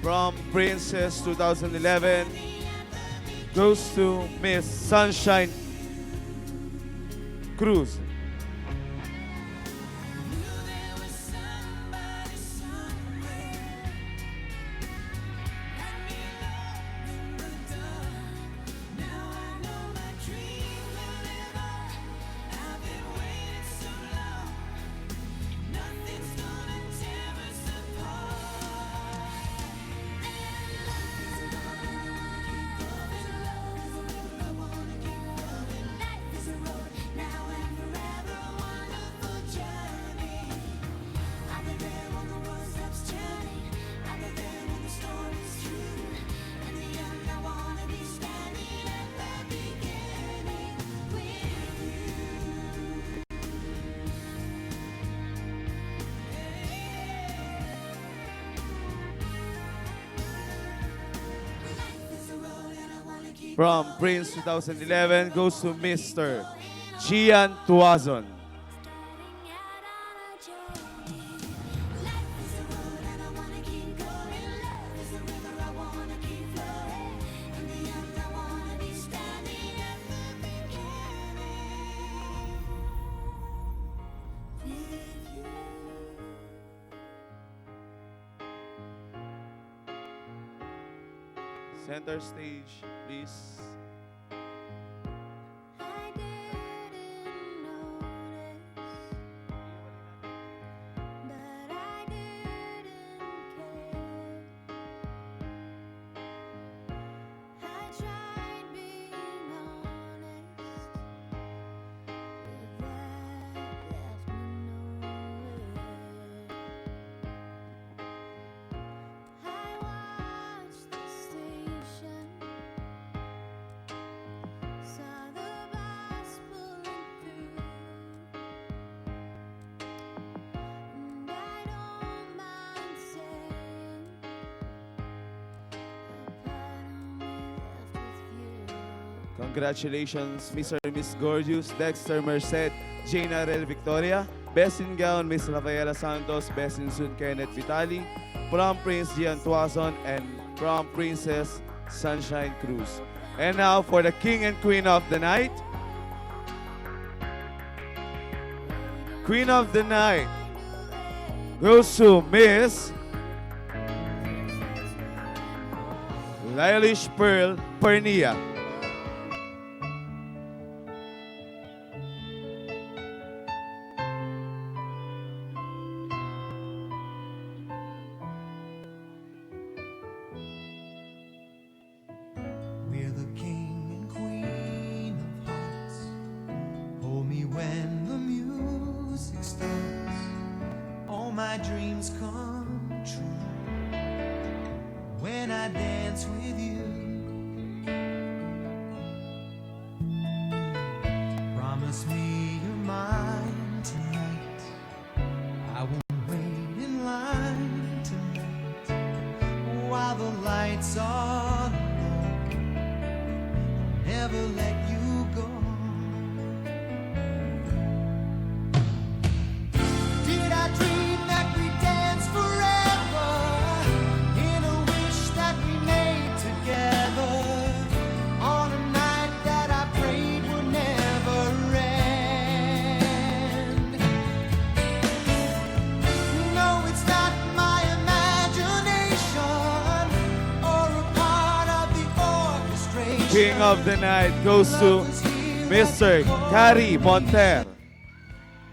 [SPEAKER 1] Prom Princess 2011 goes to Miss Sunshine Cruz. Prom Prince 2011 goes to Mr. Gian Tuazon. Center stage, please.
[SPEAKER 2] I didn't notice, but I didn't care. I tried being honest, but that left me nowhere. I watched the station, saw the bus pulling through, and I don't mind saying, a part of me left with you.
[SPEAKER 1] Congratulations, Mr. and Miss Gorgeous, Dexter Merced, Jane Arel Victoria. Best in gown, Miss Rafaela Santos. Best in suit, Kenneth Vitali. Prom Prince Gian Tuazon and Prom Princess Sunshine Cruz. And now for the King and Queen of the Night. Queen of the Night goes to Miss Lialish Pearl Pernia.
[SPEAKER 16] dreams come true when I dance with you. Promise me you're mine tonight. I won't wait in line tonight while the lights are low. Never let you go. Did I dream that we dance forever in a wish that we made together on a night that I prayed would never end? No, it's not my imagination or a part of the orchestration.
[SPEAKER 1] King of the night goes to Mr. Gary Monter.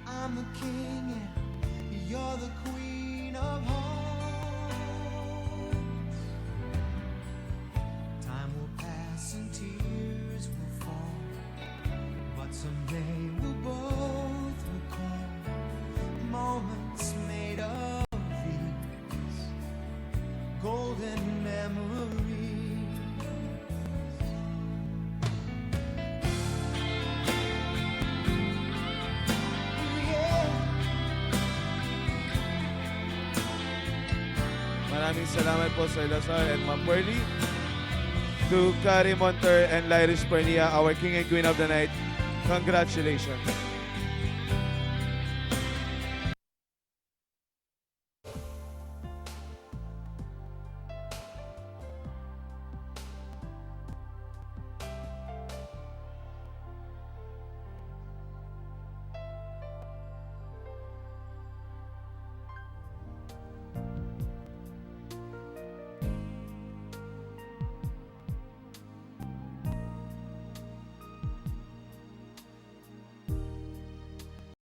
[SPEAKER 16] I'm the king and you're the queen of hearts. Time will pass and tears will fall, but someday we'll both recall moments made of these golden memories.
[SPEAKER 1] Maraming salamat po sa Ilazar and Ma'am Pearly. To Gary Monter and Lyris Pernia, our King and Queen of the Night, congratulations.